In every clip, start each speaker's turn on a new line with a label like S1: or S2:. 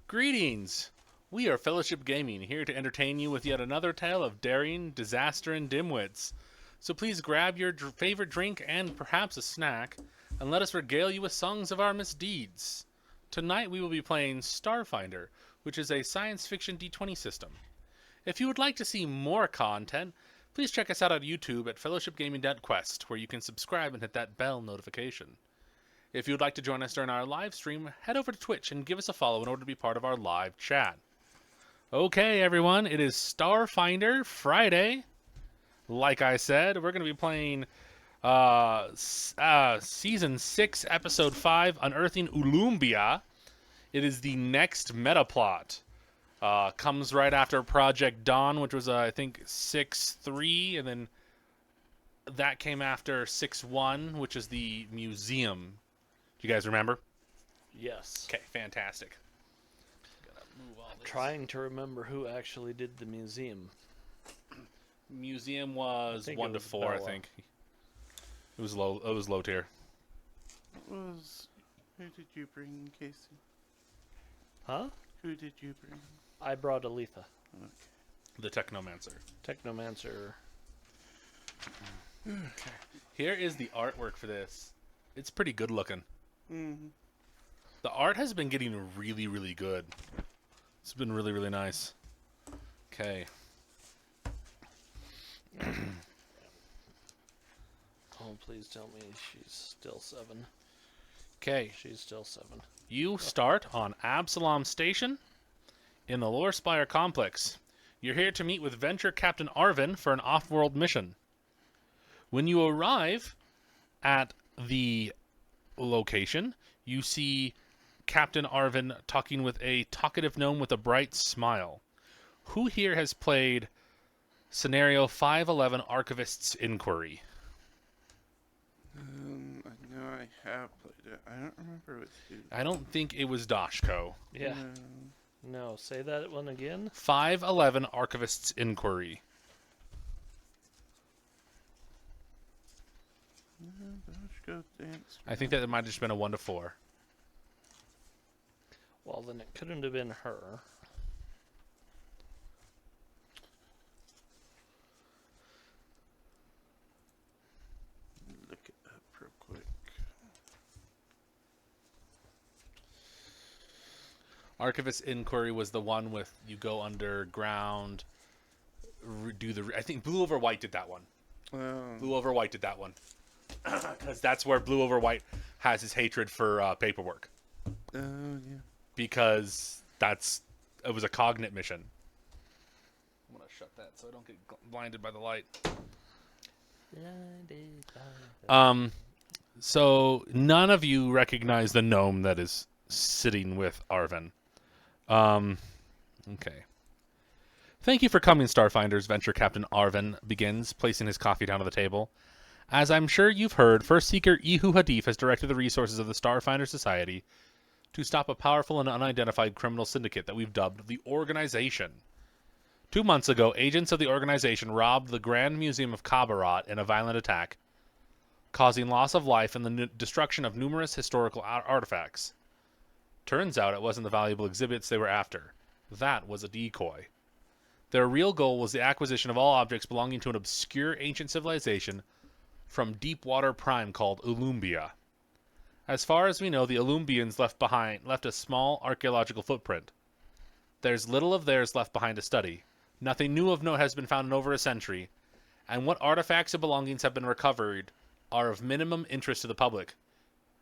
S1: Greetings! We are Fellowship Gaming, here to entertain you with yet another tale of daring, disaster, and dimwits. So please grab your favorite drink and perhaps a snack, and let us regale you with songs of our misdeeds. Tonight we will be playing Starfinder, which is a science fiction D20 system. If you would like to see more content, please check us out on YouTube at fellowshipgaming.quest, where you can subscribe and hit that bell notification. If you would like to join us during our live stream, head over to Twitch and give us a follow in order to be part of our live chat. Okay, everyone, it is Starfinder Friday. Like I said, we're going to be playing Season 6, Episode 5, Unearthing Ulumbia. It is the next meta plot. Comes right after Project Dawn, which was, I think, 6-3, and then that came after 6-1, which is the museum. Do you guys remember?
S2: Yes.
S1: Okay, fantastic.
S2: I'm trying to remember who actually did the museum.
S1: Museum was 1 to 4, I think. It was low. It was low tier.
S3: Who did you bring, Casey?
S2: Huh?
S3: Who did you bring?
S2: I brought Aletha.
S3: Okay.
S1: The Technomancer.
S2: Technomancer.
S1: Okay. Here is the artwork for this. It's pretty good looking.
S3: Mm-hmm.
S1: The art has been getting really, really good. It's been really, really nice. Okay.
S2: Oh, please tell me she's still 7.
S1: Okay.
S2: She's still 7.
S1: You start on Absalom Station in the Lore Spire complex. You're here to meet with Venture Captain Arvin for an off-world mission. When you arrive at the location, you see Captain Arvin talking with a talkative gnome with a bright smile. Who here has played Scenario 511 Archivist's Inquiry?
S3: I know I have played it. I don't remember what to do.
S1: I don't think it was Dashko.
S2: Yeah. No, say that one again.
S1: 511 Archivist's Inquiry.
S3: Go dance.
S1: I think that it might have just been a 1 to 4.
S2: Well, then it couldn't have been her.
S3: Look it up real quick.
S1: Archivist's Inquiry was the one with you go underground, I think Blue Over White did that one. Blue Over White did that one. Because that's where Blue Over White has his hatred for paperwork.
S3: Oh, yeah.
S1: Because it was a cognate mission. I'm going to shut that so I don't get blinded by the light. So none of you recognize the gnome that is sitting with Arvin. Okay. Thank you for coming, Starfinders. Venture Captain Arvin begins, placing his coffee down on the table. As I'm sure you've heard, First Seeker Ihu Hadif has directed the resources of the Starfinder Society to stop a powerful and unidentified criminal syndicate that we've dubbed the Organization. 2 months ago, agents of the Organization robbed the Grand Museum of Kabarat in a violent attack, causing loss of life and the destruction of numerous historical artifacts. Turns out it wasn't the valuable exhibits they were after. That was a decoy. Their real goal was the acquisition of all objects belonging to an obscure ancient civilization from Deepwater Prime called Ulumbia. As far as we know, the Ulumbians left a small archaeological footprint. There's little of theirs left behind to study. Nothing new of note has been found in over a century, and what artifacts and belongings have been recovered are of minimum interest to the public.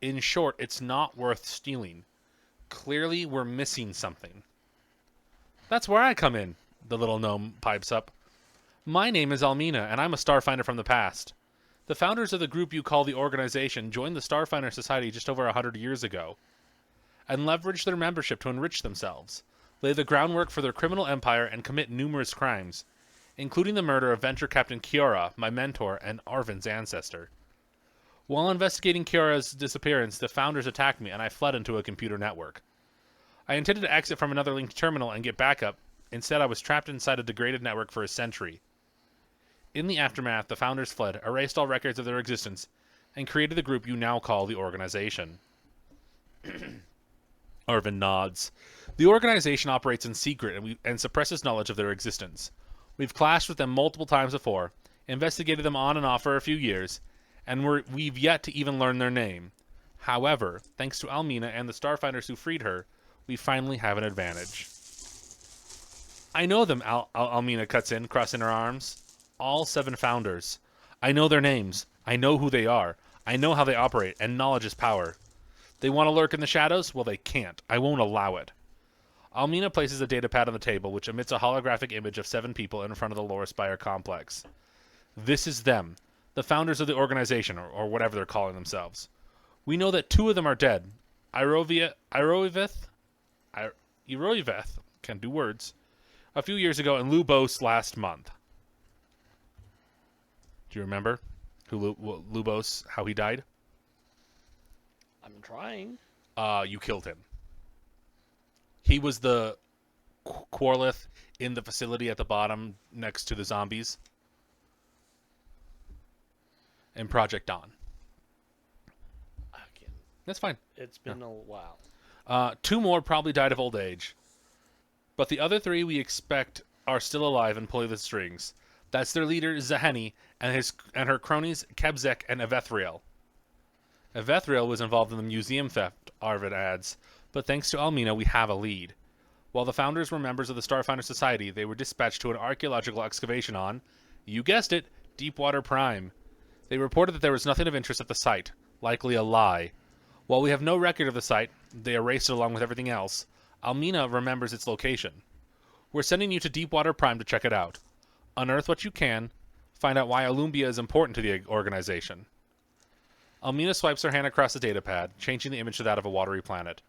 S1: In short, it's not worth stealing. Clearly, we're missing something. That's where I come in, the little gnome pipes up. My name is Almina, and I'm a Starfinder from the past. The founders of the group you call the Organization joined the Starfinder Society just over 100 years ago, and leveraged their membership to enrich themselves, lay the groundwork for their criminal empire, and commit numerous crimes, including the murder of Venture Captain Kiora, my mentor, and Arvin's ancestor. While investigating Kiora's disappearance, the founders attacked me, and I fled into a computer network. I intended to exit from another linked terminal and get backup. Instead, I was trapped inside a degraded network for a century. In the aftermath, the founders fled, erased all records of their existence, and created the group you now call the Organization. Arvin nods. The organization operates in secret and suppresses knowledge of their existence. We've clashed with them multiple times before, investigated them on and off for a few years, and we've yet to even learn their name. However, thanks to Almina and the Starfinders who freed her, we finally have an advantage. I know them, Almina cuts in, crossing her arms. All 7 founders. I know their names. I know who they are. I know how they operate, and knowledge is power. They want to lurk in the shadows? Well, they can't. I won't allow it. Almina places a datapad on the table, which emits a holographic image of 7 people in front of the Lower Spire complex. This is them, the founders of the organization, or whatever they're calling themselves. We know that 2 of them are dead. Iroiveth, can't do words, a few years ago, and Lubos last month. Do you remember Lubos, how he died?
S2: I'm trying.
S1: You killed him. He was the Quarlith in the facility at the bottom next to the zombies. In Project Dawn. That's fine.
S2: It's been a while.
S1: 2 more probably died of old age. But the other 3 we expect are still alive and pulling the strings. That's their leader, Zaheni, and her cronies, Kebzek and Evethriel. Evethriel was involved in the museum theft, Arvid adds, but thanks to Almina, we have a lead. While the founders were members of the Starfinder Society, they were dispatched to an archaeological excavation on, you guessed it, Deepwater Prime. They reported that there was nothing of interest at the site, likely a lie. While we have no record of the site, they erased it along with everything else, Almina remembers its location. We're sending you to Deepwater Prime to check it out. Unearth what you can, find out why Ulumbia is important to the organization. Almina swipes her hand across the datapad, changing the image to that of a watery planet.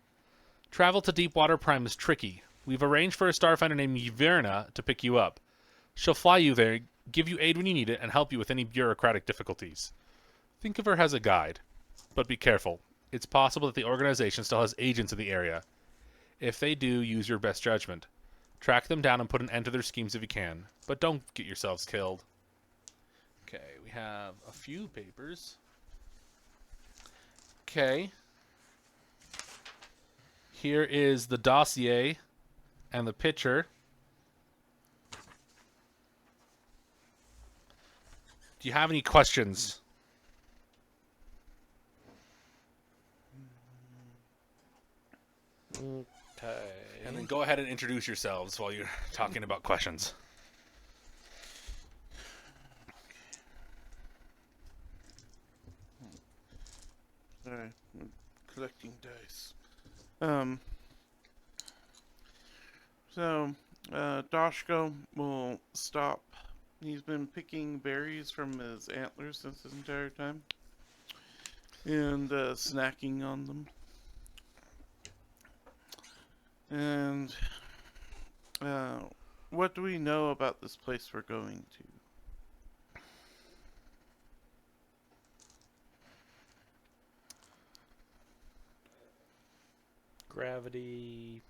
S1: Travel to Deepwater Prime is tricky. We've arranged for a starfinder named Yverna to pick you up. She'll fly you there, give you aid when you need it, and help you with any bureaucratic difficulties. Think of her as a guide. But be careful. It's possible that the organization still has agents in the area. If they do, use your best judgment. Track them down and put an end to their schemes if you can. But don't get yourselves killed. Okay, we have a few papers. Okay. Here is the dossier and the picture. Do you have any questions?
S2: Okay.
S1: And then go ahead and introduce yourselves while you're talking about questions.
S3: Sorry, I'm collecting dice. Doshko will stop. He's been picking berries from his antlers since his entire time. And snacking on them. And what do we know about this place we're going to?
S2: Gravity.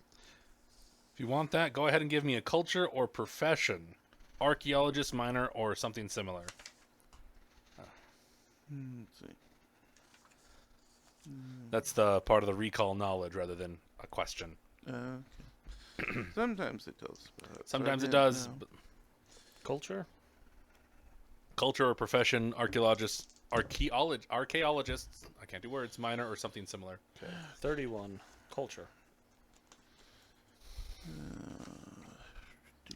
S1: If you want that, go ahead and give me a culture or profession. Archaeologist, miner, or something similar.
S3: Let's see.
S1: That's the part of the recall knowledge rather than a question.
S3: Okay. Sometimes it tells.
S1: Sometimes it does. But
S2: Culture?
S1: culture or profession, archaeologists, archaeologists, I can't do words, miner, or something similar.
S2: Okay. 31. Culture.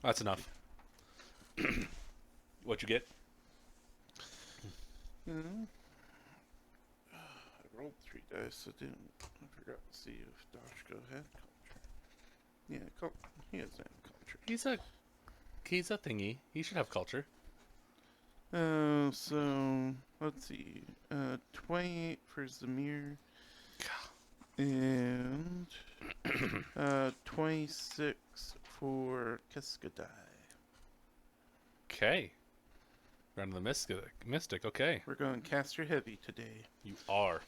S1: That's enough. What you get?
S3: I rolled 3 dice. I forgot to see if Doshko had culture. Yeah, he has culture.
S1: He's a thingy. He should have culture.
S3: So let's see. 28 for Zamir. And 26 for Keskadai.
S1: Okay. Round of the mystic. Okay.
S3: We're going caster heavy today.
S1: You are.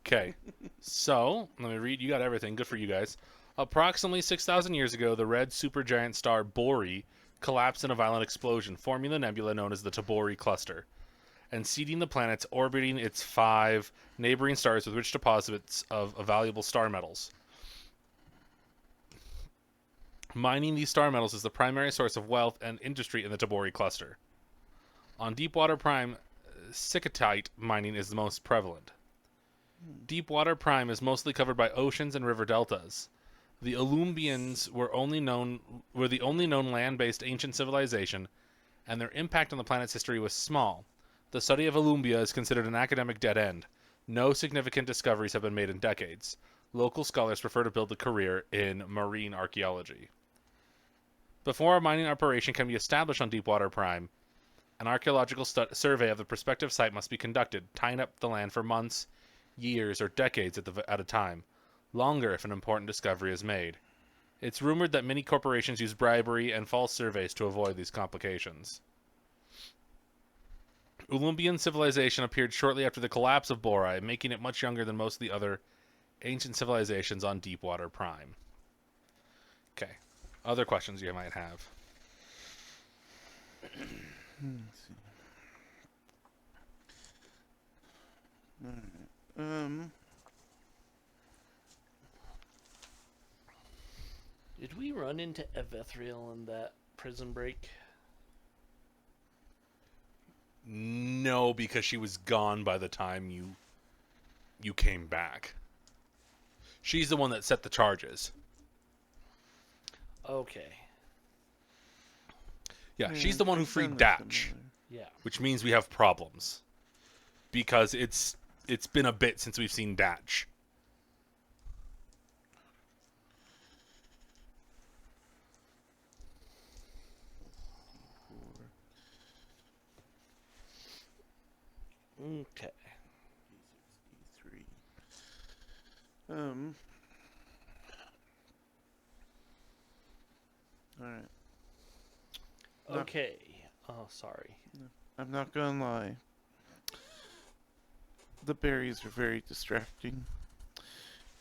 S1: Okay. So, let me read. You got everything. Good for you guys. Approximately 6,000 years ago, the red supergiant star Bori collapsed in a violent explosion, forming the nebula known as the Tabori Cluster, and seeding the planets orbiting its 5 neighboring stars with rich deposits of valuable star metals. Mining these star metals is the primary source of wealth and industry in the Tabori cluster. On Deepwater Prime, Sicatite mining is the most prevalent. Deepwater Prime is mostly covered by oceans and river deltas. The Ulumbians were the only known land-based ancient civilization, and their impact on the planet's history was small. The study of Ulumbia is considered an academic dead end. No significant discoveries have been made in decades. Local scholars prefer to build a career in marine archaeology. Before a mining operation can be established on Deepwater Prime, an archaeological survey of the prospective site must be conducted, tying up the land for months, years, or decades at a time. Longer if an important discovery is made. It's rumored that many corporations use bribery and false surveys to avoid these complications. Ulumbian civilization appeared shortly after the collapse of Borai, making it much younger than most of the other ancient civilizations on Deepwater Prime. Okay. Other questions you might have?
S3: Let's see. Alright.
S2: Did we run into Evethriel in that prison break?
S1: No, because she was gone by the time you came back. She's the one that set the charges.
S2: Okay.
S1: Yeah, she's the one who freed Datch,
S2: Yeah.
S1: which means we have problems. Because it's been a bit since we've seen Datch.
S2: Okay.
S3: D6, D3. Alright. No.
S2: Okay. Oh, sorry.
S3: I'm not gonna lie. The berries are very distracting.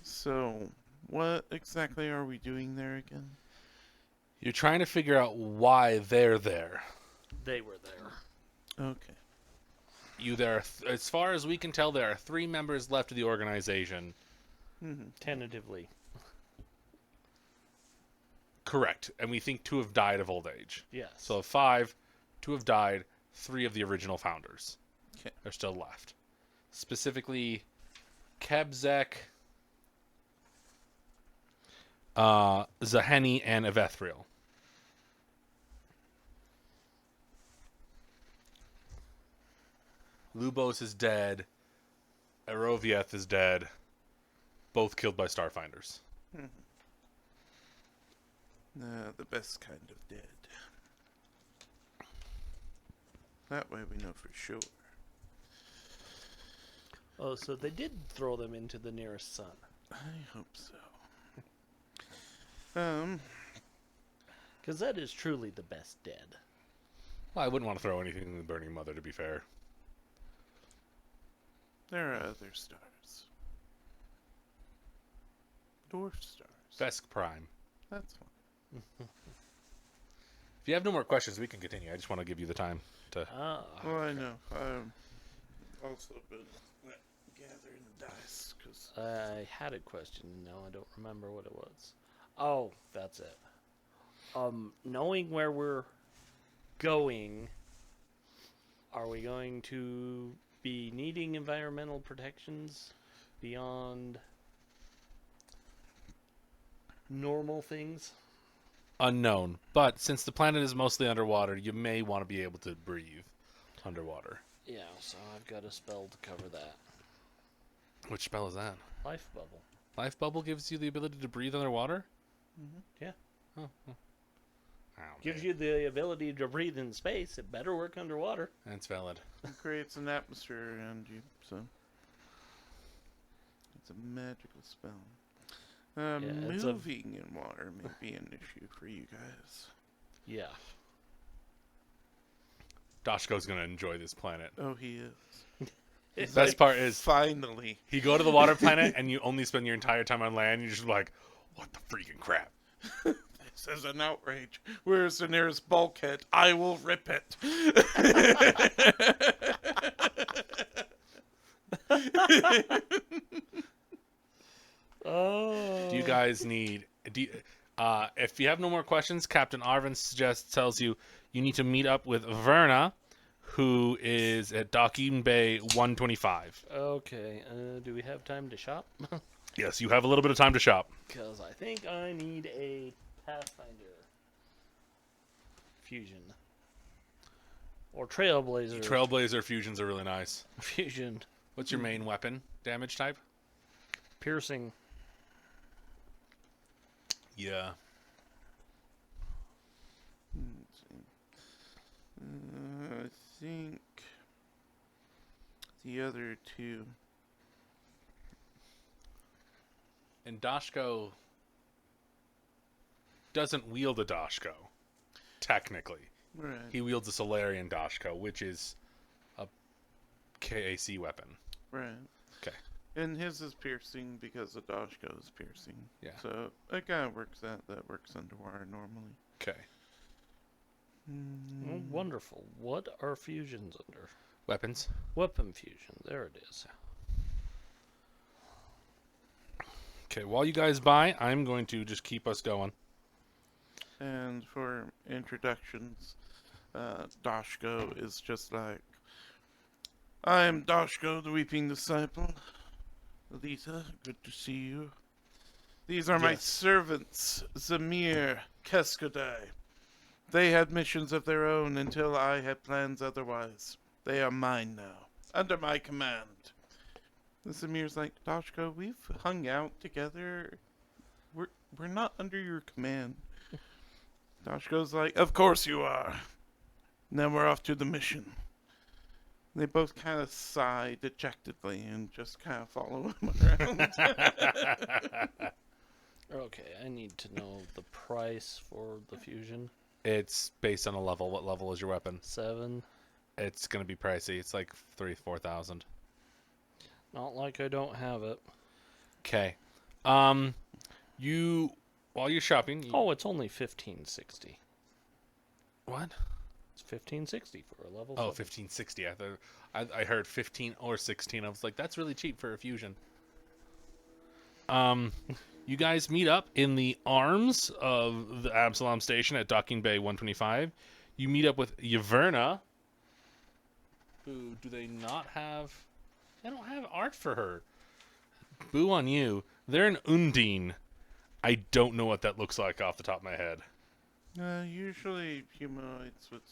S3: So, what exactly are we doing there again?
S1: You're trying to figure out why they're there.
S2: They were there.
S3: Okay.
S1: As far as we can tell, there are 3 members left of the organization.
S2: Tentatively.
S1: Correct. And we think 2 have died of old age.
S2: Yes.
S1: So of 5, 2 have died, 3 of the original founders
S3: Okay.
S1: are still left. Specifically, Kebzek, Zaheni, and Evethriel. Lubos is dead. Erovieth is dead. Both killed by Starfinders.
S3: The best kind of dead. That way we know for sure.
S2: Oh, so they did throw them into the nearest sun.
S3: I hope so.
S2: Because that is truly the best dead.
S1: Well, I wouldn't want to throw anything in the Burning Mother, to be fair.
S3: There are other stars. Dwarf stars.
S1: Vesk Prime.
S3: That's fine.
S1: If you have no more questions, we can continue. I just want to give you the time to...
S3: Well, I know. I've also been gathering the dice, because...
S2: I had a question. No, I don't remember what it was. Oh, that's it. Knowing where we're going, are we going to be needing environmental protections beyond normal things?
S1: Unknown. But since the planet is mostly underwater, you may want to be able to breathe underwater.
S2: Yeah, so I've got a spell to cover that.
S1: Which spell is that?
S2: Life bubble.
S1: Life Bubble gives you the ability to breathe underwater?
S2: Yeah.
S1: Oh.
S2: Gives you the ability to breathe in space. It better work underwater.
S1: That's valid.
S3: It creates an atmosphere around you, so... It's a magical spell.
S2: it's a-
S3: Moving in water may be an issue for you guys.
S2: Yeah.
S1: Dashko's going to enjoy this planet.
S3: Oh, he is.
S1: Best part is
S3: Finally.
S1: you go to the water planet and you only spend your entire time on land. You're just like, what the freaking crap?
S3: This is an outrage. Where's the nearest bulkhead? I will rip it.
S2: Oh.
S1: Do you guys need... If you have no more questions, Captain Arvin tells you need to meet up with Verna, who is at Docking Bay 125.
S2: Okay, do we have time to shop?
S1: Yes, you have a little bit of time to shop.
S2: Because I think I need a Pathfinder fusion. Or Trailblazer
S1: Trailblazer fusions are really nice.
S2: fusion.
S1: What's your main weapon damage type?
S2: Piercing.
S1: Yeah.
S3: Let's see. I think the other two.
S1: And Dashko doesn't wield a Dashko, technically.
S3: Right.
S1: He wields a Solarian Dashko, which is a KAC weapon.
S3: Right.
S1: Okay.
S3: And his is piercing because the Dashko is piercing.
S1: Yeah.
S3: So it kind of works that works underwire normally.
S1: Okay.
S2: Oh, wonderful. What are fusions under?
S1: Weapons.
S2: Weapon fusion. There it is.
S1: Okay, while you guys buy, I'm going to just keep us going.
S3: And for introductions, Dashko is just like, I am Dashko, the Weeping Disciple. Alita, good to see you. These are my
S2: Yes.
S3: servants, Zamir, Keskadai. They had missions of their own until I had plans otherwise. They are mine now, under my command. And Zamir's like, Dashko, we've hung out together. We're not under your command. Dashko's like, of course you are. And then we're off to the mission. They both kind of sigh dejectedly and just kind of follow him around.
S2: Okay, I need to know the price for the fusion.
S1: It's based on a level. What level is your weapon?
S2: 7.
S1: It's going to be pricey. It's like 4,000.
S2: Not like I don't have it.
S1: Okay. You while you're shopping.
S2: Oh, it's only 1560.
S1: What?
S2: It's 1560 for a level.
S1: Oh,
S2: 7.
S1: 1560. I heard 15 or 16. I was like, that's really cheap for a fusion. You guys meet up in the arms of the Absalom Station at Docking Bay 125. You meet up with Yaverna, who do they not have? They don't have art for her. Boo on you. They're an Undine. I don't know what that looks like off the top of my head.
S3: Usually humanoids with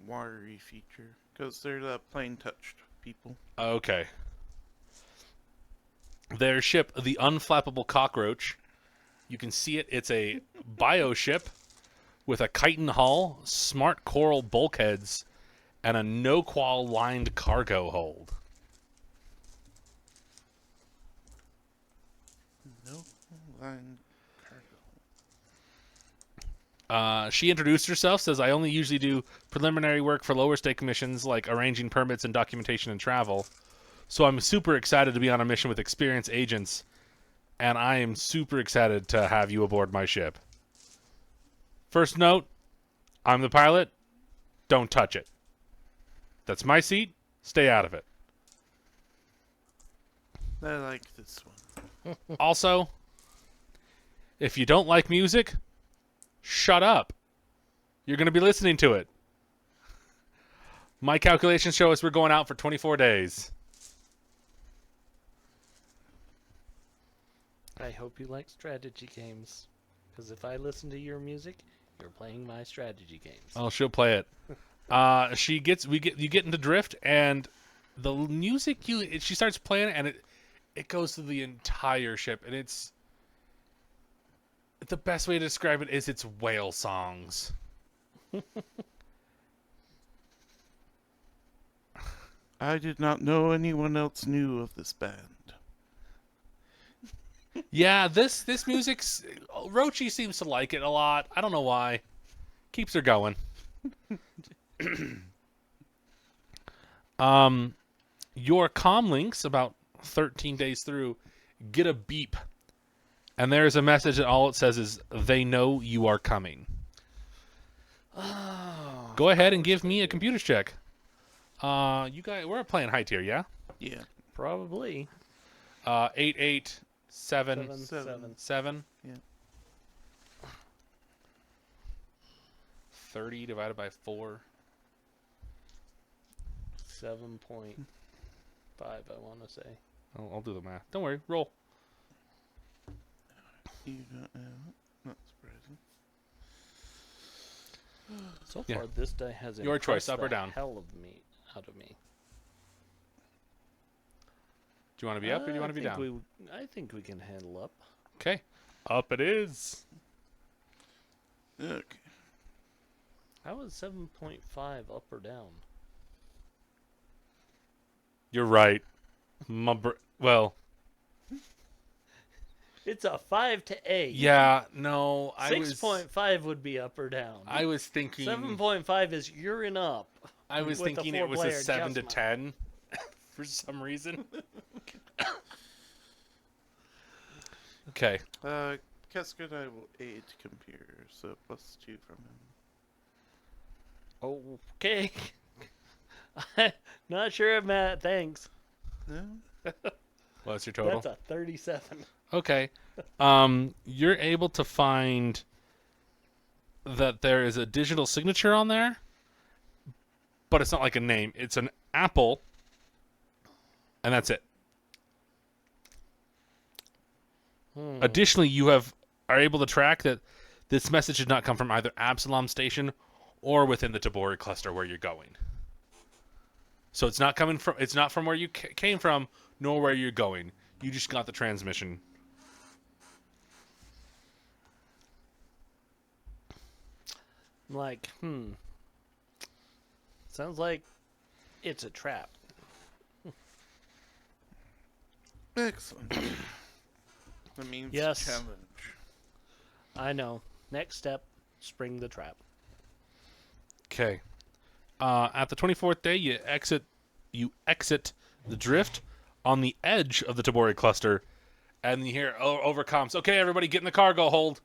S3: watery feature, because they're the plain touched people.
S1: Okay. Their ship, the Unflappable Cockroach. You can see it. It's a bio ship with a chitin hull, smart coral bulkheads, and a no-qual lined cargo hold.
S3: No line cargo.
S1: She introduced herself, says, I only usually do preliminary work for lower stake missions like arranging permits and documentation and travel. So I'm super excited to be on a mission with experienced agents, and I am super excited to have you aboard my ship. First note, I'm the pilot. Don't touch it. That's my seat. Stay out of it.
S3: I like this one.
S1: Also, if you don't like music, shut up. You're going to be listening to it. My calculations show us we're going out for 24 days.
S2: I hope you like strategy games. Because if I listen to your music, you're playing my strategy games.
S1: Oh, she'll play it. You get into drift, and the music she starts playing, and it goes through the entire ship, and it's the best way to describe it is it's whale songs.
S3: I did not know anyone else knew of this band.
S1: Yeah, this music's Rochi seems to like it a lot. I don't know why. Keeps her going. Your comm links about 13 days through get a beep, and there's a message that all it says is they know you are coming.
S2: Oh,
S1: Go ahead and give me a computers check. You guys, we're playing high tier, yeah?
S3: Yeah.
S2: probably.
S1: 8, 8, 7.
S3: Seven.
S1: 7.
S3: Yeah.
S1: 30 divided by 4.
S2: 7.5, I want to say.
S1: I'll do the math. Don't worry. Roll.
S3: You don't know. Not surprising.
S2: So
S1: Yeah.
S2: far, this die has
S1: Your choice,
S2: impressed
S1: up or
S2: the
S1: down.
S2: hell of me out of me.
S1: Do you want to be up or do you want to be down?
S2: I think we can handle up.
S1: Okay. Up it is.
S3: Okay.
S2: How is 7.5 up or down?
S1: You're right. Well,
S2: It's a 5 to 8.
S1: yeah, no,
S2: 6.5 would be up or down.
S1: I was thinking
S2: 7.5 is you're in up.
S1: I was
S2: with the
S1: thinking it was a
S2: four-player
S1: 7 to
S2: adjustment.
S1: 10 for some reason. Okay.
S3: Cascadai will aid computer, so +2 from him.
S2: Okay. Not sure I'm at. Thanks.
S3: No?
S1: What's your total?
S2: That's a 37.
S1: Okay. You're able to find that there is a digital signature on there, but it's not like a name. It's an apple, and that's it. Additionally, you are able to track that this message did not come from either Absalom Station or within the Tabori cluster where you're going. So it's not coming from. It's not from where you came from, nor where you're going. You just got the transmission.
S2: I'm like, sounds like it's a trap.
S3: Excellent. That means
S2: Yes.
S3: challenge.
S2: I know. Next step, spring the trap.
S1: Okay. At the 24th day, you exit the drift on the edge of the Tabori cluster, and you hear over comms, "Okay, everybody, get in the cargo hold.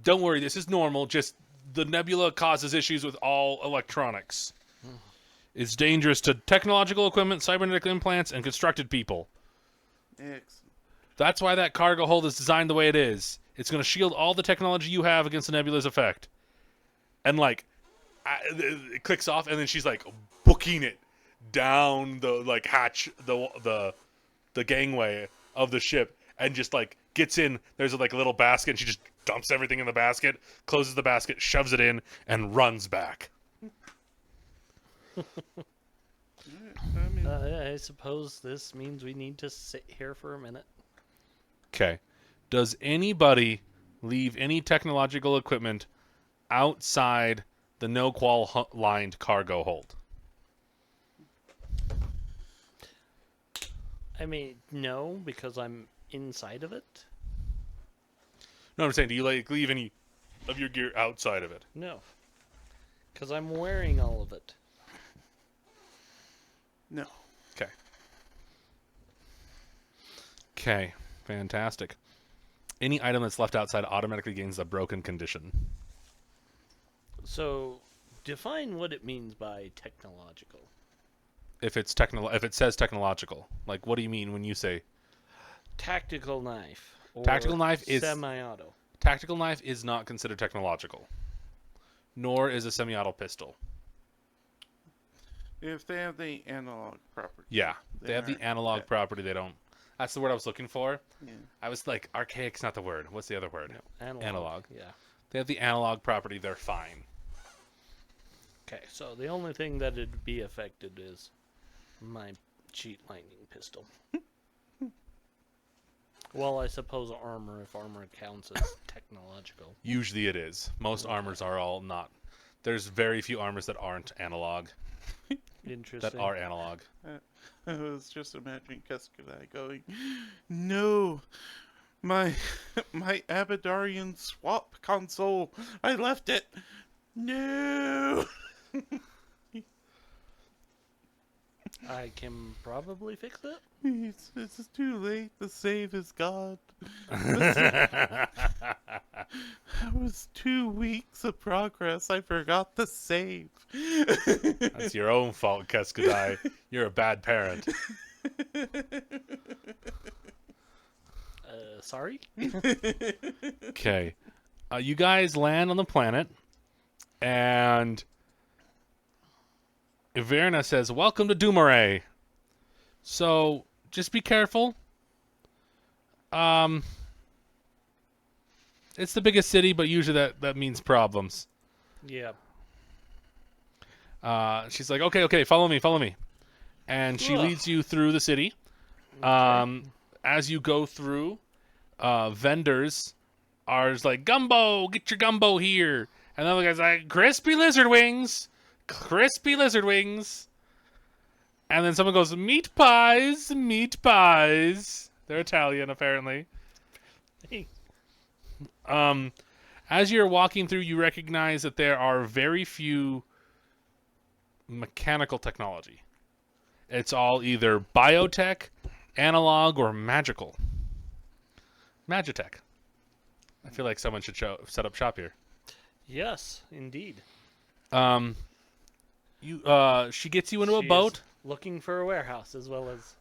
S1: Don't worry, this is normal. Just the nebula causes issues with all electronics. It's dangerous to technological equipment, cybernetic implants, and constructed people.
S3: Excellent.
S1: That's why that cargo hold is designed the way it is. It's going to shield all the technology you have against the nebula's effect." And it clicks off, and then she's like booking it down the hatch, the gangway of the ship, and just gets in. There's a little basket, and she just dumps everything in the basket, closes the basket, shoves it in, and runs back.
S3: I mean,
S2: I suppose this means we need to sit here for a minute.
S1: Okay. Does anybody leave any technological equipment outside the no-qual lined cargo hold?
S2: I mean, no, because I'm inside of it.
S1: No, I'm saying, do you leave any of your gear outside of it?
S2: No, because I'm wearing all of it.
S3: no.
S1: Okay. Okay. Fantastic. Any item that's left outside automatically gains a broken condition.
S2: So, define what it means by technological.
S1: If it says technological, what do you mean when you say
S2: Tactical knife. Or
S1: Tactical knife is-
S2: semi-auto.
S1: tactical knife is not considered technological, nor is a semi-auto pistol.
S3: If they have the analog property.
S1: Yeah, they have the
S3: aren't
S1: analog
S3: tech-
S1: property. They don't. That's the word I was looking for.
S3: Yeah.
S1: I was like, archaic's not the word. What's the other word? Analog.
S2: Yeah.
S1: They have the analog property. They're fine.
S2: Okay, so the only thing that would be affected is my cheat lightning pistol. Well, I suppose armor, if armor counts as technological.
S1: Usually it is. Most armors are all not. There's very few armors that aren't analog.
S2: Interesting.
S1: That are analog.
S3: I was just imagining Cascadai going, "No, my Abadarian swap console. I left it. No."
S2: I can probably fix it.
S3: It's too late. The save is gone. That was 2 weeks of progress. I forgot the save.
S1: That's your own fault, Keskadai. You're a bad parent.
S2: Sorry?
S1: Okay. You guys land on the planet, and Iverna says, "Welcome to Doomeray. So just be careful. Um, it's the biggest city, but usually that means problems."
S2: Yeah.
S1: She's like, "Okay, follow me," and she
S2: Ugh.
S1: leads you through the city. As you go through, vendors are just like, "Gumbo, get your gumbo here," and the other guy's like, "Crispy lizard wings, crispy lizard wings." And then someone goes, meat pies, meat pies. They're Italian, apparently.
S2: Hey.
S1: As you're walking through, you recognize that there are very few mechanical technology. It's all either biotech, analog, or magical. Magitech. I feel like someone should set up shop here.
S2: Yes, indeed.
S1: She gets you into a
S2: She
S1: boat.
S2: is looking for a warehouse as well as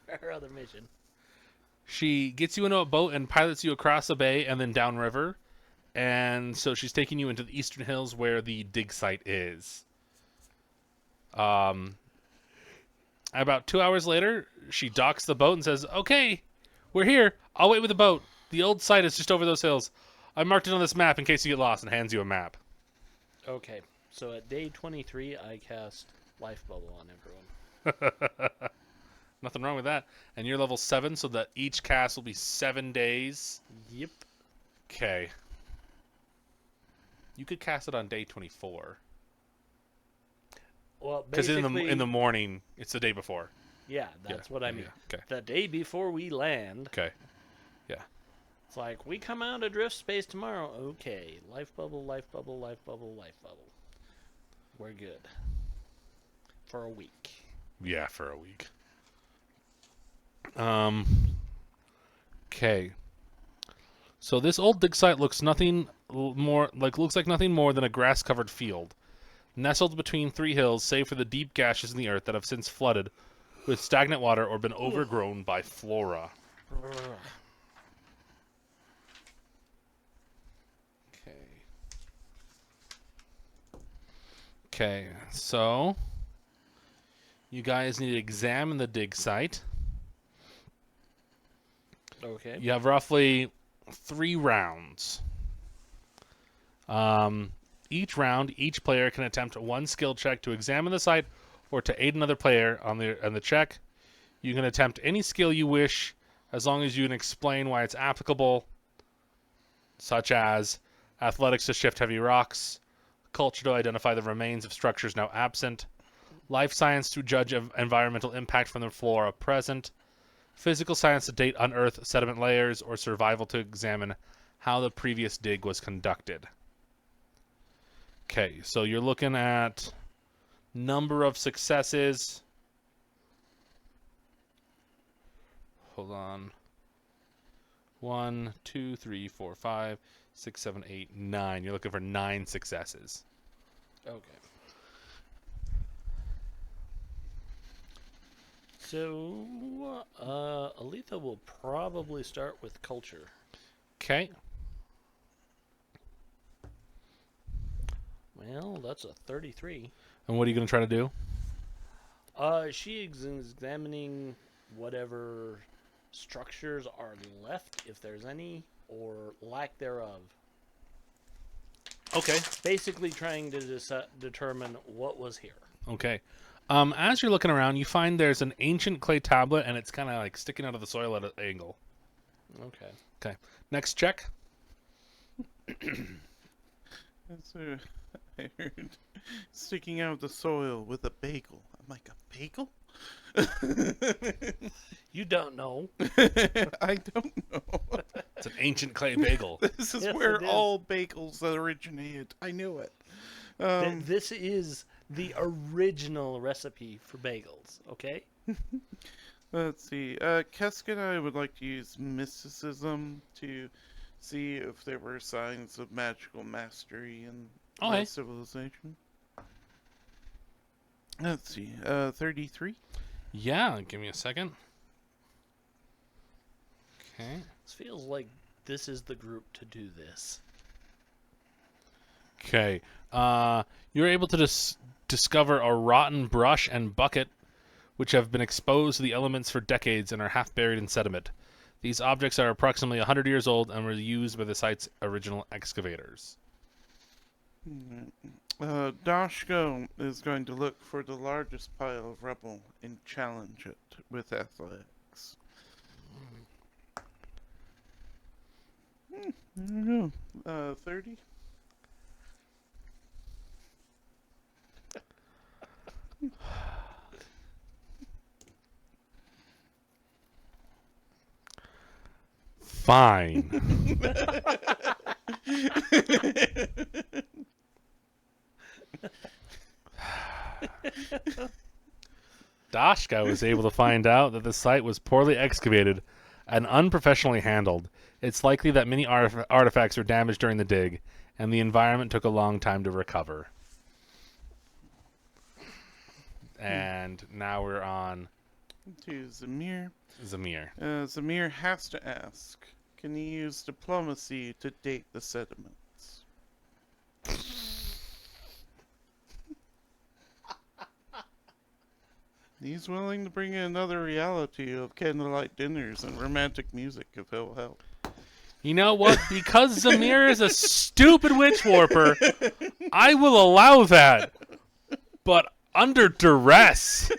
S2: her other mission.
S1: She gets you into a boat and pilots you across the bay and then downriver. And so she's taking you into the eastern hills where the dig site is. About 2 hours later, she docks the boat and says, "Okay, we're here. I'll wait with the boat. The old site is just over those hills. I marked it on this map in case you get lost," and hands you a map.
S2: Okay, so at day 23, I cast Life Bubble on everyone.
S1: Nothing wrong with that. And you're level 7, so that each cast will be 7 days.
S2: Yep.
S1: Okay. You could cast it on day 24.
S2: Well,
S1: Because
S2: basically,
S1: in the morning, it's the day before.
S2: yeah, that's what I mean.
S1: Yeah. Okay.
S2: The day before we land,
S1: Okay. Yeah.
S2: it's like, we come out of drift space tomorrow. Okay, Life Bubble, Life Bubble, Life Bubble, Life Bubble. We're good. For a week.
S1: Yeah, for a week. Okay. So this old dig site looks like nothing more than a grass-covered field, nestled between 3 hills, save for the deep gashes in the earth that have since flooded with stagnant water or been overgrown by flora. Okay, so you guys need to examine the dig site.
S2: Okay.
S1: You have roughly 3 rounds. Each round, each player can attempt 1 skill check to examine the site or to aid another player on the check. You can attempt any skill you wish as long as you can explain why it's applicable, such as athletics to shift heavy rocks, culture to identify the remains of structures now absent, life science to judge environmental impact from the flora present, physical science to date unearthed sediment layers, or survival to examine how the previous dig was conducted. Okay, so you're looking at number of successes. Hold on. 1, 2, 3, 4, 5, 6, 7, 8, 9. You're looking for 9 successes.
S2: Okay. So, Aletha will probably start with culture.
S1: Okay.
S2: Well, that's a 33.
S1: And what are you going to try to do?
S2: She is examining whatever structures are left, if there's any, or lack thereof.
S1: Okay.
S2: Basically trying to determine what was here.
S1: Okay. As you're looking around, you find there's an ancient clay tablet, and it's kind of like sticking out of the soil at an angle.
S2: Okay.
S1: Okay. Next check.
S3: So I heard sticking out of the soil with a bagel. I'm like, a bagel?
S2: You don't know.
S3: I don't know.
S1: It's an ancient clay bagel.
S3: This is
S2: Yes,
S3: where
S2: it is.
S3: all bagels originated. I knew it.
S2: This is the original recipe for bagels, okay?
S3: Let's see. Kesk and I would like to use mysticism to see if there were signs of magical mastery in
S1: Okay.
S3: the civilization. Let's see. 33.
S1: Yeah, give me a second. Okay.
S2: This feels like this is the group to do this.
S1: Okay. You're able to discover a rotten brush and bucket, which have been exposed to the elements for decades and are half buried in sediment. These objects are approximately 100 years old and were used by the site's original excavators.
S3: Dashko is going to look for the largest pile of rubble and challenge it with athletics. There we go. 30?
S1: Fine. Dashka was able to find out that the site was poorly excavated and unprofessionally handled. It's likely that many artifacts were damaged during the dig, and the environment took a long time to recover. And now we're on
S3: To Zamir.
S1: Zamir.
S3: Zamir has to ask, can he use diplomacy to date the sediments? He's willing to bring in another reality of candlelight dinners and romantic music if he'll help.
S1: You know what? Because Zamir is a stupid witch warper, I will allow that. But under duress.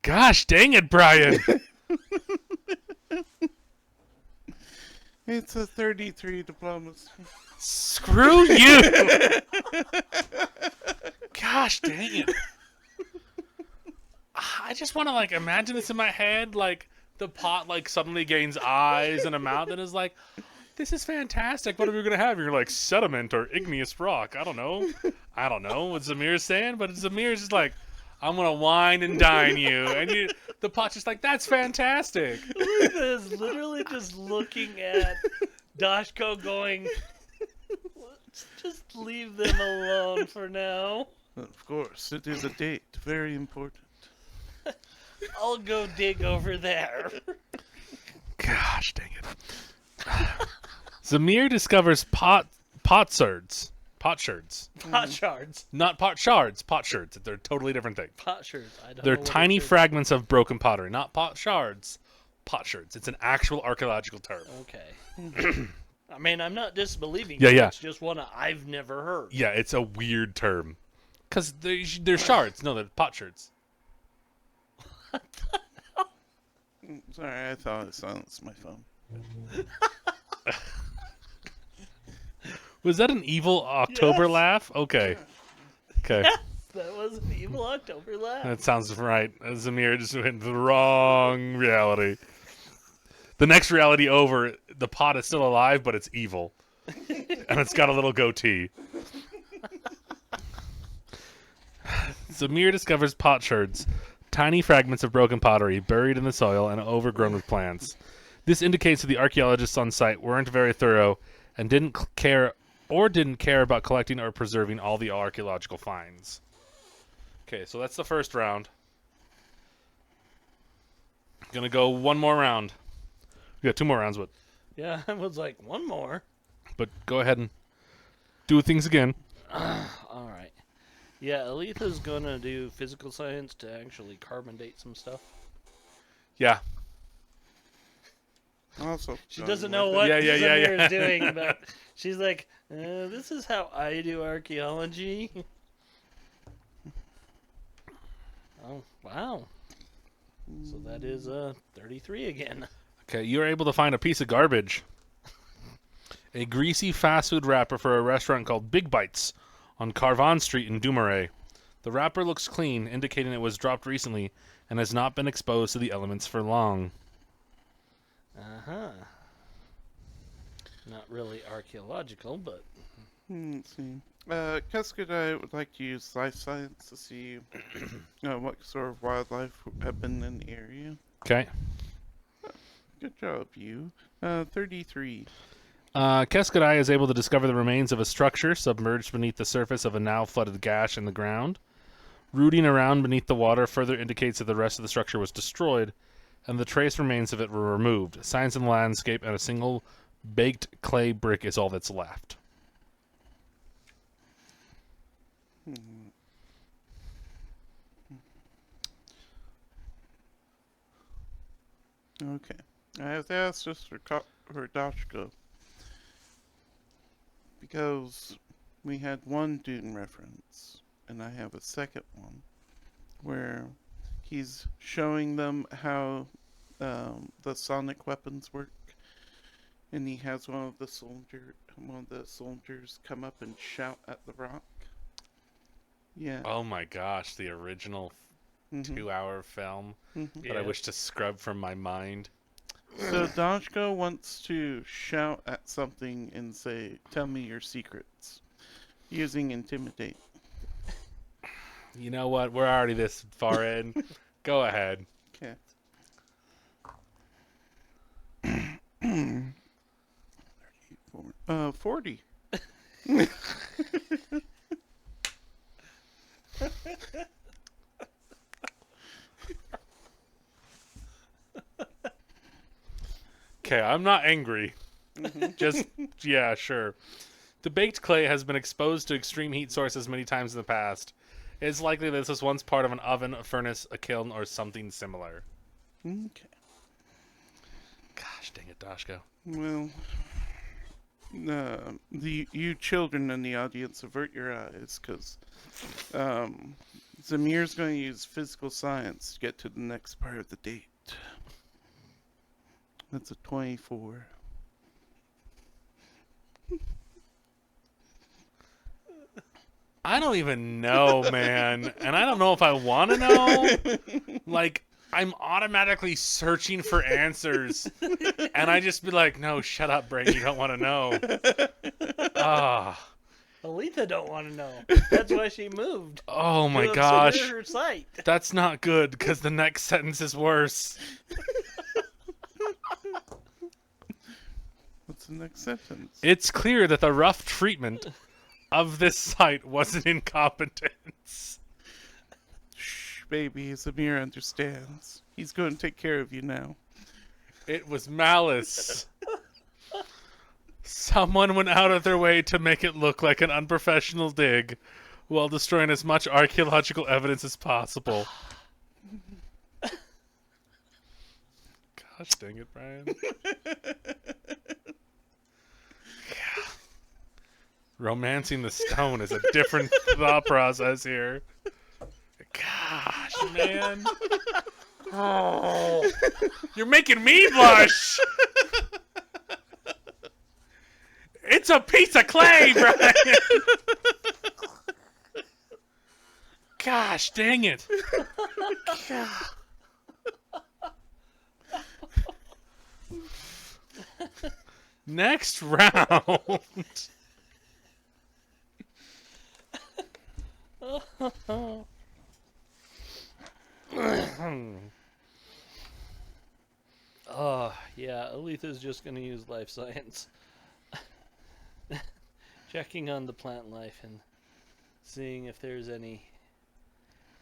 S1: Gosh dang it, Brian.
S3: It's a 33 diplomacy.
S1: Screw you. Gosh dang it. I just want to like imagine this in my head, like the pot like suddenly gains eyes and a mouth and is like, this is fantastic. What are we gonna have? You're like sediment or igneous rock. I don't know what Zamir's saying, but Zamir's just like, I'm gonna wine and dine you, and the pot's just like, that's fantastic.
S2: Aretha is literally just looking at Dashko going, let's just leave them alone for now.
S3: Of course, it is a date. Very important.
S2: I'll go dig over there.
S1: Gosh dang it. Zamir discovers potsherds. Potsherds.
S2: Pot shards.
S1: Not pot shards, potsherds. They're a totally different thing.
S2: Pot shards. I don't
S1: They're
S2: know what
S1: tiny
S2: it is.
S1: fragments of broken pottery, not pot shards. Potsherds. It's an actual archaeological term.
S2: Okay. I mean, I'm not disbelieving
S1: Yeah,
S2: you.
S1: yeah.
S2: It's just one I've never heard.
S1: Yeah, it's a weird term. Because they're shards. No, they're potsherds.
S3: Sorry, I thought I silenced my phone.
S1: Was that an evil October
S2: Yes.
S1: laugh? Okay. Okay.
S2: That was an evil October laugh.
S1: That sounds right. Zamir just went into the wrong reality. The next reality over, the pot is still alive, but it's evil. And it's got a little goatee. Zamir discovers potsherds, tiny fragments of broken pottery buried in the soil and overgrown with plants. This indicates that the archaeologists on site weren't very thorough and didn't care about collecting or preserving all the archaeological finds. Okay, so that's the first round. Gonna go one more round. We got 2 more rounds,
S2: Yeah, I was like, one more.
S1: but go ahead and do things again.
S2: All right. Yeah, Aletha's gonna do physical science to actually carbon date some stuff.
S1: Yeah.
S3: Also,
S2: She doesn't know what
S1: Yeah,
S2: Zamir
S1: yeah.
S2: is doing, but she's like, this is how I do archaeology. Oh, wow. So that is 33 again.
S1: Okay, you're able to find a piece of garbage. A greasy fast food wrapper for a restaurant called Big Bites on Carvan Street in Dumaray. The wrapper looks clean, indicating it was dropped recently and has not been exposed to the elements for long.
S2: Uh-huh. Not really archaeological, but...
S3: Let's see. Cascadai would like to use life science to see what sort of wildlife have been in the area.
S1: Okay.
S3: Good job, you. 33.
S1: Keskadai is able to discover the remains of a structure submerged beneath the surface of a now flooded gash in the ground. Rooting around beneath the water further indicates that the rest of the structure was destroyed, and the trace remains of it were removed. Signs in the landscape and a single baked clay brick is all that's left.
S3: Okay. I have to ask this for Dashko. Because we had one Dune reference, and I have a second one, where he's showing them how the sonic weapons work, and he has one of the soldiers come up and shout at the rock. Yeah.
S1: Oh my gosh, the original 2-hour film that I
S2: Yeah.
S1: wish to scrub from my mind.
S3: So Dashko wants to shout at something and say, "Tell me your secrets," using intimidate.
S1: You know what? We're already this far in. Go ahead.
S3: Okay. 40.
S1: Okay, I'm not angry. Just, yeah, sure. The baked clay has been exposed to extreme heat sources many times in the past. It's likely this was once part of an oven, a furnace, a kiln, or something similar.
S3: Okay.
S1: Gosh dang it, Dashko.
S3: Well, you children in the audience, avert your eyes, because Zamir's going to use physical science to get to the next part of the date. That's a 24.
S1: I don't even know, man. And I don't know if I want to know. Like, I'm automatically searching for answers. And I just be like, no, shut up, brain. You don't want to know. Ah.
S2: Aletha don't want to know. That's why she moved.
S1: Oh my
S2: To
S1: gosh.
S2: obscure her sight.
S1: That's not good, because the next sentence is worse.
S3: What's the next sentence?
S1: It's clear that the rough treatment of this site was an incompetence.
S3: Shh, baby, Zamir understands. He's going to take care of you now.
S1: It was malice. Someone went out of their way to make it look like an unprofessional dig while destroying as much archaeological evidence as possible. Gosh dang it, Brian. Yeah. Romancing the stone is a different thought process here. Gosh, man. Oh, you're making me blush. It's a piece of clay, Brian. Gosh dang it. Next round.
S2: Yeah, Aletha's just going to use life science. Checking on the plant life and seeing if there's any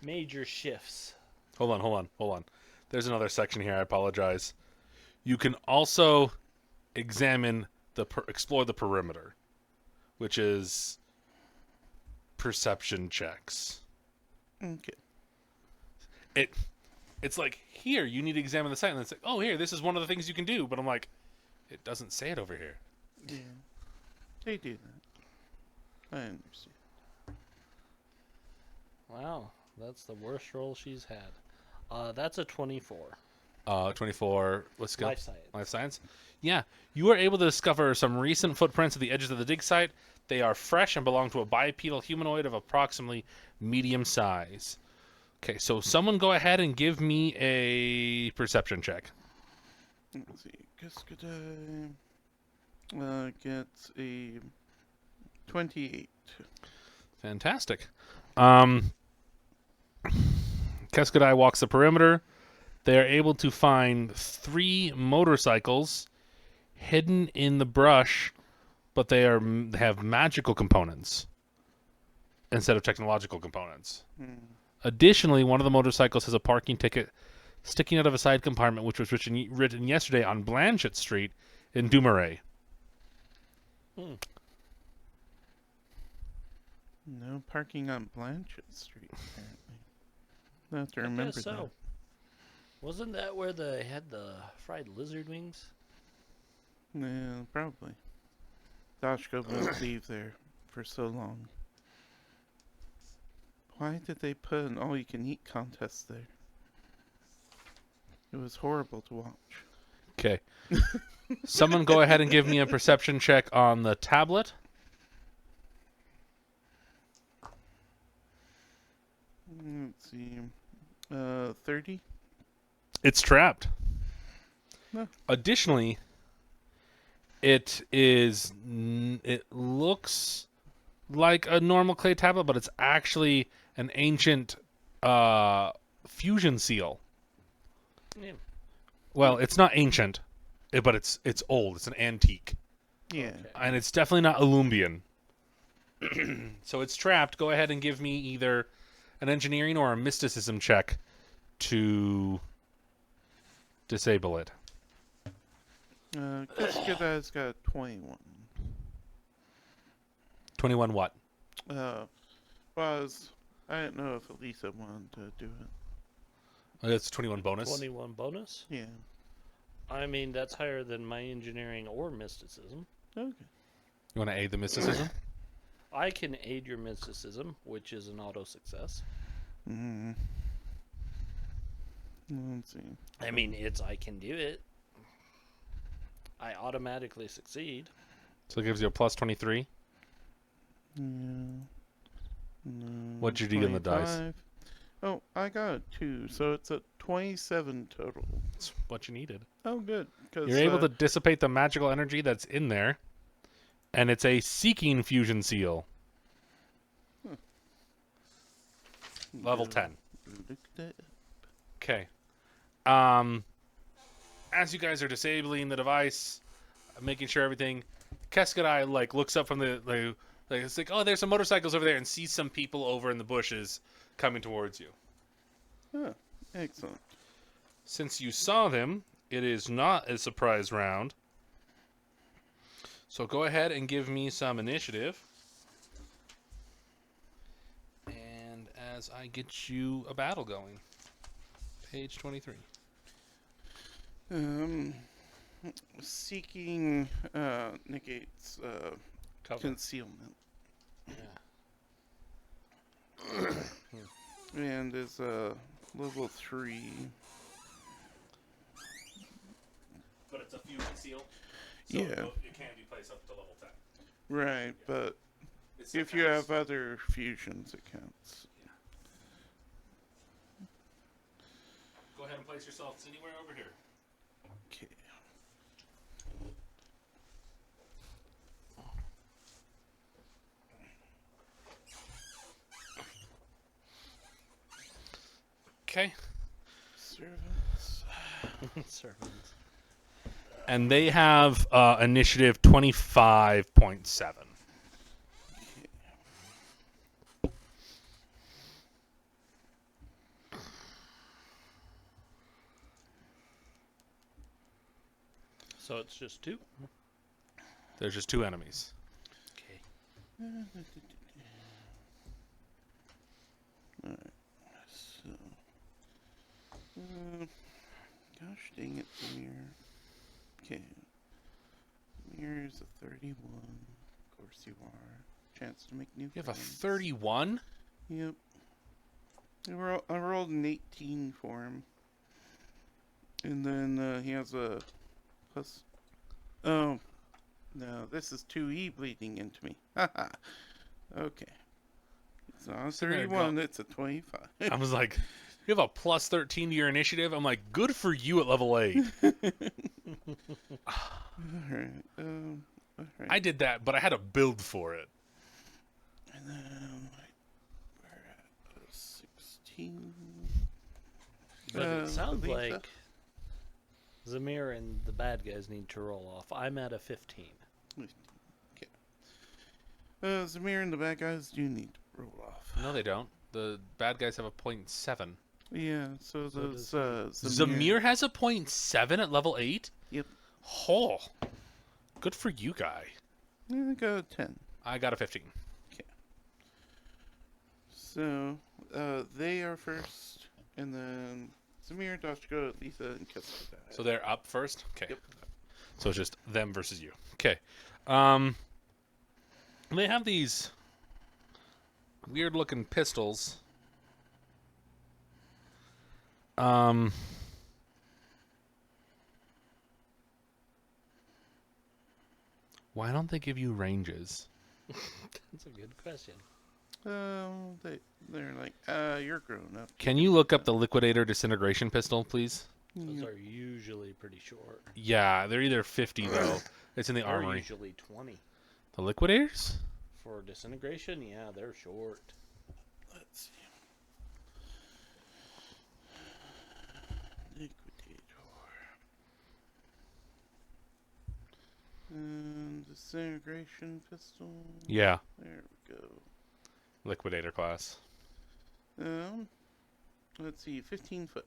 S2: major shifts.
S1: Hold on. There's another section here. I apologize. You can also examine explore the perimeter, which is perception checks.
S3: Okay.
S1: It's like, here, you need to examine the site, and it's like, oh, here, this is one of the things you can do, but I'm like, it doesn't say it over here.
S3: Yeah. They do that. I understand.
S2: Wow, that's the worst roll she's had. That's a 24.
S1: 24, let's go.
S2: Life science.
S1: Life science? Yeah. You are able to discover some recent footprints at the edges of the dig site. They are fresh and belong to a bipedal humanoid of approximately medium size. Okay, so someone go ahead and give me a perception check.
S3: Let's see. Cascade gets a 28.
S1: Fantastic. Keskadai walks the perimeter. They are able to find 3 motorcycles hidden in the brush, but they have magical components instead of technological components. Additionally, one of the motorcycles has a parking ticket sticking out of a side compartment, which was written yesterday on Blanchett Street in Dumaray.
S3: No parking on Blanchett Street, apparently. I have to
S2: I
S3: remember
S2: guess so. Wasn't that where they had the fried lizard wings?
S3: that. Yeah, probably. Dashko won't leave there for so long. Why did they put an all-you-can-eat contest there? It was horrible to watch.
S1: Okay. Someone go ahead and give me a perception check on the tablet.
S3: Let's see. 30?
S1: It's trapped.
S3: No.
S1: Additionally, it looks like a normal clay tablet, but it's actually an ancient fusion seal.
S2: Yeah.
S1: Well, it's not ancient, but it's old. It's an antique,
S3: Yeah.
S2: Okay.
S1: and it's definitely not Ulumbian. So it's trapped. Go ahead and give me either an engineering or a mysticism check to disable it.
S3: Kiskada's got 21.
S1: 21 what?
S3: I didn't know if Elisa wanted to do it.
S1: Oh, that's 21 bonus.
S2: 21 bonus?
S3: Yeah.
S2: I mean, that's higher than my engineering or mysticism.
S3: Okay.
S1: You want to aid the mysticism?
S2: I can aid your mysticism, which is an auto success.
S3: Mm-hmm. Let's see.
S2: I mean, I can do it. I automatically succeed.
S1: So it gives you a plus 23.
S3: Yeah. No,
S1: What'd you do on the dice?
S3: 25. Oh, I got a 2, so it's a 27 total.
S1: That's what you needed.
S3: Oh, good.
S1: You're able to dissipate the magical energy that's in there, and it's a seeking fusion seal. Level 10. Okay. As you guys are disabling the device, making sure everything, Keskadai looks up from the it's like, oh, there's some motorcycles over there, and sees some people over in the bushes coming towards you.
S3: Oh, excellent.
S1: Since you saw them, it is not a surprise round. So go ahead and give me some initiative. And as I get you a battle going. Page 23.
S3: Seeking negates
S2: Cover.
S3: concealment.
S2: Yeah.
S3: And is level 3.
S1: But it's a fusion seal.
S3: So Yeah.
S1: It can't be placed up to level 10.
S3: Right, but if you have other fusions, it counts.
S1: Go ahead and place yourselves anywhere over here.
S3: Okay.
S1: Okay.
S3: Servants.
S2: Servants.
S1: And they have initiative 25.7.
S2: So it's just 2?
S1: There's just 2 enemies.
S2: Okay.
S3: Alright. So. Gosh dang it, Samir. Okay. Samir is a 31. Of course you are. Chance to make new
S1: You have a
S3: friends.
S1: 31?
S3: Yep. I rolled an 18 for him. And then he has a plus. Oh. No, this is 2E bleeding into me. Haha. Okay. It's not a
S1: So there you
S3: 31, it's a 25.
S1: I was like, you have a plus 13 to your initiative? I'm like, good for you at level 8.
S3: Alright. Alright.
S1: I did that, but I had a build for it.
S3: And then we're at 16.
S2: But it sounds
S3: Lisa?
S2: like Zamir and the bad guys need to roll off. I'm at a 15.
S3: Zamir and the bad guys do need to roll off.
S1: No, they don't. The bad guys have a .7.
S3: Yeah, so
S2: So
S3: those
S2: does
S1: Zamir has a .7 at level 8?
S3: Yep.
S1: Oh, good for you, guy.
S3: I got a 10.
S1: I got a 15.
S3: So, they are first, and then Samir, Dashko, Lisa, and Kessa.
S1: So they're up first? Okay.
S3: Yep.
S1: So it's just them versus you. Okay. They have these weird looking pistols. Why don't they give you ranges?
S2: That's a good question.
S3: They're like, you're grown up.
S1: Can you look up the Liquidator Disintegration Pistol, please?
S2: Those
S3: Yep.
S2: are usually pretty short.
S1: Yeah, they're either 50 though. It's in the
S2: They're
S1: armory.
S2: usually 20.
S1: The Liquidators?
S2: For disintegration, yeah, they're short.
S3: Let's see. Liquidator. And disintegration pistol.
S1: Yeah,
S3: There we go.
S1: Liquidator class.
S3: Let's see, 15 foot.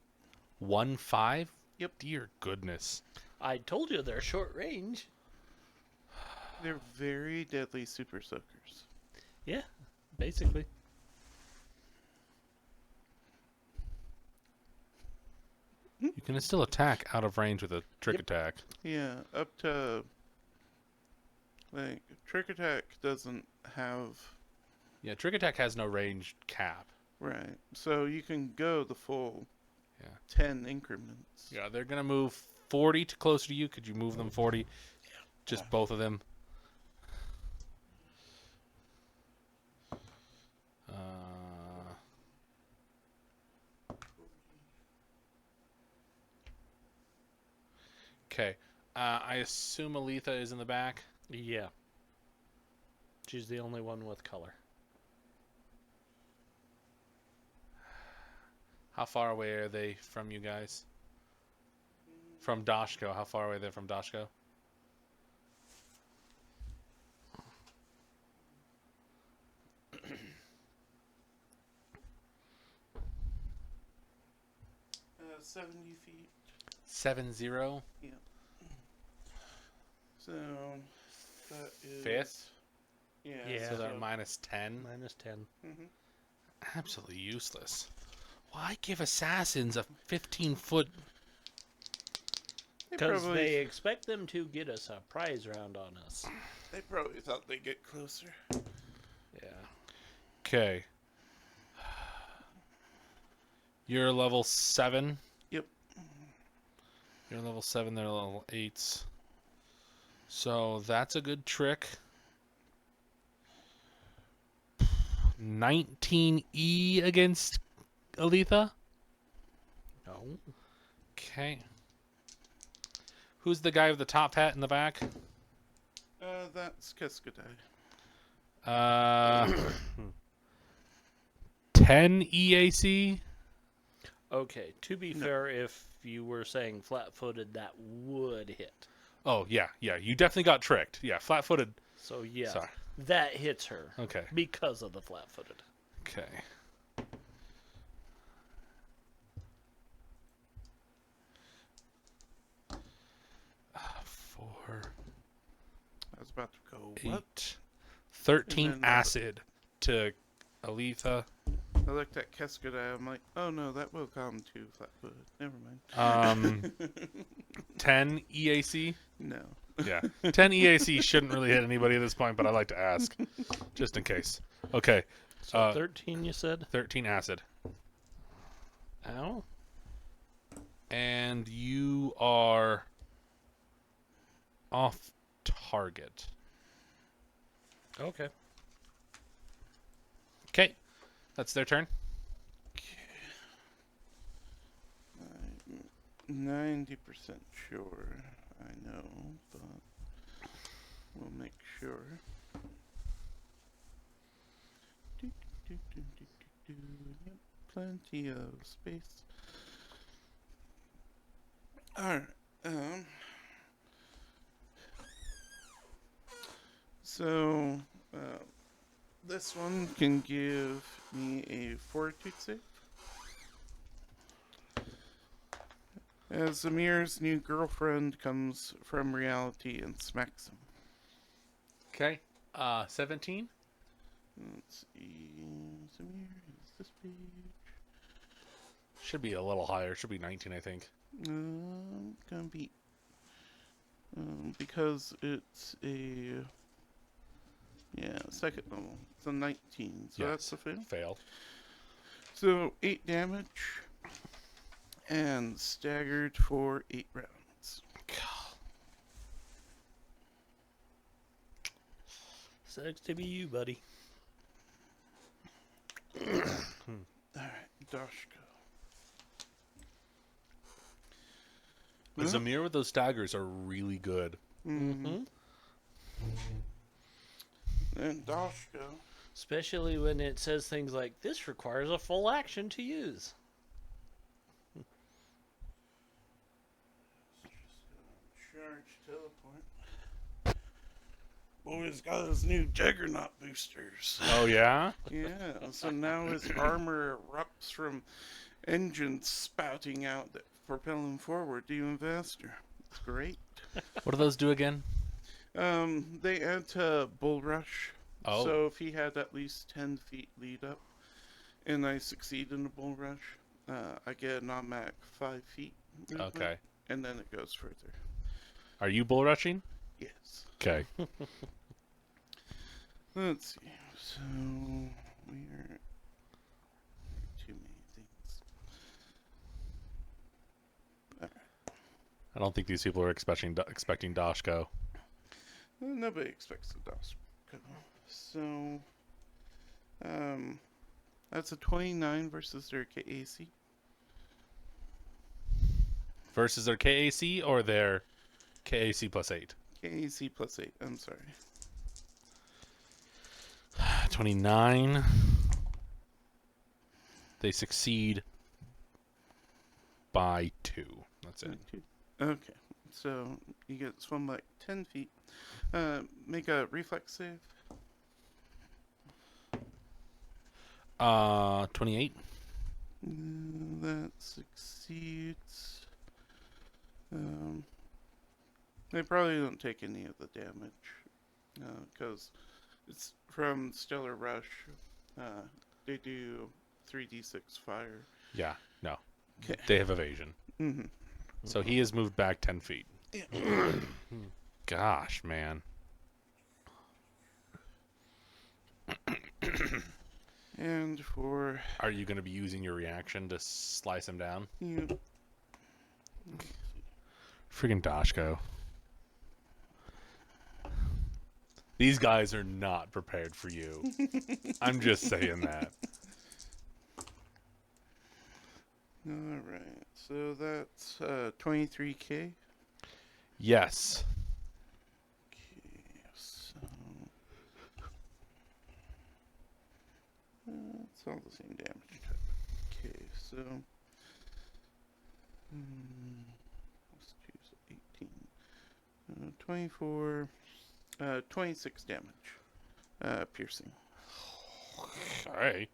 S1: 1.5?
S3: Yep.
S1: Dear goodness.
S2: I told you they're short range.
S3: They're very deadly super soakers.
S2: Yeah, basically.
S1: You can still attack out of range with a trick
S3: Yep.
S1: attack.
S3: Yeah, up to like trick attack doesn't have
S1: Yeah, trick attack has no range cap.
S3: right. So you can go the full
S1: Yeah.
S3: 10 increments.
S1: Yeah, they're gonna move 40 to closer to you. Could you move them 40? Just both of them. Okay. I assume Aletha is in the back.
S2: Yeah. She's the only one with color.
S1: How far away are they from you guys? From Dashko. How far away are they from Dashko?
S3: Uh, 70 feet.
S1: 7-0.
S3: So that is
S1: Fifth?
S3: Yeah.
S2: Yeah.
S1: So they're minus 10.
S2: Minus 10.
S1: Absolutely useless. Why give assassins a 15-foot?
S2: Because they expect them to get us a prize round on us.
S3: They probably thought they'd get closer.
S2: Yeah.
S1: Okay. You're level 7.
S3: Yep.
S1: You're level 7. They're level 8s. So that's a good trick. 19E against Aletha.
S2: No.
S1: Okay. Who's the guy with the top hat in the back?
S3: That's Keskadai.
S1: 10 EAC.
S2: Okay, to be fair, if you were saying flat-footed, that would hit.
S1: Oh, yeah. You definitely got tricked. Yeah, flat-footed.
S2: So, yeah,
S1: Sorry.
S2: that hits her
S1: Okay.
S2: because of the flat-footed.
S1: Okay. Four,
S3: I was about to go, what?
S1: 8, 13
S3: And then
S1: acid to Aletha.
S3: I looked at Keskadai, I'm like, oh no, that will come to flat-footed. Never mind.
S1: 10 EAC.
S3: No.
S1: Yeah, 10 EAC shouldn't really hit anybody at this point, but I like to ask, just in case. Okay,
S2: So 13, you said?
S1: 13 acid,
S2: Ow.
S1: and you are off target.
S2: Okay.
S1: Okay, that's their turn.
S3: I'm 90% sure I know, but we'll make sure. Yep, plenty of space. Alright, so, This one can give me a fortitude save. As Amir's new girlfriend comes from reality and smacks him.
S1: Okay. 17.
S3: Let's see. Samir, is this page?
S1: Should be a little higher. Should be 19, I think.
S3: Gonna be. Because it's a. Yeah, second level. It's a 19, so
S1: Yes.
S3: that's a fail.
S1: Fail.
S3: So 8 damage. And staggered for 8 rounds.
S2: Sucks to be you, buddy.
S3: Alright, Dashko.
S1: The Zamir with those staggers are really good.
S3: Mm-hmm. And Dashko.
S2: Especially when it says things like, this requires a full action to use.
S3: Charge teleport. Boy's got his new Juggernaut boosters.
S1: Oh, yeah?
S3: Yeah, so now his armor erupts from engines spouting out that propel him forward even faster. It's great.
S1: What do those do again?
S3: They add to Bull Rush.
S1: Oh.
S3: So if he had at least 10 feet lead up, and I succeed in the Bull Rush, I get an automatic 5 feet movement,
S1: Okay.
S3: and then it goes further.
S1: Are you bull rushing?
S3: Yes.
S1: Okay.
S3: Let's see. So we're too many things.
S1: I don't think these people are expecting Dashko.
S3: Nobody expects the DOS. So, that's a 29 versus their KAC.
S1: Versus their KAC or their KAC plus 8?
S3: KAC plus 8, I'm sorry.
S1: 29. They succeed by 2. That's it.
S3: Okay, so you get swum like 10 feet. Make a reflex save.
S1: 28.
S3: That succeeds. They probably don't take any of the damage. Because it's from Stellar Rush. They do 3d6 fire.
S1: Yeah, no.
S3: 'Kay.
S1: They have evasion.
S3: Mm-hmm.
S1: So he has moved back 10 feet.
S3: Yeah.
S1: Gosh, man.
S3: And for
S1: Are you going to be using your reaction to slice him down?
S3: you,
S1: Friggin' Dashko. These guys are not prepared for you. I'm just saying that.
S3: alright, so that's 23k.
S1: Yes.
S3: Okay, so it's all the same damage type. Okay, so let's choose 18. 24, 26 damage. Piercing.
S1: Alright.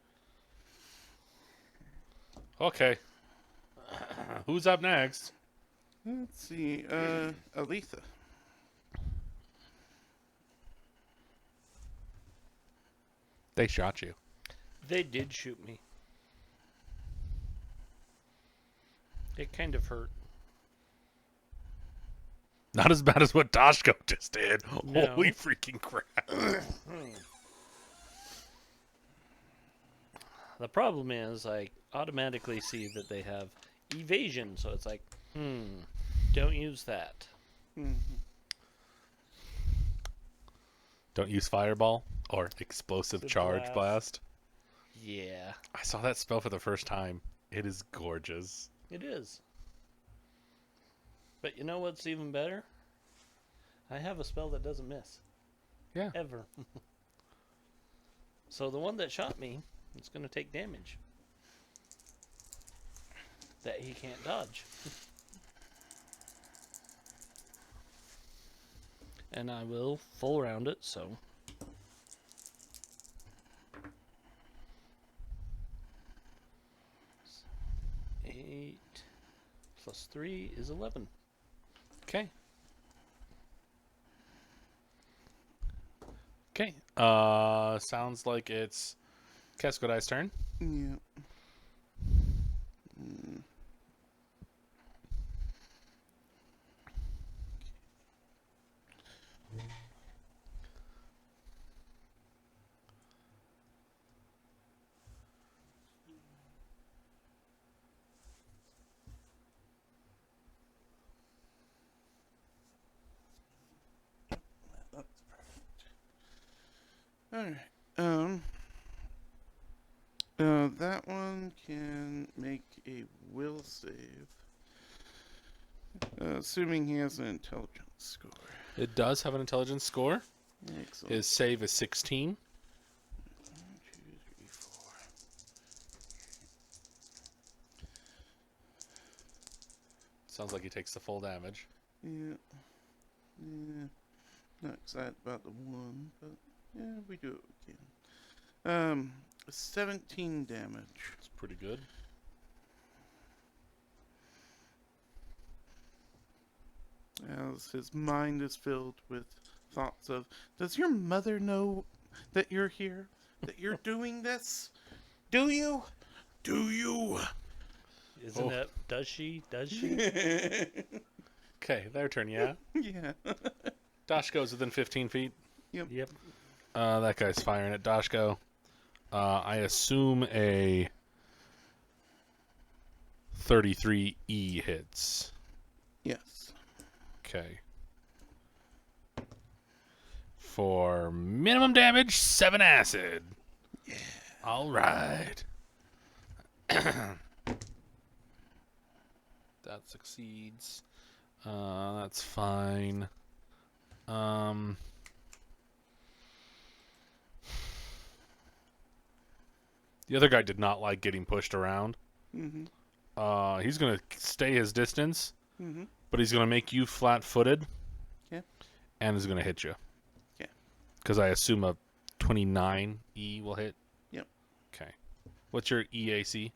S1: Okay. Who's up next?
S3: Let's see, Aletha.
S1: They shot you.
S2: They did shoot me. It kind of hurt.
S1: Not as bad as what Dashko just did.
S2: No.
S1: Holy freaking crap.
S2: The problem is I automatically see that they have evasion, so it's like, don't use that.
S3: Mm-hmm.
S1: Don't use fireball or explosive
S2: The
S1: charge blast.
S2: Yeah,
S1: I saw that spell for the first time. It is gorgeous.
S2: it is. But you know what's even better? I have a spell that doesn't miss.
S1: Yeah.
S2: Ever. So the one that shot me is going to take damage that he can't dodge. And I will full round it, so 8 plus 3 is 11.
S1: Okay. Okay. Sounds like it's Keskodai's turn.
S3: Yeah. Mm. That's perfect. All right. That one can make a will save, assuming he has an intelligence score.
S1: It does have an intelligence score.
S3: Excellent.
S1: His save is 16.
S3: 1, 2, 3, 4.
S1: Sounds like he takes the full damage.
S3: Yeah. Yeah. Not excited about the one, but yeah, we do what we can. 17 damage.
S1: It's pretty good.
S3: As his mind is filled with thoughts of, does your mother know that you're here? That you're doing this? Do you? Do you?
S2: Isn't it? Does she? Does she?
S1: Okay, their turn, yeah?
S3: Yeah.
S1: Dashko's within 15 feet.
S2: Yep.
S1: That guy's firing at Dashko. I assume a 33E hits.
S3: Yes.
S1: Okay. For minimum damage, 7 acid.
S3: Yeah.
S1: All right. That succeeds. That's fine. The other guy did not like getting pushed around.
S3: Mm-hmm.
S1: He's going to stay his distance,
S3: Mm-hmm.
S1: but he's going to make you flat-footed.
S3: Yeah.
S1: And is going to hit you.
S3: Yeah.
S1: Because I assume a 29E will hit.
S3: Yep.
S1: Okay. What's your EAC?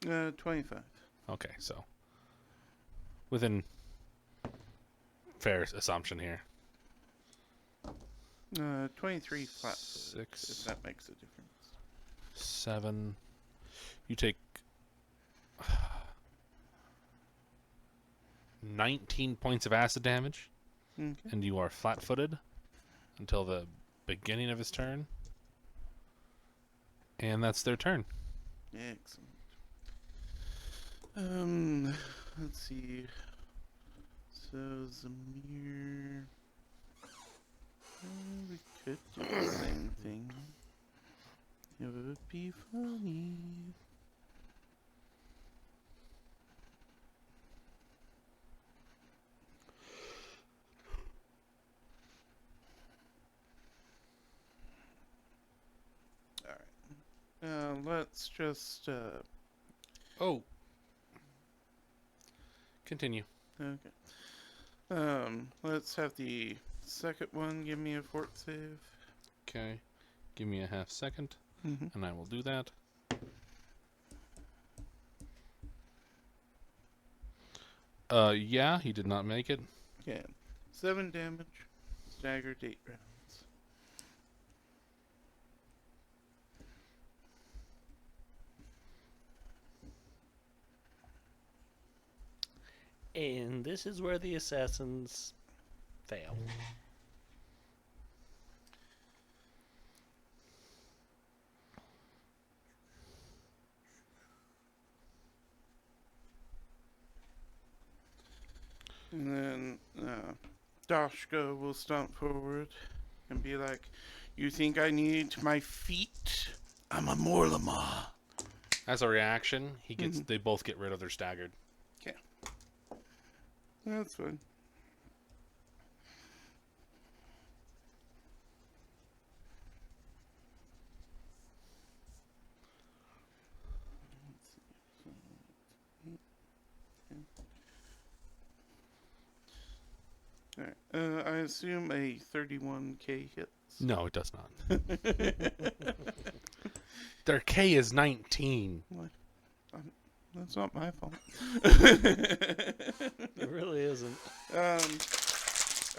S3: 25.
S1: Okay, so within fair assumption here.
S3: 23 flat.
S1: 6,
S3: if that makes a difference.
S1: 7. You take 19 points of acid damage,
S3: Okay.
S1: and you are flat-footed until the beginning of his turn. And that's their turn.
S3: Excellent. Let's see. So Zamir. We could do the same thing. It would be funny. Alright. Let's just,
S1: Oh. Continue.
S3: okay. Let's have the second one give me a fort save.
S1: Okay. Give me a half second,
S3: Mm-hmm.
S1: and I will do that. Yeah, he did not make it.
S3: Yeah. 7 damage. Staggered 8 rounds.
S2: And this is where the assassins fail.
S3: And then Dashko will stomp forward and be like, "You think I need my feet? I'm a Morlama."
S1: As a reaction, he gets.
S3: Mhm.
S1: They both get rid of their staggered.
S3: That's fine. Alright. I assume a 31k hits.
S1: No, it does not. Their K is 19.
S3: What? That's not my fault.
S2: It really isn't.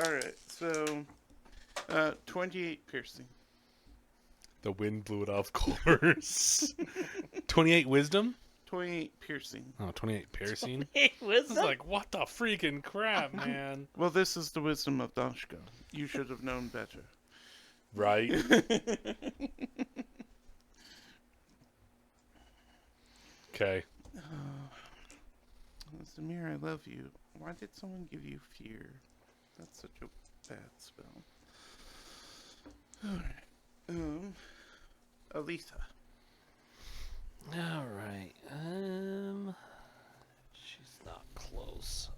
S3: Alright, so 28 piercing.
S1: The wind blew it off course. 28 wisdom?
S3: 28 piercing.
S1: Oh, 28 piercing?
S2: Hey,
S1: I was
S2: wisdom?
S1: like, what the freaking crap, man?
S3: Well, this is the wisdom of Dashko. You should have known better.
S1: Right? Okay.
S3: Samir, I love you. Why did someone give you fear? That's such a bad spell. Alright. Aletha.
S2: All right. She's not close.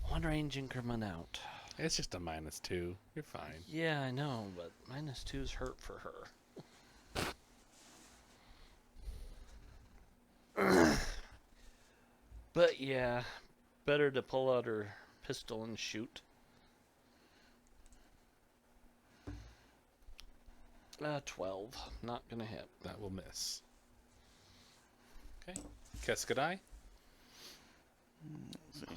S2: One range increment out.
S1: It's just a -2. You're fine.
S2: Yeah, I know, but -2's hurt for her. But yeah, better to pull out her pistol and shoot. 12. Not gonna hit.
S1: That will miss. Okay. Keskadai?
S3: Let's see.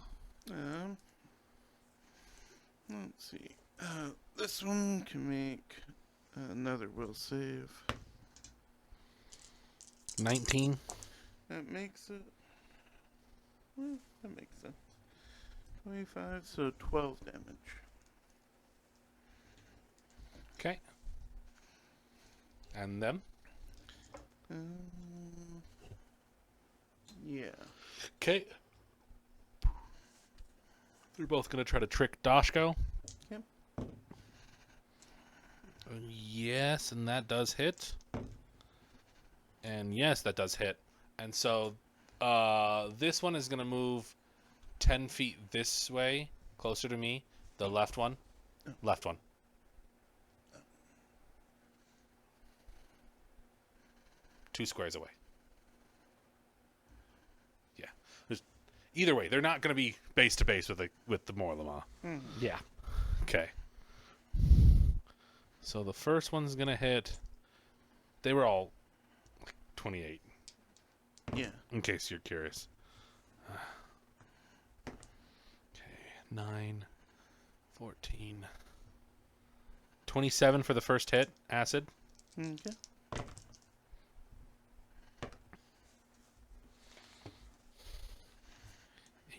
S3: Let's see. This one can make another will save.
S1: 19.
S3: That makes it. Well, that makes sense. 25, so 12 damage.
S1: Okay. And them?
S3: Yeah.
S1: Okay. They're both going to try to trick Dashko.
S3: Yep.
S1: Yes, and that does hit. And yes, that does hit. And so this one is going to move 10 feet this way, closer to me. The left one. Left one. Two squares away. Yeah. Either way, they're not going to be base to base with the Morlama.
S2: Yeah.
S1: Okay. So the first one's going to hit. They were all like 28.
S3: Yeah.
S1: In case you're curious. Okay. 9, 14. 27 for the first hit. Acid.
S3: Okay.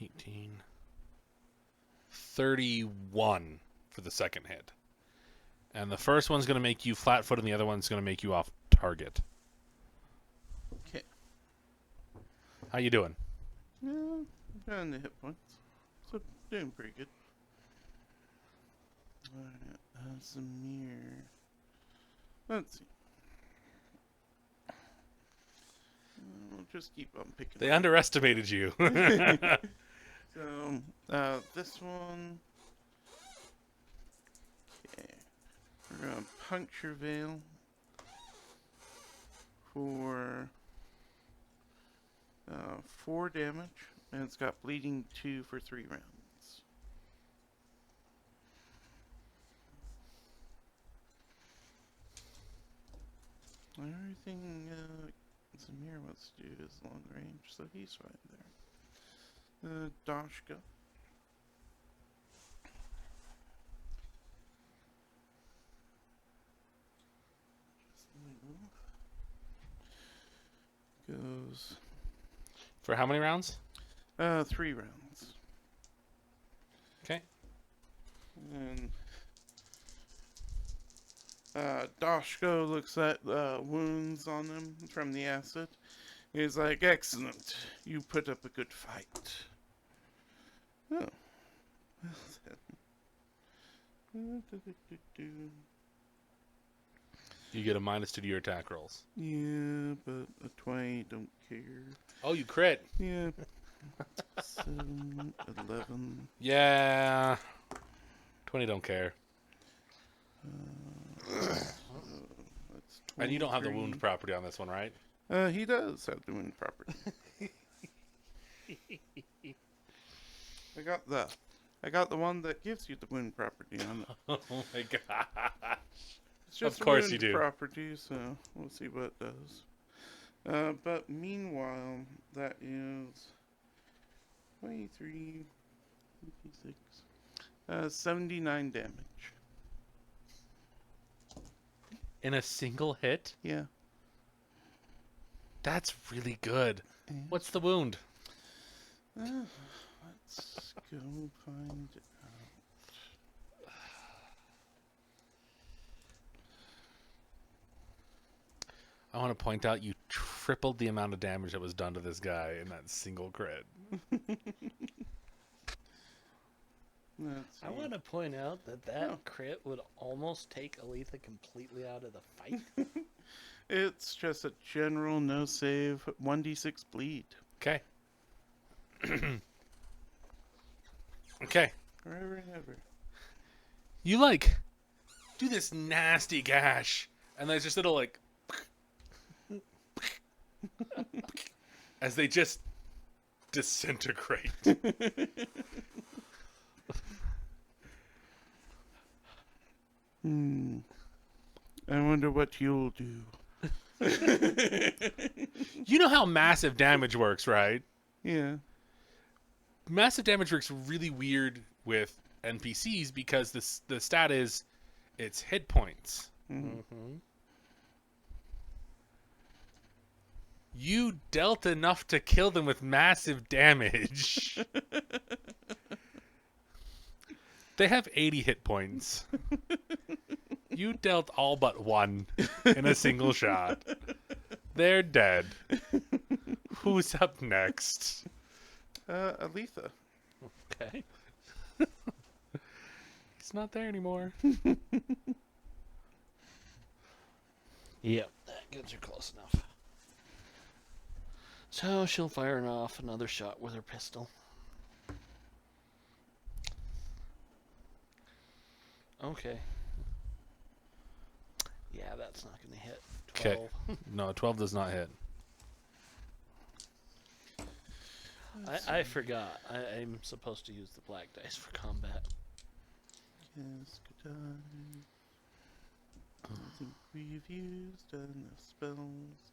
S1: 18. 31 for the second hit. And the first one's going to make you flat-footed, and the other one's going to make you off target.
S3: Okay.
S1: How you doing?
S3: Yeah, I'm down the hit points. So, doing pretty good. Alright, Samir. Let's see. We'll just keep on picking.
S1: They underestimated you.
S3: So, this one. Okay. We're gonna puncture veil for 4 damage, and it's got bleeding 2 for 3 rounds. Everything Samir wants to do is long range, so he's fine there. Dashka. Goes
S1: For how many rounds?
S3: 3 rounds.
S1: Okay.
S3: And Dashko looks at wounds on him from the acid. He's like, "Excellent. You put up a good fight." Oh.
S1: You get a -2 to your attack rolls.
S3: Yeah, but a 20 don't care.
S1: Oh, you crit.
S3: Yeah. 7, 11.
S1: Yeah. 20 don't care.
S3: That's
S1: And you don't have the wound
S3: 23.
S1: property on this one, right?
S3: He does have the wound property. I got the one that gives you the wound property on it.
S1: Oh my gosh.
S3: It's just
S1: Of course
S3: a
S1: you
S3: wound
S1: do.
S3: property, so we'll see what it does. But meanwhile, that is 23, 56, 79 damage.
S1: In a single hit?
S3: Yeah.
S1: That's really good.
S3: And,
S1: What's the wound?
S3: let's go find it out.
S1: I want to point out you tripled the amount of damage that was done to this guy in that single crit.
S3: Let's
S2: I
S3: see.
S2: want to point out that crit would almost take Aletha completely out of the fight.
S3: It's just a general no save 1d6 bleed.
S1: Okay. Okay.
S3: Forever and ever.
S1: You do this nasty gash, and there's just little as they just disintegrate.
S3: I wonder what you'll do.
S1: You know how massive damage works, right?
S3: Yeah.
S1: Massive damage works really weird with NPCs because the stat is its hit points.
S2: Mm-hmm.
S1: You dealt enough to kill them with massive damage. They have 80 hit points. You dealt all but one in a single shot. They're dead. Who's up next?
S3: Aletha.
S2: Okay.
S1: He's not there anymore.
S2: Yep, that gets her close enough. So she'll fire off another shot with her pistol. Okay. Yeah, that's not going to hit. 12.
S1: Okay. No, 12 does not hit.
S2: I forgot. I'm supposed to use the black dice for combat.
S3: Cascadine. I think we've used enough spells.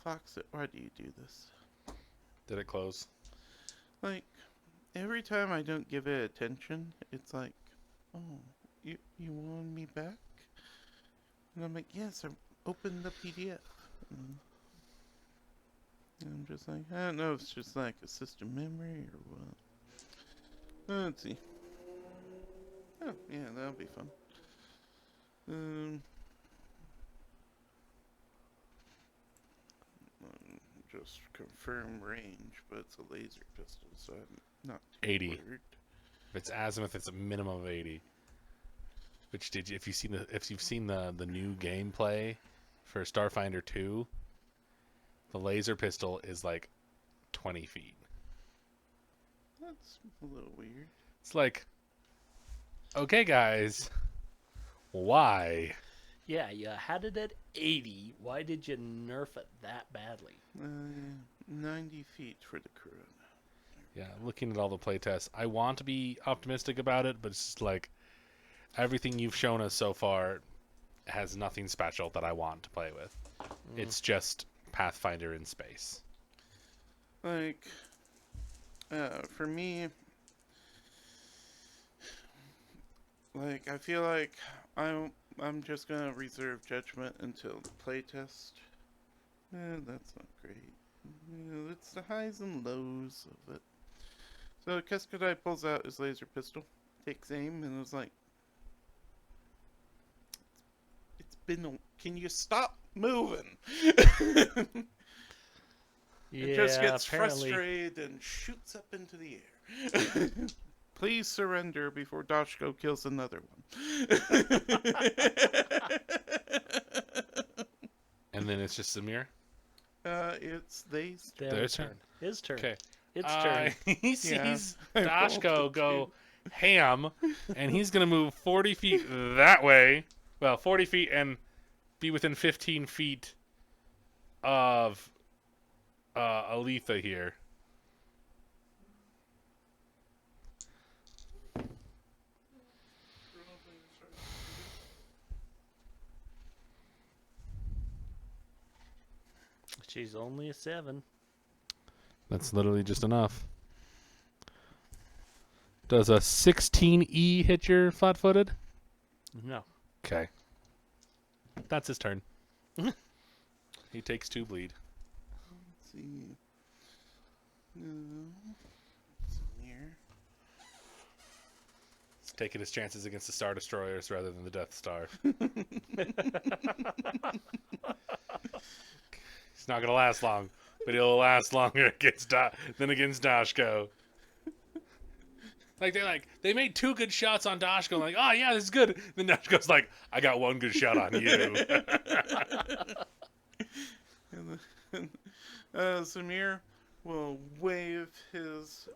S3: Foxit, why do you do this?
S1: Did it close?
S3: Like, every time I don't give it attention, it's like, oh, you want me back? And I'm like, yes, I opened the PDF. And I'm just like, I don't know if it's just like a system memory or what. Let's see. Oh, yeah, that'll be fun. Just confirm range, but it's a laser pistol, so I'm not too
S1: 80.
S3: worried.
S1: If it's azimuth, it's a minimum of 80. Which if you've seen the new gameplay for Starfinder 2, the laser pistol is like 20 feet.
S3: That's a little weird.
S1: It's like, okay, guys, why?
S2: Yeah, you had it at 80. Why did you nerf it that badly?
S3: 90 feet for the Corona.
S1: Yeah, looking at all the playtests, I want to be optimistic about it, but it's just like everything you've shown us so far has nothing special that I want to play with. It's just Pathfinder in space.
S3: Like, for me, like, I feel like I'm just gonna reserve judgment until the playtest. That's not great. It's the highs and lows of it. So Keskadai pulls out his laser pistol, takes aim, and was like, "It's been. Can you stop moving?" It just gets frustrated and shoots up into the air. Please surrender before Dashko kills another one.
S1: And then it's just Samir.
S3: It's they's turn.
S1: Their turn.
S2: His turn.
S1: Okay.
S2: Its turn.
S1: He sees
S3: I
S1: Dashko
S3: rolled
S1: go ham, and he's gonna move 40 feet that way. Well, 40 feet and be within 15 feet of Aletha here.
S2: She's only a 7.
S1: That's literally just enough. Does a 16E hit your flat-footed?
S2: No.
S1: Okay. That's his turn. He takes 2 bleed.
S3: Let's see. Samir.
S1: He's taking his chances against the Star Destroyers rather than the Death Star. It's not gonna last long, but it'll last longer against than against Dashko. They made 2 good shots on Dashko. Like, oh yeah, this is good. Then Dashko's like, I got 1 good shot on you.
S3: And Samir will wave his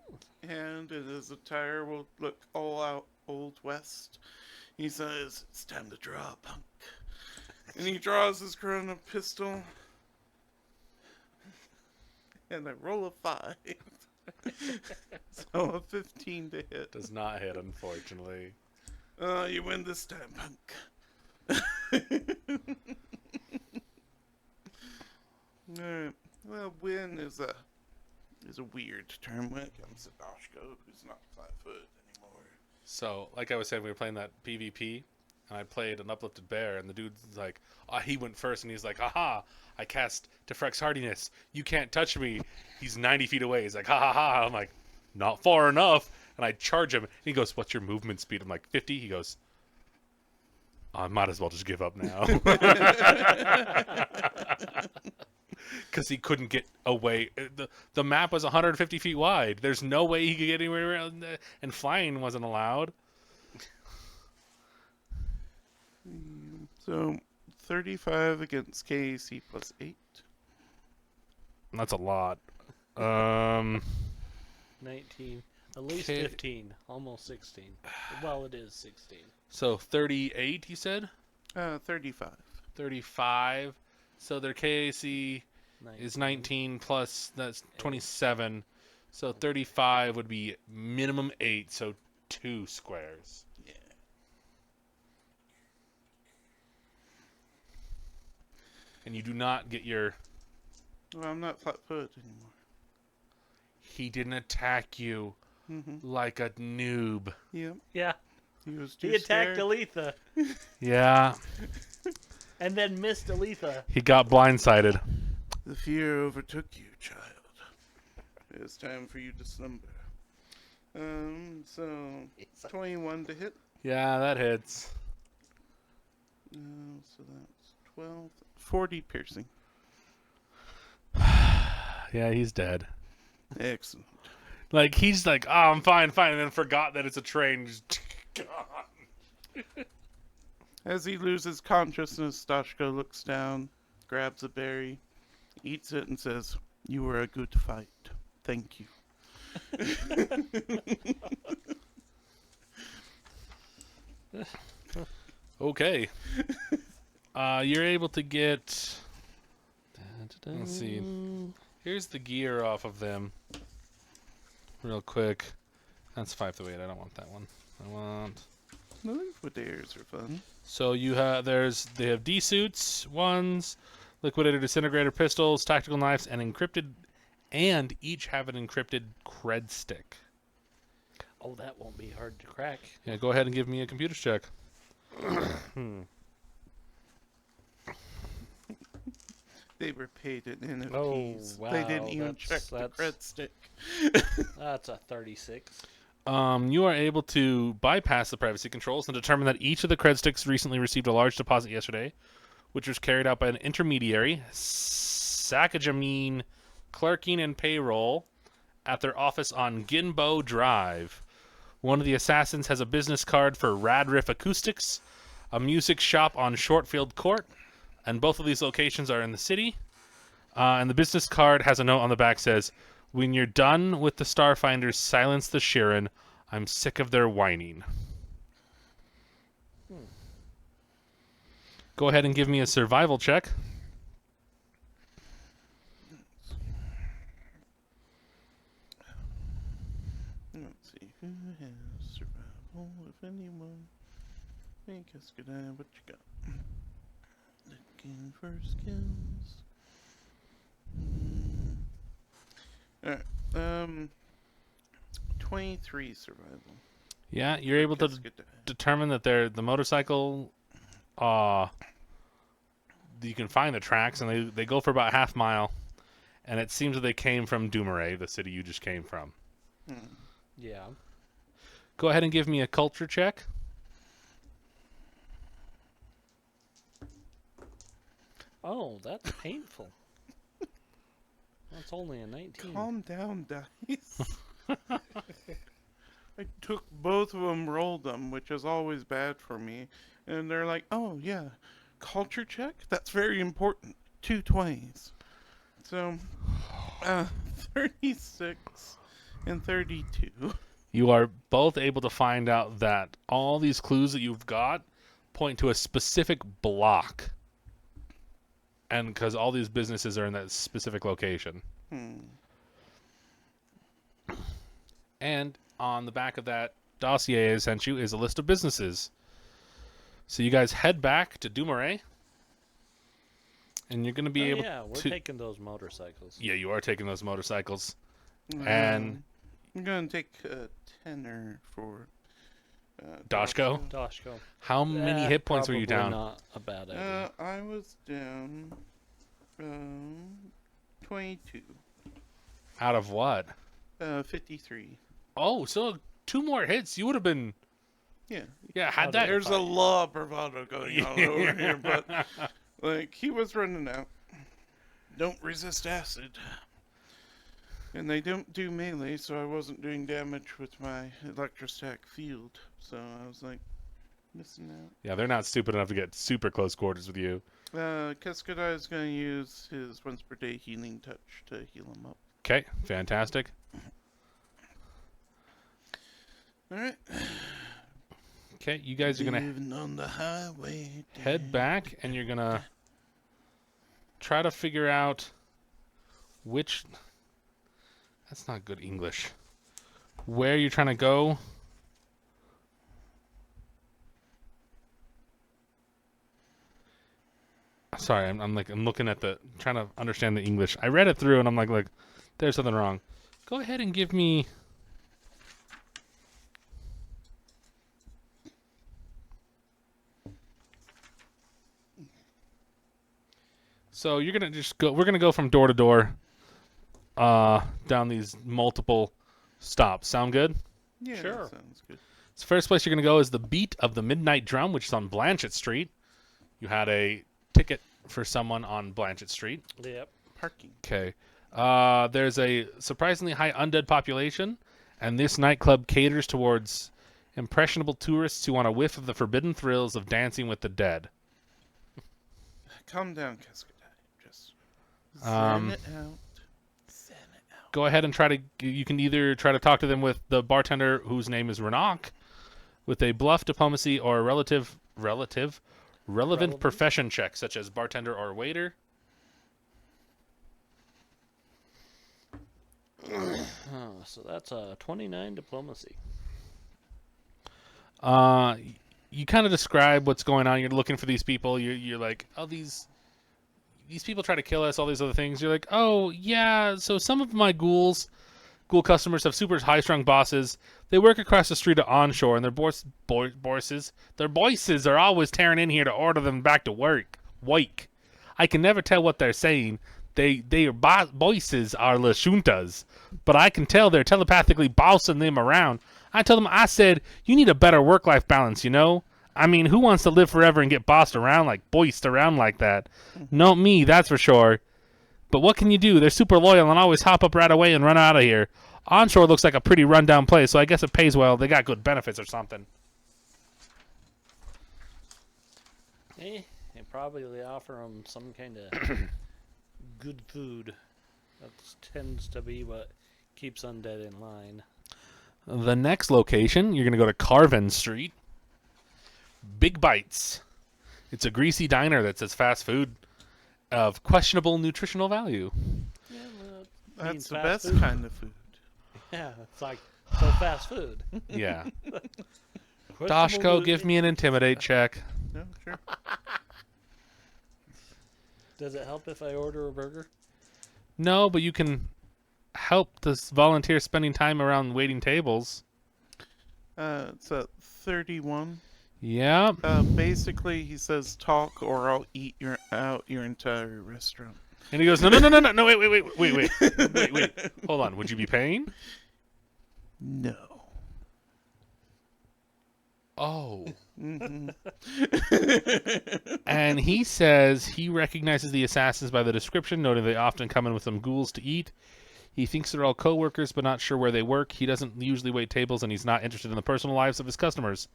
S3: hand, and his attire will look all out Old West. He says, "It's time to draw, punk." And he draws his Corona pistol. And I roll a 5. So a 15 to hit.
S1: Does not hit, unfortunately.
S3: You win this time, punk. Alright. Well, win is a weird term when it comes to Dashko, who's not 5 foot anymore.
S1: So, like I was saying, we were playing that PvP, and I played an uplifted bear, and the dude's like, oh, he went first, and he's like, aha, I cast Defrex Hardiness. You can't touch me. He's 90 feet away. He's like, ha ha ha. I'm like, not far enough. And I charge him. And he goes, what's your movement speed? I'm like, 50. He goes, I might as well just give up now. Because he couldn't get away. The map was 150 feet wide. There's no way he could get anywhere around, and flying wasn't allowed.
S3: So 35 against KAC plus 8.
S1: That's a lot.
S2: 19. At least
S1: Okay.
S2: 15. Almost 16. Well, it is 16.
S1: So 38, you said?
S3: 35.
S1: 35. So their KAC is 19 plus, that's 27. So 35 would be minimum 8, so 2 squares.
S3: Yeah.
S1: And you do not get your...
S3: Well, I'm not flat-footed anymore.
S1: He didn't attack you like a noob.
S3: Yep.
S2: Yeah.
S3: He was too
S2: He attacked
S3: scared.
S2: Aletha
S1: Yeah,
S2: and then missed Aletha.
S1: he got blindsided.
S3: The fear overtook you, child. It's time for you to slumber. So 21 to hit.
S1: Yeah, that hits.
S3: So that's 12. 40 piercing.
S1: Yeah, he's dead.
S3: Excellent.
S1: Like, he's like, oh, I'm fine, and then forgot that it's a train. Just gone.
S3: As he loses consciousness, Dashko looks down, grabs a berry, eats it, and says, "You were a good fight. Thank you."
S1: Okay. You're able to get... Let's see. Here's the gear off of them. Real quick. That's 5 to 8. I don't want that one. I want...
S3: The liquidators are fun.
S1: So you have... They have D-suits, ones, liquidator, disintegrator, pistols, tactical knives, and encrypted... And each have an encrypted cred stick.
S2: Oh, that won't be hard to crack.
S1: Yeah, go ahead and give me a computer check.
S3: They were paid in NFTs.
S2: Oh, wow,
S3: They didn't even
S2: that's-
S3: check the
S2: that's-
S3: cred stick.
S2: That's a 36.
S1: You are able to bypass the privacy controls and determine that each of the cred sticks recently received a large deposit yesterday, which was carried out by an intermediary, Sakajamine Clerking and Payroll, at their office on Ginbo Drive. One of the assassins has a business card for Radriff Acoustics, a music shop on Shortfield Court, and both of these locations are in the city. And the business card has a note on the back says, "When you're done with the Starfinders, silence the Shirin. I'm sick of their whining." Go ahead and give me a survival check.
S3: Let's see. Who has survival, if anyone? Hey, Cascadine, what you got? Looking for skills. Alright, 23 survival.
S1: Yeah, you're able to
S3: Cascadine.
S1: determine that the motorcycle, you can find the tracks, and they go for about a half mile, and it seems that they came from Dumaray, the city you just came from.
S2: Yeah.
S1: Go ahead and give me a culture check.
S2: Oh, that's painful. That's only a 19.
S3: Calm down, dice. I took both of them, rolled them, which is always bad for me. And they're like, oh, yeah, culture check? That's very important. 2 20s. So, 36 and 32.
S1: You are both able to find out that all these clues that you've got point to a specific block. And because all these businesses are in that specific location. And on the back of that dossier I sent you is a list of businesses. So you guys head back to Dumaray. And you're going to be able
S2: yeah, we're
S1: to...
S2: taking those motorcycles.
S1: Yeah, you are taking those motorcycles. And...
S3: I'm going to take a tenner for...
S1: Doshko?
S2: Doshko.
S1: How many hit points were you
S2: Probably
S1: down?
S2: Not a bad idea.
S3: I was down 22.
S1: Out of what?
S3: 53.
S1: Oh, so 2 more hits. You would have been...
S3: Yeah.
S1: Yeah, had
S2: Out
S1: that...
S2: of
S3: There's a lot of bravado going on over here, but like he was running out. Don't resist acid. And they don't do melee, so I wasn't doing damage with my electrostatic field. So I was like missing out.
S1: Yeah, they're not stupid enough to get super close quarters with you.
S3: Cascadai is going to use his once per day healing touch to heal him up.
S1: Okay, fantastic.
S3: Alright.
S1: Okay, you guys are going to
S3: Living on the highway.
S1: head back, and you're going to try to figure out which... That's not good English. Where you're trying to go. Sorry, I'm looking at trying to understand the English. I read it through, and I'm like, there's something wrong. Go ahead and give me... So you're gonna just go. We're gonna go from door to door, down these multiple stops. Sound good?
S3: Yeah,
S2: Sure.
S3: that sounds good.
S1: So first place you're gonna go is the Beat of the Midnight Drum, which is on Blanchett Street. You had a ticket for someone on Blanchett Street.
S2: Yep.
S3: Parking.
S1: Okay. There's a surprisingly high undead population, and this nightclub caters towards impressionable tourists who want a whiff of the forbidden thrills of dancing with the dead.
S3: Calm down, Cascadai. Just
S1: Um,
S3: zen it out. Zen it out.
S1: Go ahead and try to... You can either try to talk to them with the bartender, whose name is Renak, with a bluff, diplomacy, or relevant profession check, such as bartender or waiter.
S2: So that's a 29 diplomacy.
S1: You kind of describe what's going on. You're looking for these people. You're like, oh, these people try to kill us, all these other things. You're like, oh, yeah, so some of my ghoul customers have super high-strung bosses. They work across the street at onshore, and their voices are always tearing in here to order them back to work. Wake. I can never tell what they're saying. Their voices are La Shuntas, but I can tell they're telepathically bossing them around. I told them, I said, you need a better work-life balance, you know? I mean, who wants to live forever and get bossed around like that? Not me, that's for sure. But what can you do? They're super loyal and always hop up right away and run out of here. Onshore looks like a pretty run-down place, so I guess it pays well. They got good benefits or something.
S2: They probably offer them some kind of good food. That tends to be what keeps undead in line.
S1: The next location, you're going to go to Carvin Street. Big Bites. It's a greasy diner that says fast food of questionable nutritional value.
S2: Yeah, well, it
S3: That's
S2: means
S3: the
S2: fast
S3: best
S2: food.
S3: kind of food.
S2: Yeah, it's like so fast food.
S1: Yeah.
S2: Questionable
S1: Dashko, give me an intimidate check.
S3: No, sure.
S2: Does it help if I order a burger?
S1: No, but you can help this volunteer spending time around waiting tables.
S3: It's a 31.
S1: Yeah.
S3: Basically, he says, "Talk, or I'll eat your entire restaurant."
S1: And he goes, no, wait. Hold on. Would you be paying?
S3: No.
S1: Oh.
S3: Mhm.
S1: And he says he recognizes the assassins by the description, noting they often come in with some ghouls to eat. He thinks they're all co-workers, but not sure where they work. He doesn't usually wait tables, and he's not interested in the personal lives of his customers.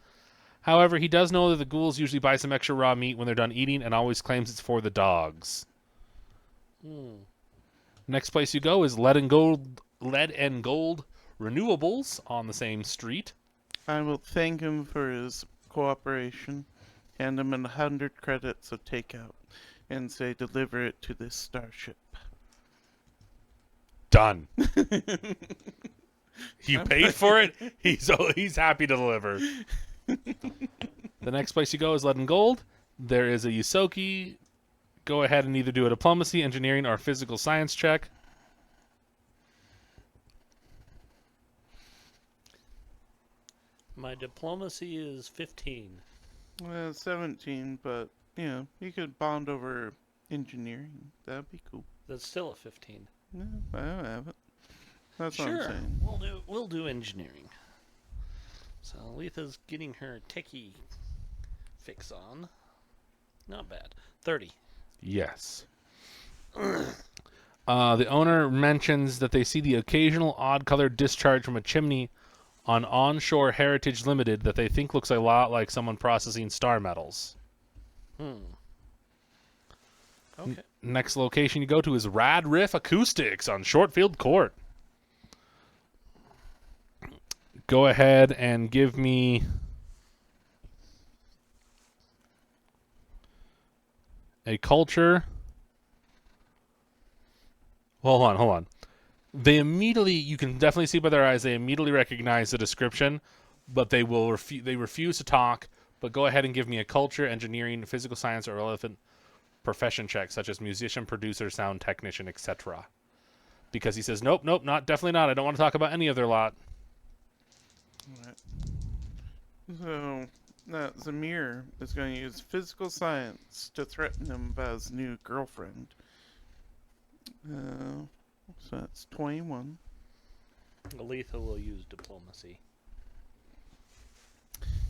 S1: However, he does know that the ghouls usually buy some extra raw meat when they're done eating, and always claims it's for the dogs. Next place you go is Lead and Gold Renewables on the same street.
S3: I will thank him for his cooperation, hand him 100 credits of takeout, and say deliver it to this starship.
S1: Done. You paid for it. He's happy to deliver. The next place you go is Lead and Gold. There is a Yusoki. Go ahead and either do a diplomacy, engineering, or physical science check.
S2: My diplomacy is 15.
S3: 17, but, you could bond over engineering. That'd be cool.
S2: That's still a 15.
S3: No, I don't have it. That's what I'm
S2: Sure,
S3: saying.
S2: we'll do engineering. So Letha's getting her techie fix on. Not bad. 30.
S1: Yes. The owner mentions that they see the occasional odd-colored discharge from a chimney on Onshore Heritage Limited that they think looks a lot like someone processing star metals.
S2: Okay.
S1: Next location you go to is Rad Riff Acoustics on Shortfield Court. Go ahead and give me a culture. Hold on. They immediately, you can definitely see by their eyes, they immediately recognize the description, but they will they refuse to talk. But go ahead and give me a culture, engineering, physical science, or relevant profession check, such as musician, producer, sound technician, etc. Because he says, nope, definitely not. I don't want to talk about any of their lot.
S3: Alright. So, Zamir is going to use physical science to threaten him about his new girlfriend. So that's 21.
S2: Letha will use diplomacy.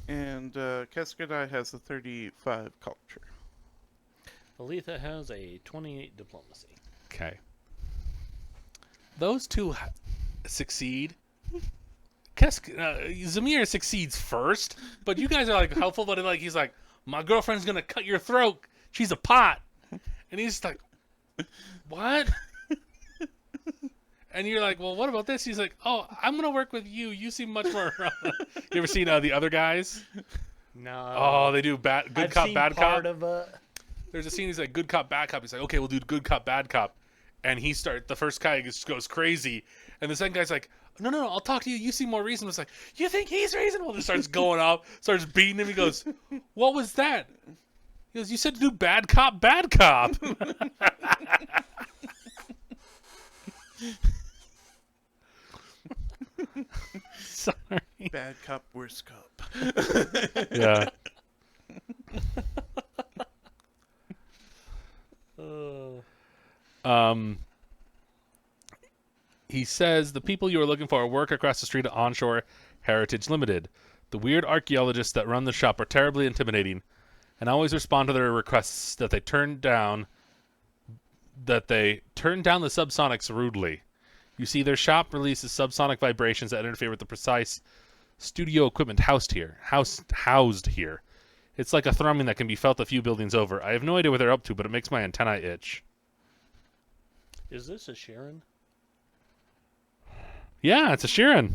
S3: And Keskadai has a 35 culture.
S2: Letha has a 28 diplomacy.
S1: Okay. Those two succeed. Zamir succeeds first, but you guys are like helpful. But like he's like, my girlfriend's gonna cut your throat. She's a pot, and he's just like, what? And you're like, well, what about this? He's like, oh, I'm gonna work with you. You seem much more. You ever seen the other guys?
S2: No.
S1: Oh, they do good
S2: I've
S1: cop,
S2: seen
S1: bad
S2: part
S1: cop.
S2: of it.
S1: There's a scene. He's like, good cop, bad cop. He's like, okay, we'll do good cop, bad cop. And the first guy just goes crazy, and the second guy's like, no, I'll talk to you. You seem more reasonable. It's like, you think he's reasonable? Just starts going off, starts beating him. He goes, what was that? He goes, you said to do bad cop, bad cop. Sorry.
S3: Bad cop, worst cop.
S1: Yeah. He says the people you are looking for work across the street at Onshore Heritage Limited. The weird archaeologists that run the shop are terribly intimidating and always respond to their requests that they turn down the subsonics rudely. You see, their shop releases subsonic vibrations that interfere with the precise studio equipment housed here. It's like a thrumming that can be felt a few buildings over. I have no idea what they're up to, but it makes my antennae itch.
S2: Is this a Sharon?
S1: Yeah, it's a Sheeran.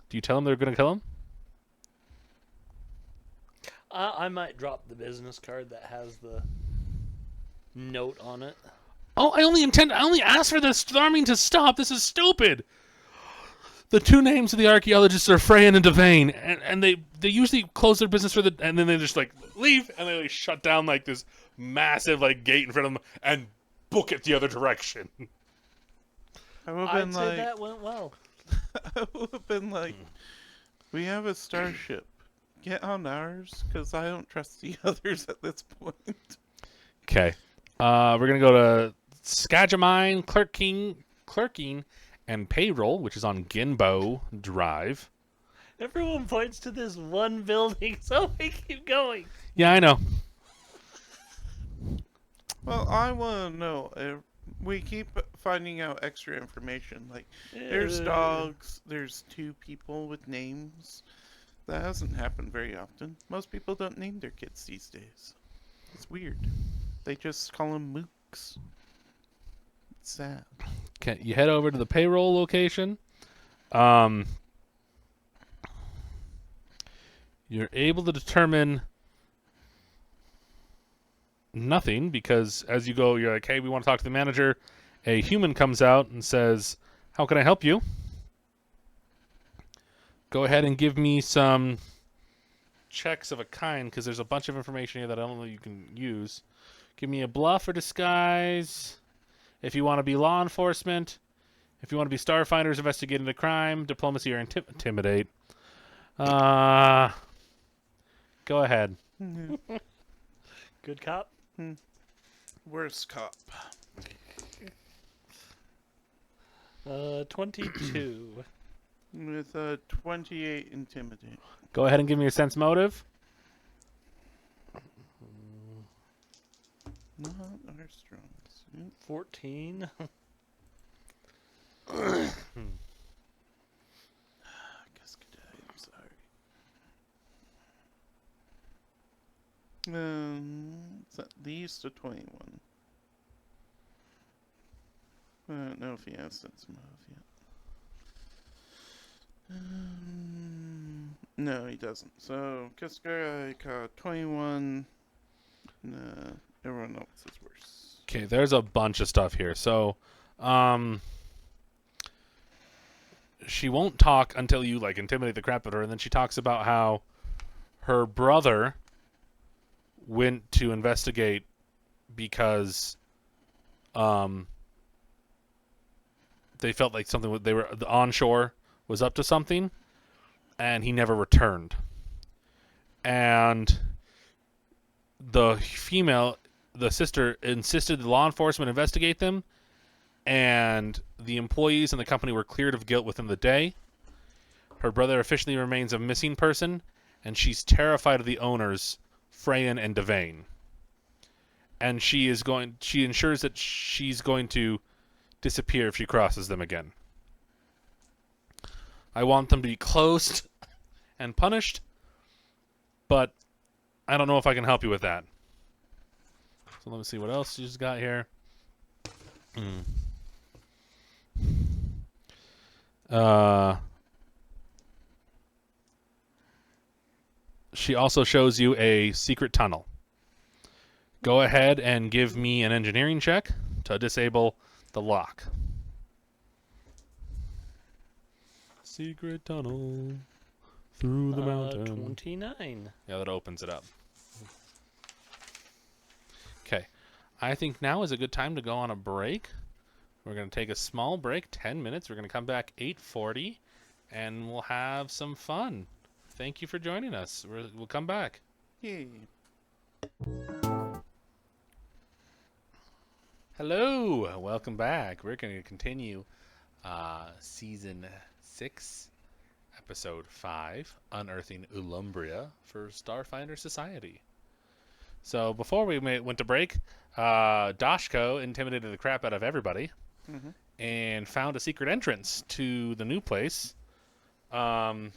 S1: Do you tell him they're going to kill him?
S2: I might drop the business card that has the note on it.
S1: Oh, I only asked for the storming to stop. This is stupid. The two names of the archaeologists are Freyan and Devane, and they usually close their business and then they just like leave, and they like, shut down like this massive like gate in front of them and book it the other direction.
S3: I would have
S2: I'd
S3: been
S2: say
S3: like,
S2: that went well.
S3: I would have been like, we have a starship. Get on ours, because I don't trust the others at this point.
S1: Okay, we're gonna go to Skagimine, clerking, and payroll, which is on Ginbo Drive.
S2: Everyone points to this one building, so we keep going.
S1: Yeah, I know.
S3: Well, I want to know. We keep finding out extra information. Like, there's dogs. There's 2 people with names. That hasn't happened very often. Most people don't name their kids these days. It's weird. They just call them mooks. It's sad.
S1: Okay, you head over to the payroll location. You're able to determine nothing because as you go, you're like, hey, we want to talk to the manager. A human comes out and says, how can I help you? Go ahead and give me some checks of a kind because there's a bunch of information here that I don't know you can use. Give me a bluff or disguise. If you want to be law enforcement. If you want to be Starfinders investigating a crime, diplomacy, or intimidate. Go ahead.
S2: Good cop.
S3: Worst cop.
S2: 22.
S3: With a 28 intimidate.
S1: Go ahead and give me a sense motive.
S3: Not our strong suit.
S2: 14.
S3: I'm sorry. It's at least a 21. I don't know if he has sense motive yet. No, he doesn't. So, Kisker, I got 21. Everyone else is worse.
S1: Okay, there's a bunch of stuff here. So, she won't talk until you like intimidate the crap out of her, and then she talks about how her brother went to investigate because they felt like something the onshore was up to something, and he never returned. And the sister, insisted the law enforcement investigate them, and the employees in the company were cleared of guilt within the day. Her brother officially remains a missing person, and she's terrified of the owners, Freyan and Devane. And she ensures that she's going to disappear if she crosses them again. I want them to be closed and punished, but I don't know if I can help you with that. So let me see what else she's got here. She also shows you a secret tunnel. Go ahead and give me an engineering check to disable the lock. Secret tunnel through the mountain.
S2: 29.
S1: Yeah, that opens it up. Okay. I think now is a good time to go on a break. We're going to take a small break, 10 minutes. We're going to come back 8:40, and we'll have some fun. Thank you for joining us. We'll come back.
S3: Yay.
S1: Hello. Welcome back. We're going to continue Season 6, Episode 5, Unearthing Ulumbia for Starfinder Society. So before we went to break, Dashko intimidated the crap out of everybody and found a secret entrance to the new place.
S3: Wait,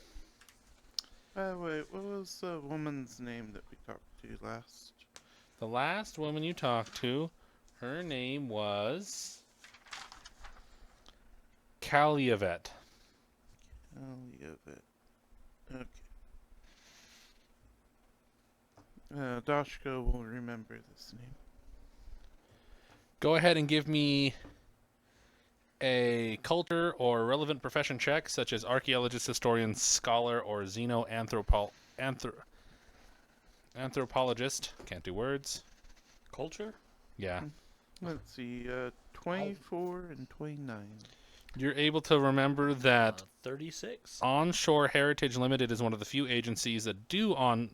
S3: what was the woman's name that we talked to last?
S1: The last woman you talked to, her name was Kalyavet.
S3: Kalyavet. Okay. Dashko will remember this name.
S1: Go ahead and give me a culture or relevant profession check, such as archaeologist, historian, scholar, or anthropologist. Can't do words.
S2: Culture?
S1: Yeah.
S3: Let's see, 24 and 29.
S1: You're able to remember that
S2: 36.
S1: Onshore Heritage Limited is one of the few agencies that do online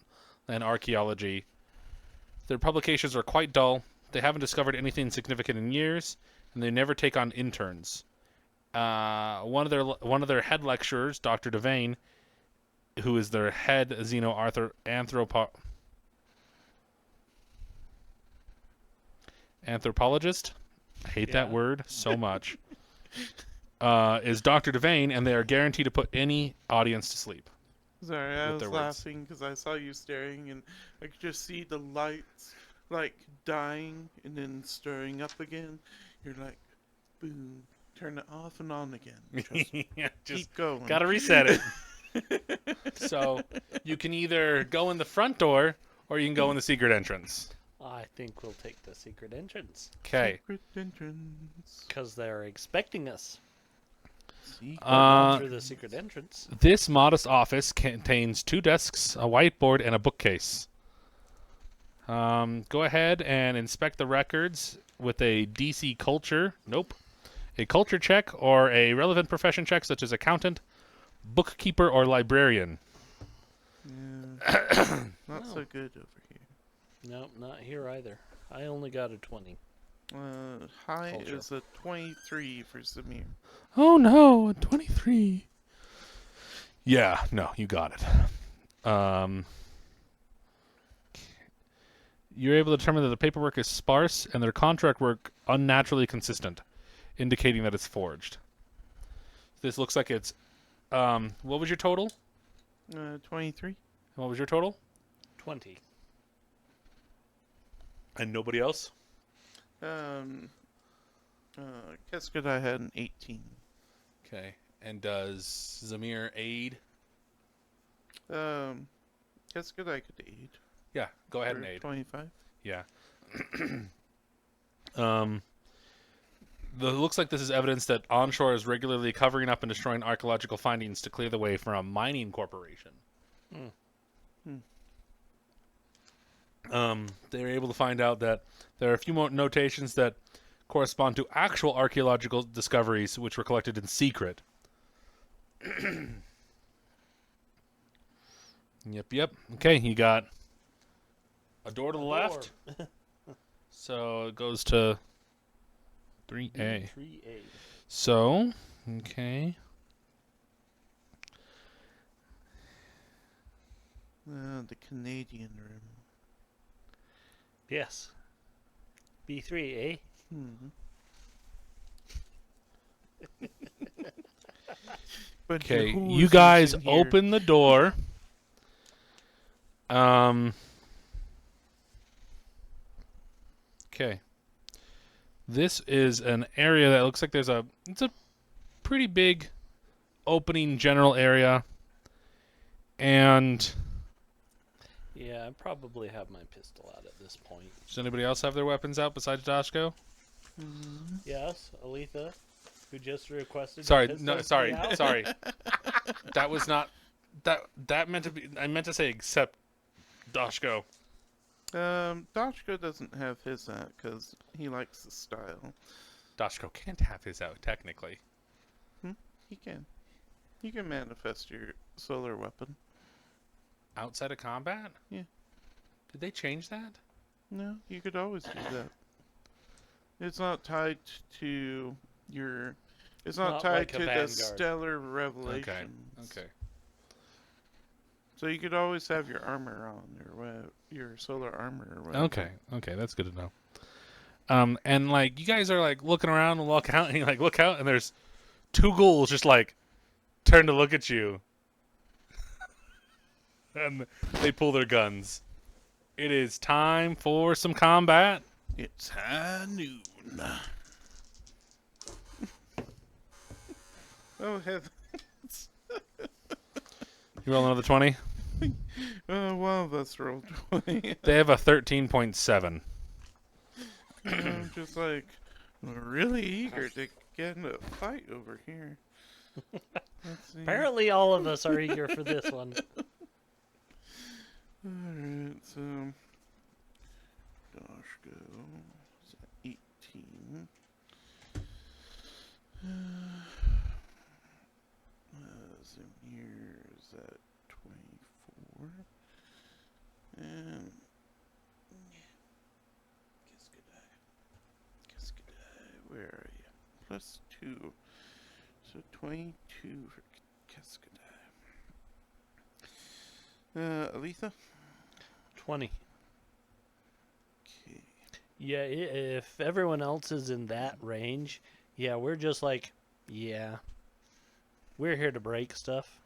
S1: archaeology. Their publications are quite dull. They haven't discovered anything significant in years, and they never take on interns. One of their head lecturers, Dr. Devane, who is their head anthropologist. I hate that
S2: Yeah.
S1: word so much. Is Dr. Devane, and they are guaranteed to put any audience to sleep.
S3: Sorry, I
S1: With their
S3: was
S1: words.
S3: laughing because I saw you staring, and I could just see the lights, like, dying and then stirring up again. You're like, boom, turn it off and on again. Just
S1: Yeah, just
S3: keep going.
S1: gotta reset it. So you can either go in the front door or you can go in the secret entrance.
S2: I think we'll take the secret entrance.
S1: Okay.
S3: Secret entrance.
S2: Because they're expecting us.
S3: Secret
S2: Through the secret entrance.
S1: This modest office contains 2 desks, a whiteboard, and a bookcase. Go ahead and inspect the records with a DC culture. Nope. A culture check or a relevant profession check, such as accountant, bookkeeper, or librarian.
S3: Yeah. Not so good over here.
S2: Nope, not here either. I only got a 20.
S3: High
S2: Culture.
S3: is a 23 for Samir.
S1: Oh no, 23. Yeah, no, you got it. You're able to determine that the paperwork is sparse and their contract work unnaturally consistent, indicating that it's forged. This looks like it's. What was your total?
S3: 23.
S1: What was your total?
S2: 20.
S1: And nobody else?
S3: Keskadai had an 18.
S1: Okay. And does Zamir aid?
S3: Keskadai could aid.
S1: Yeah, go ahead and
S3: for
S1: aid.
S3: 25.
S1: Yeah. Looks like this is evidence that onshore is regularly covering up and destroying archaeological findings to clear the way for a mining corporation. They were able to find out that there are a few more notations that correspond to actual archaeological discoveries which were collected in secret. Yep. Okay, you got a door to the left. So it goes to 3A.
S2: 3A.
S1: So, okay.
S3: The Canadian room.
S2: Yes. B3, eh?
S1: Okay, you guys open the door. Okay. This is an area that looks like it's a pretty big opening general area. And
S2: Yeah, I probably have my pistol out at this point.
S1: does anybody else have their weapons out besides Dashko?
S2: Yes, Aletha, who just requested.
S1: Sorry,
S2: pistols
S1: no,
S2: be
S1: sorry,
S2: out.
S1: sorry. That was not that meant to be. I meant to say except Dashko.
S3: Dashko doesn't have his out because he likes the style.
S1: Dashko can't have his out technically.
S3: He can. You can manifest your solar weapon.
S1: Outside of combat?
S3: Yeah.
S1: Did they change that?
S3: No, you could always do that. It's not tied to your. It's not
S2: Not
S3: tied
S2: like a
S3: to the
S2: Vanguard.
S3: stellar revelations.
S1: Okay.
S3: So you could always have your armor on, or your solar armor, or whatever.
S1: Okay, that's good to know. And like you guys are like looking around and look out, and you like look out, and there's 2 ghouls just like turn to look at you, and they pull their guns. It is time for some combat.
S3: It's high noon. Oh heavens!
S1: You roll another 20.
S3: One of us rolled 20.
S1: They have a 13.7.
S3: I'm just like really eager to get in a fight over here. Let's see.
S2: Apparently, all of us are eager for this one.
S3: Alright, so Dashko is at 18. Zamir is at 24. And Kiskadai, where are you? Plus 2. So 22 for Kiskadai. Aletha?
S2: 20.
S3: Okay.
S2: Yeah, if everyone else is in that range, yeah, we're just like, yeah, we're here to break stuff.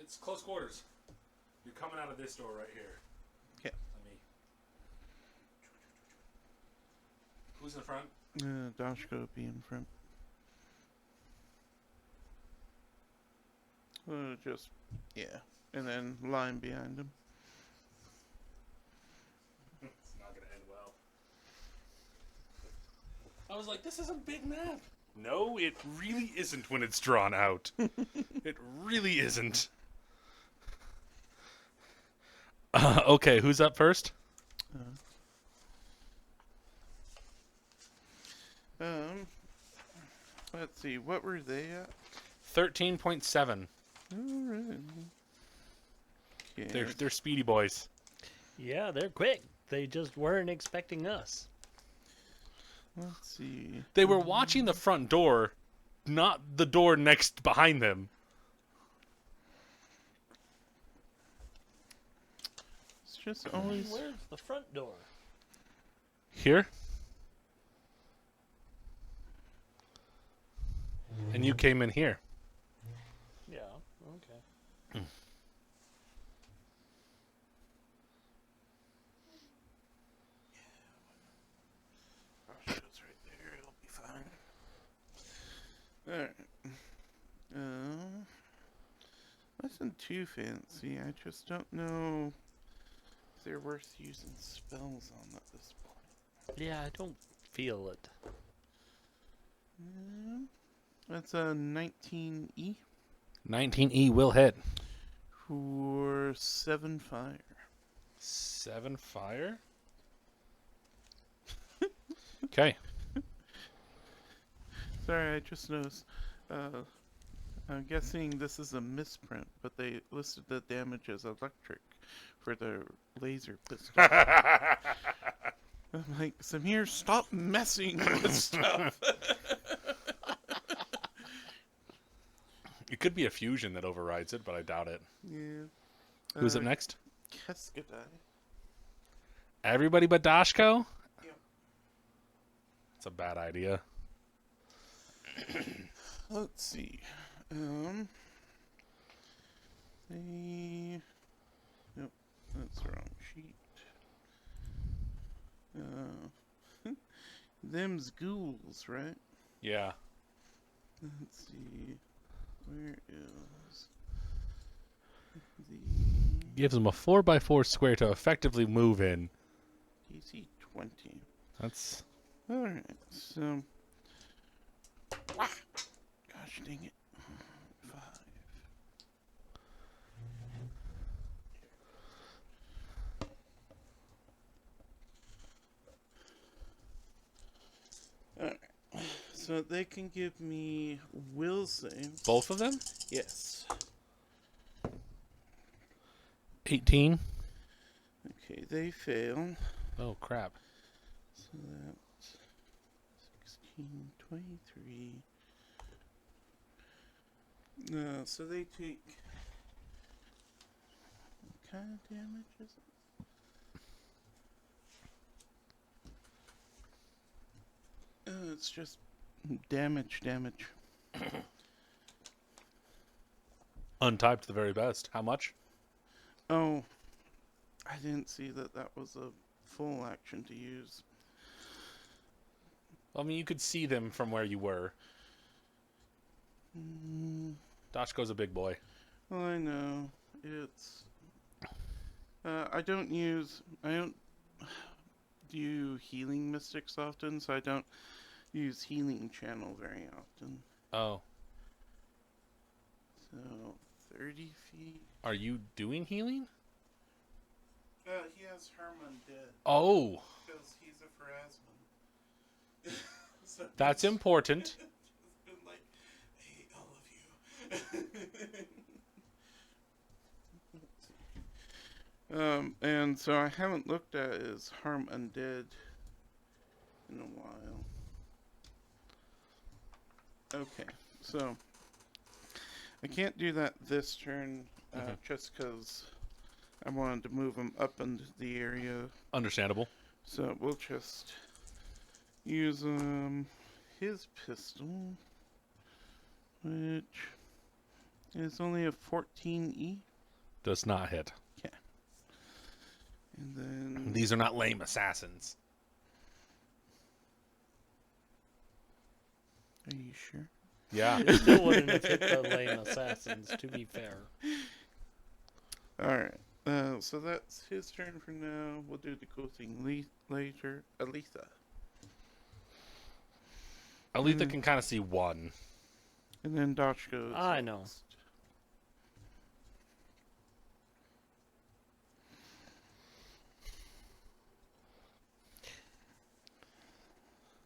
S1: It's close quarters. You're coming out of this door right here.
S3: Yeah.
S1: Let me. Who's in the front?
S3: Dashko will be in front. Just, yeah. And then line behind him.
S1: It's not gonna end well. I was like, this is a big map. No, it really isn't when it's drawn out. It really isn't. Okay, who's up first?
S3: Let's see, what were they at?
S1: 13.7.
S3: Alright. Okay.
S1: They're speedy boys.
S2: Yeah, they're quick. They just weren't expecting us.
S3: Let's see.
S1: They were watching the front door, not the door next behind them.
S3: It's just always.
S2: Where's the front door?
S1: Here? And you came in here.
S2: Yeah, okay.
S3: It's right there. It'll be fine. Alright. Nothing too fancy. I just don't know if they're worth using spells on at this point.
S2: Yeah, I don't feel it.
S3: That's a 19E
S1: 19E will hit.
S3: for 7 fire.
S1: 7 fire? Okay.
S3: Sorry, I just noticed. I'm guessing this is a misprint, but they listed the damage as electric for the laser pistol. I'm like, Samir, stop messing with stuff.
S1: It could be a fusion that overrides it, but I doubt it.
S3: Yeah.
S1: Who's up next?
S3: Keskadai.
S1: Everybody but Dashko?
S3: Yep.
S1: That's a bad idea.
S3: Let's see. They... Nope, that's the wrong sheet. Them's ghouls, right?
S1: Yeah.
S3: Let's see. Where is the
S1: Gives them a 4x4 square to effectively move in.
S3: DC 20?
S1: That's...
S3: Alright, so... Gosh dang it. 5. Alright. So they can give me will saves.
S1: Both of them?
S3: Yes.
S1: 18.
S3: Okay, they fail.
S1: Oh, crap.
S3: So that's 16, 23. No, so they take. What kind of damage is it? It's just damage.
S1: Untyped the very best. How much?
S3: Oh, I didn't see that that was a full action to use.
S1: I mean, you could see them from where you were. Dashko's a big boy.
S3: Well, I know. It's... I don't do healing mystics often, so I don't use healing channel very often.
S1: Oh.
S3: So, 30 feet.
S1: Are you doing healing?
S3: He has Herman dead.
S1: Oh.
S3: Because he's a Pharasman. So
S1: That's important.
S3: it's been like, I hate all of you. And so I haven't looked at his Harm Undead in a while. Okay, so I can't do that this turn just because I wanted to move him up into the area.
S1: Understandable.
S3: So we'll just use his pistol, which is only a 14E.
S1: Does not hit.
S3: And then
S1: These are not lame assassins.
S3: are you sure?
S1: Yeah.
S2: It still wouldn't have hit the lame assassins, to be fair.
S3: Alright. So that's his turn for now. We'll do the cool thing later. Aletha.
S1: Aletha can kind of see one.
S3: And then Dotch goes.
S2: I know.
S3: next.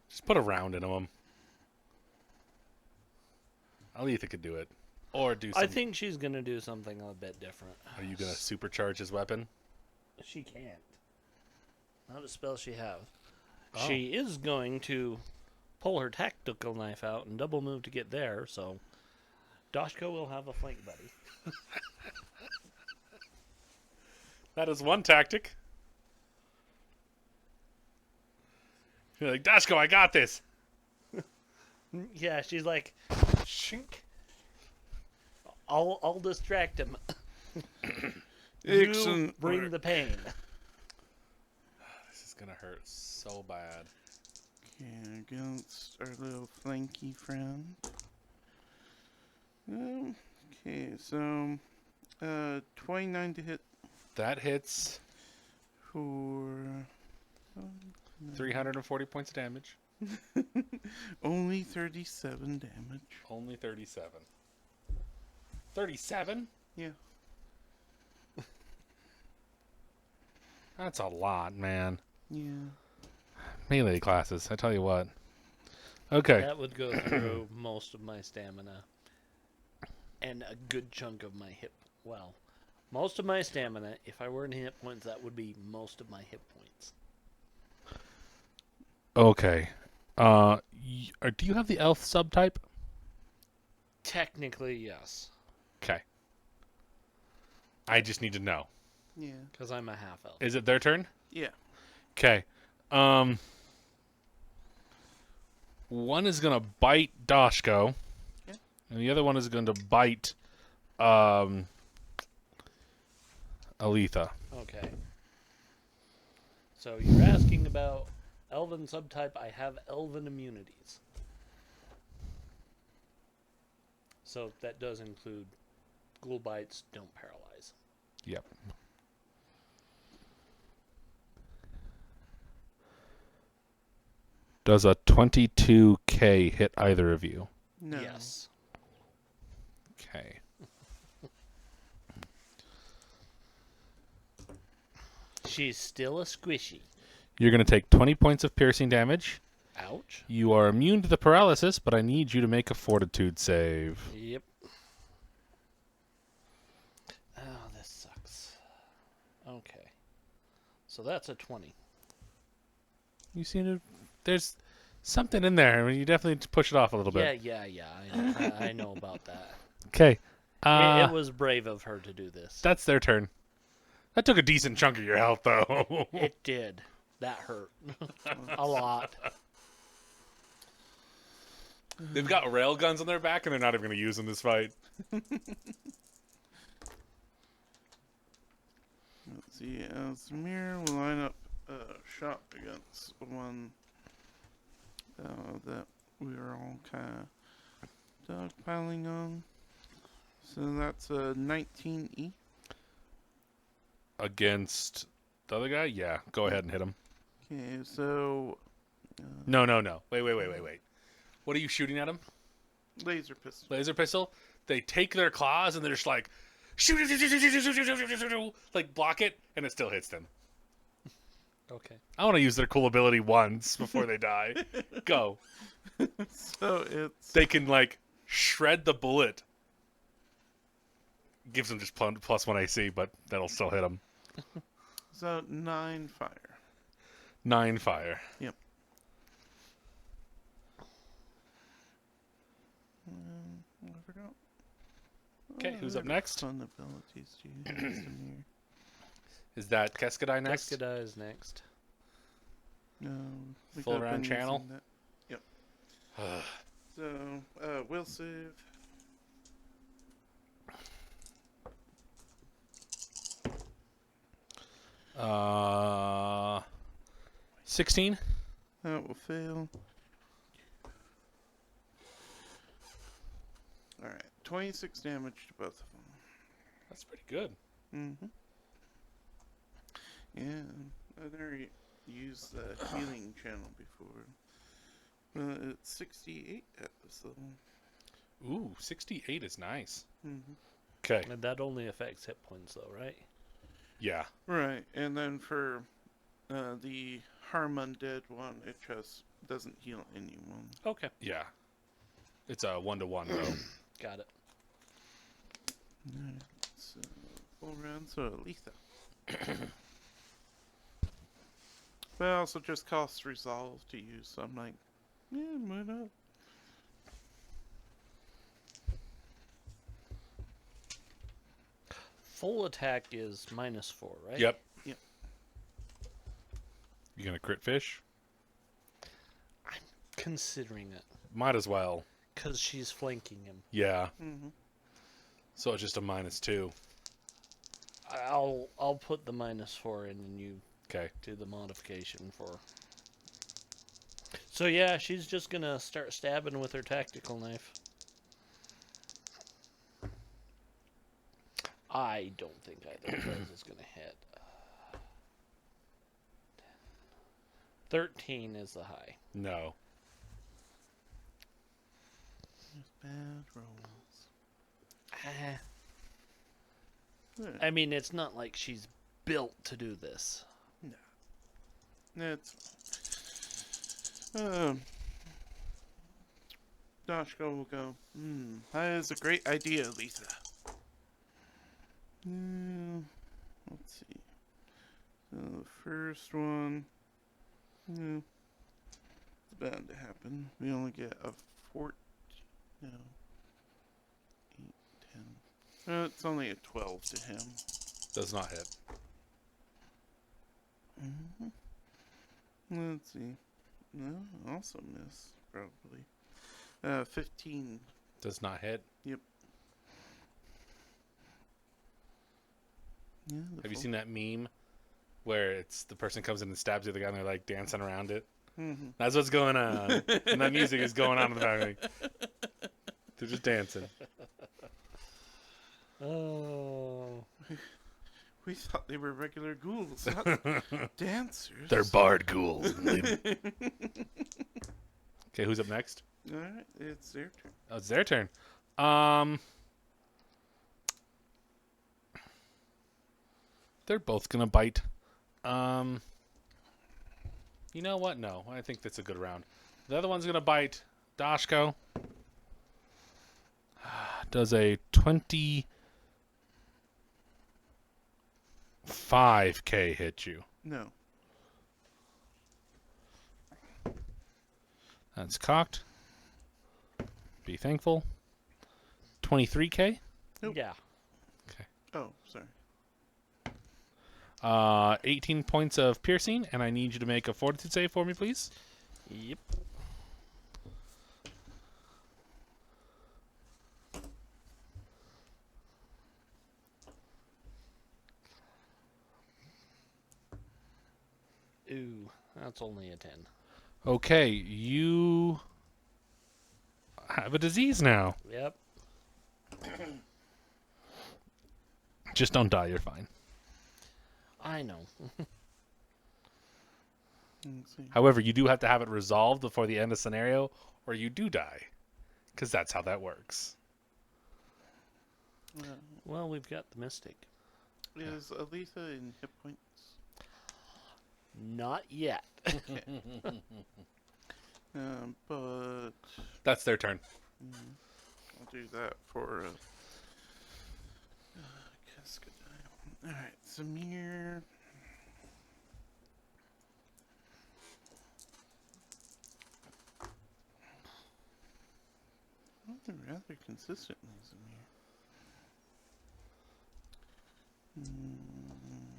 S1: Just put a round into him. Aletha could do it. Or do something.
S2: I think she's going to do something a bit different.
S1: Are you going to supercharge his weapon?
S2: She can't. Not a spell she has.
S1: Oh.
S2: She is going to pull her tactical knife out and double move to get there, so Dashko will have a flank buddy.
S1: That is one tactic. You're like, Dashko, I got this.
S2: Yeah, she's like, shink. I'll distract him. You
S3: Excellent
S2: bring
S3: work.
S2: the pain.
S1: This is going to hurt so bad.
S3: Okay, against our little flanky friend. Okay, so 29 to hit
S1: That hits
S3: for
S1: 340 points of damage.
S3: only 37 damage.
S1: Only 37. 37?
S3: Yeah.
S1: That's a lot, man.
S3: Yeah.
S1: Melee classes, I tell you what. Okay.
S2: That would go through most of my stamina. And a good chunk of my hit. Well, most of my stamina. If I were in hit points, that would be most of my hit points.
S1: Okay. Do you have the elf subtype?
S2: Technically, yes.
S1: Okay. I just need to know.
S3: Yeah.
S2: Because I'm a half elf.
S1: Is it their turn?
S3: Yeah.
S1: Okay. One is gonna bite Dashko,
S3: Yeah.
S1: and the other one is going to bite Aletha.
S2: Okay. So you're asking about elven subtype. I have elven immunities. So that does include ghoul bites don't paralyze.
S1: Yep. Does a 22k hit either of you?
S3: No.
S2: Yes.
S1: Okay.
S2: She's still a squishy.
S1: You're going to take 20 points of piercing damage.
S2: Ouch.
S1: You are immune to the paralysis, but I need you to make a fortitude save.
S2: Yep. Oh, this sucks. Okay. So that's a 20.
S1: You seem to... There's something in there. You definitely need to push it off a little bit.
S2: Yeah. I know, I know about that.
S1: Okay.
S2: It was brave of her to do this.
S1: That's their turn. That took a decent chunk of your health, though.
S2: It did. That hurt. A lot.
S1: They've got rail guns on their back, and they're not even going to use in this fight.
S3: Let's see. Samir will line up a shot against one that we were all kind of dogpiling on. So that's a 19E.
S1: Against the other guy? Yeah, go ahead and hit him.
S3: Okay, so
S1: No. Wait. What are you shooting at him?
S3: laser pistol.
S1: Laser pistol? They take their claws, and they're just like, shoot, like block it, and it still hits them.
S2: Okay.
S1: I want to use their cool ability once before they die. Go.
S3: So it's
S1: They can, like, shred the bullet. Gives them just plus 1 AC, but that'll still hit them.
S3: so 9 fire.
S1: 9 fire.
S3: Yep. I forgot.
S1: Okay, who's up
S3: there are
S1: next?
S3: Fun abilities to use in here.
S1: Is that Keskadai next?
S2: Keskadai is next.
S3: We
S1: Full
S3: could've
S1: round
S3: been
S1: channel?
S3: using that. Yep. So, will save.
S1: Uh, 16?
S3: That will fail. Alright, 26 damage to both of them.
S1: That's pretty good.
S3: Mm-hmm. Yeah, I've never used the healing channel before. It's 68 at this level.
S1: Ooh, 68 is nice.
S3: Mm-hmm.
S1: Okay.
S2: And that only affects hit points, though, right?
S1: Yeah.
S3: Right, and then for the Harm Undead one, it just doesn't heal anyone.
S2: Okay.
S1: Yeah. It's a 1-to-1 though.
S2: Got it.
S3: Alright, so full round, so Aletha. But it also just costs Resolve to use, so I'm like, yeah, why not?
S2: Full attack is -4, right?
S1: Yep.
S3: Yep.
S1: You gonna crit fish?
S2: Considering it.
S1: Might as well.
S2: Because she's flanking him.
S1: Yeah.
S3: Mm-hmm.
S1: So it's just a -2.
S2: I'll put the -4 in and you
S1: Okay.
S2: do the modification for... So yeah, she's just gonna start stabbing with her tactical knife. I don't think either of those is gonna hit. 13 is the high.
S1: No.
S3: There's bad rolls. Yeah,
S2: I mean, it's not like she's built to do this.
S3: it's Dashko will go, that is a great idea, Lisa. Let's see. So the first one, it's bound to happen. We only get a 8, 10. It's only a 12 to him.
S1: Does not hit.
S3: Let's see. No, also miss, probably. 15.
S1: Does not hit.
S3: Yep. Yeah,
S1: Have you seen that meme where it's the person comes in and stabs the other guy and they're like dancing around it?
S3: Mm-hmm.
S1: That's what's going on. And that music is going on in the background. They're just dancing.
S2: Oh.
S3: We thought they were regular ghouls, not dancers.
S1: They're bard ghouls. Okay, who's up next?
S3: Alright, it's their turn.
S1: Oh, it's their turn. They're both gonna bite. You know what? No, I think that's a good round. The other one's gonna bite Dashko. Does a 25k hit you?
S3: No.
S1: That's cocked. Be thankful. 23k?
S3: Nope.
S2: Yeah.
S3: Oh, sorry.
S1: 18 points of piercing, and I need you to make a fortitude save for me, please.
S2: Yep. Ooh, that's only a 10.
S1: Okay, you have a disease now.
S2: Yep.
S1: Just don't die, you're fine.
S2: I know.
S3: Let's see.
S1: However, you do have to have it resolved before the end of scenario, or you do die. Because that's how that works.
S2: Well, we've got the Mystic.
S3: Is Aletha in hit points?
S2: Not yet.
S3: But
S1: That's their turn.
S3: I'll do that for Cascadile. Alright, Samir. Well, they're rather consistently Samir.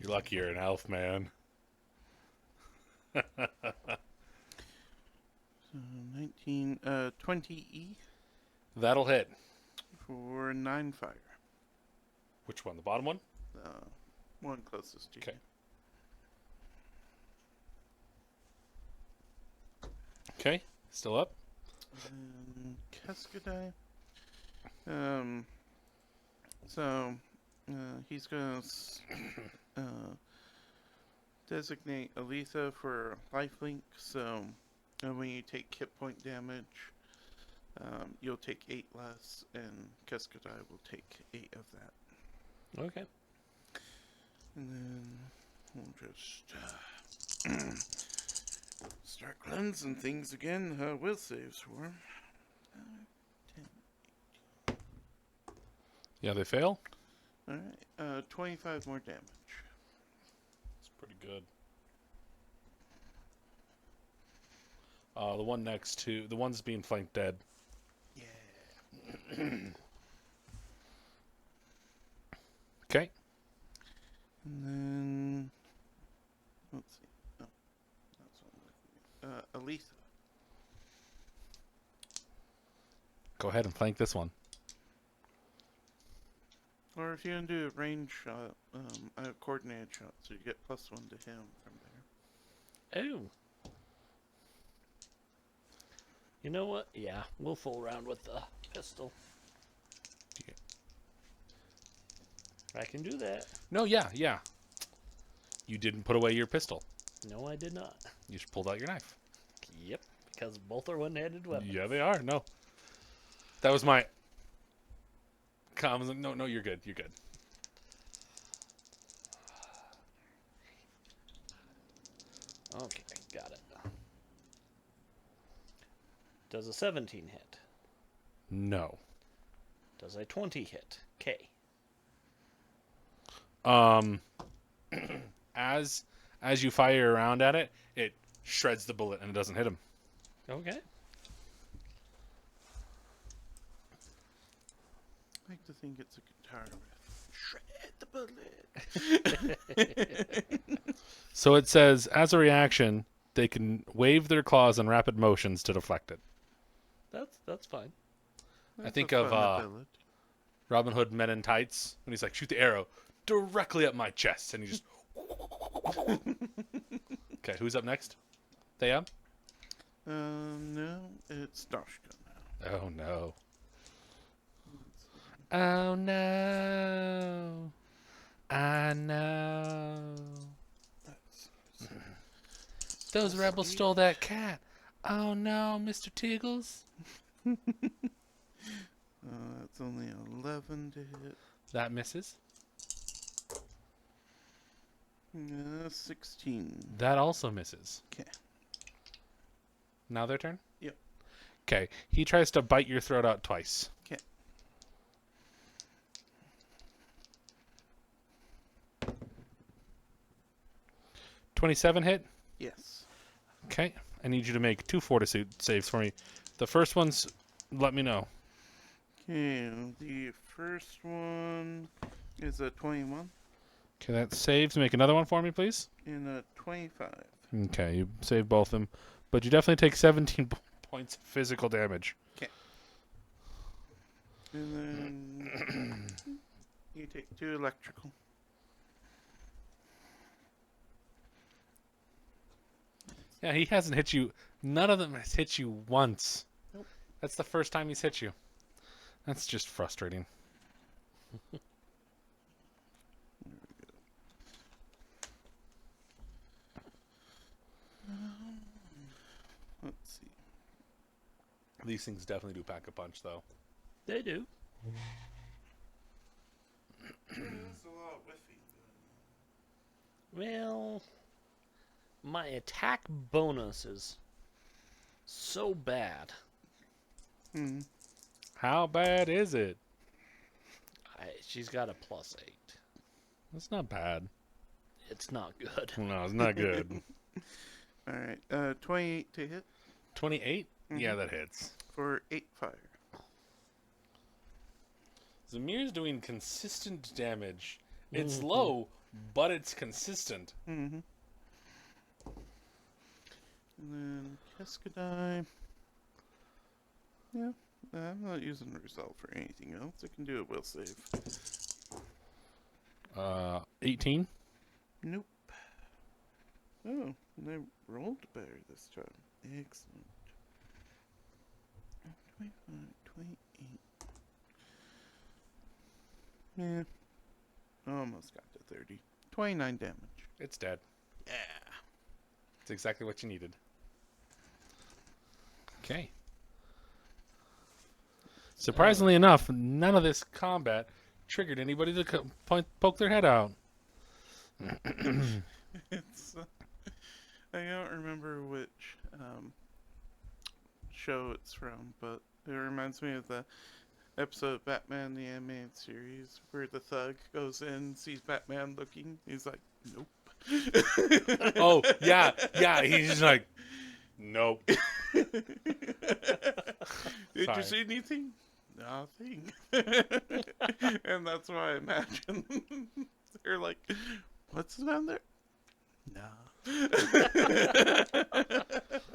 S1: You're lucky you're an elf, man.
S3: So 20E
S1: That'll hit.
S3: for 9 fire.
S1: Which one? The bottom one?
S3: One closest to you.
S1: Okay. Okay, still up.
S3: Cascadile. So he's gonna designate Aletha for lifelink. So when you take hit point damage, you'll take 8 less, and Cascadile will take 8 of that.
S2: Okay.
S3: And then we'll just start cleansing things again. Will saves for him. 10.
S1: Yeah, they fail.
S3: Alright, 25 more damage.
S1: That's pretty good. The one next to the one's being flanked dead.
S3: Yeah.
S1: Okay.
S3: And then let's see. Oh, that's one. Aletha.
S1: Go ahead and flank this one.
S3: Or if you're gonna do a range shot, a coordinated shot, so you get +1 to him from there.
S2: Oh. You know what? Yeah, we'll fool around with the pistol.
S1: Yeah.
S2: I can do that.
S1: No, yeah. You didn't put away your pistol.
S2: No, I did not.
S1: You just pulled out your knife.
S2: Yep, because both are one-handed weapons.
S1: Yeah, they are. No. That was my comments. No, you're good. You're good.
S2: Okay, got it. Does a 17 hit?
S1: No.
S2: Does a 20 hit? K.
S1: As you fire around at it, it shreds the bullet and it doesn't hit him.
S2: Okay.
S3: I like to think it's a guitar riff. Shred the bullet.
S1: So it says, as a reaction, they can wave their claws in rapid motions to deflect it.
S2: That's fine.
S3: That's
S1: think
S3: a
S1: of,
S3: fun ability.
S1: Robin Hood Men in Tights, when he's like, shoot the arrow directly up my chest, and he just... Okay, who's up next? Thea?
S3: No, it's Dashka now.
S1: Oh, no. Oh, no. I know. Those rebels stole that cat. Oh, no, Mr. Tiggles.
S3: It's only 11 to hit.
S1: That misses.
S3: 16.
S1: That also misses.
S3: Okay.
S1: Now their turn?
S3: Yep.
S1: Okay, he tries to bite your throat out twice.
S3: Okay.
S1: $27 hit?
S3: Yes.
S1: Okay, I need you to make 2 fortitude saves for me. The first one's, let me know.
S3: Okay, the first one is a 21
S1: Okay, that saves. Make another one for me, please.
S3: and a 25.
S1: Okay, you save both of them. But you definitely take 17 points of physical damage.
S3: And then you take 2 electrical.
S1: Yeah, he hasn't hit you. None of them has hit you once.
S2: Nope.
S1: That's the first time he's hit you. That's just frustrating.
S3: Let's see.
S1: These things definitely do pack a punch, though.
S2: They do.
S3: It's a lot whiffy.
S2: Well, my attack bonus is so bad.
S3: Hmm.
S1: How bad is it?
S2: She's got a +8.
S1: That's not bad.
S2: It's not good.
S1: No, it's not good.
S3: All right. 28 to hit
S1: 28? Yeah, that hits.
S3: for 8 fire.
S1: Zamir's doing consistent damage. It's low, but it's consistent.
S3: Mm-hmm. And then Cascadai. Yeah, I'm not using the result for anything else. I can do a will save.
S1: 18?
S3: Nope. Oh, and I rolled better this time. Excellent. 25, 28. Yeah. Almost got to 30. 29 damage.
S1: It's dead.
S3: Yeah.
S1: It's exactly what you needed. Okay. Surprisingly enough, none of this combat triggered anybody to poke their head out.
S3: It's. I don't remember which show it's from, but it reminds me of the episode of Batman the Animated Series where the thug goes in, sees Batman looking, he's like, nope.
S1: Oh, yeah, he's just like, nope.
S3: Did you
S1: Sorry.
S3: see anything? Nothing. And that's why I imagine they're like, what's down there? Nah.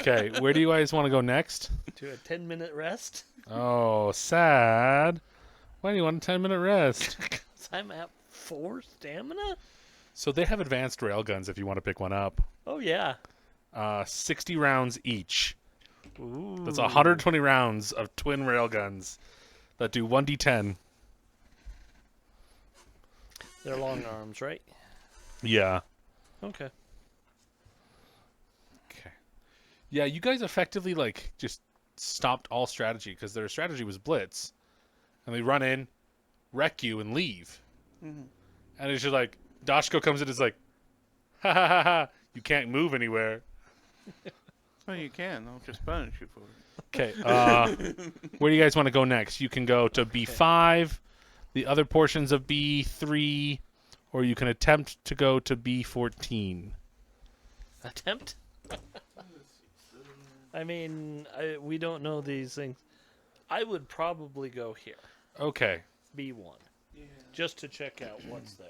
S1: Okay, where do you guys want to go next?
S2: To a 10-minute rest?
S1: Oh, sad. Why do you want a 10-minute rest?
S2: 'Cause I'm at 4 stamina?
S1: So they have advanced railguns if you want to pick one up.
S2: Oh, yeah.
S1: 60 rounds each.
S2: Ooh.
S1: That's 120 rounds of twin railguns that do 1d10.
S2: They're long arms, right?
S1: Yeah.
S2: Okay.
S1: Okay. Yeah, you guys effectively just stopped all strategy because their strategy was blitz, and they run in, wreck you, and leave.
S3: Mhm.
S1: And it's just like Dashko comes in, and is like, ha ha ha ha, you can't move anywhere.
S3: Oh, you can. I'll just punish you for it.
S1: Okay. Where do you guys want to go next? You can go to B5, the other portions of B3, or you can attempt to go to B14.
S2: Attempt? I mean, we don't know these things. I would probably go here.
S1: Okay.
S2: B1.
S3: Yeah.
S2: Just to check out what's there.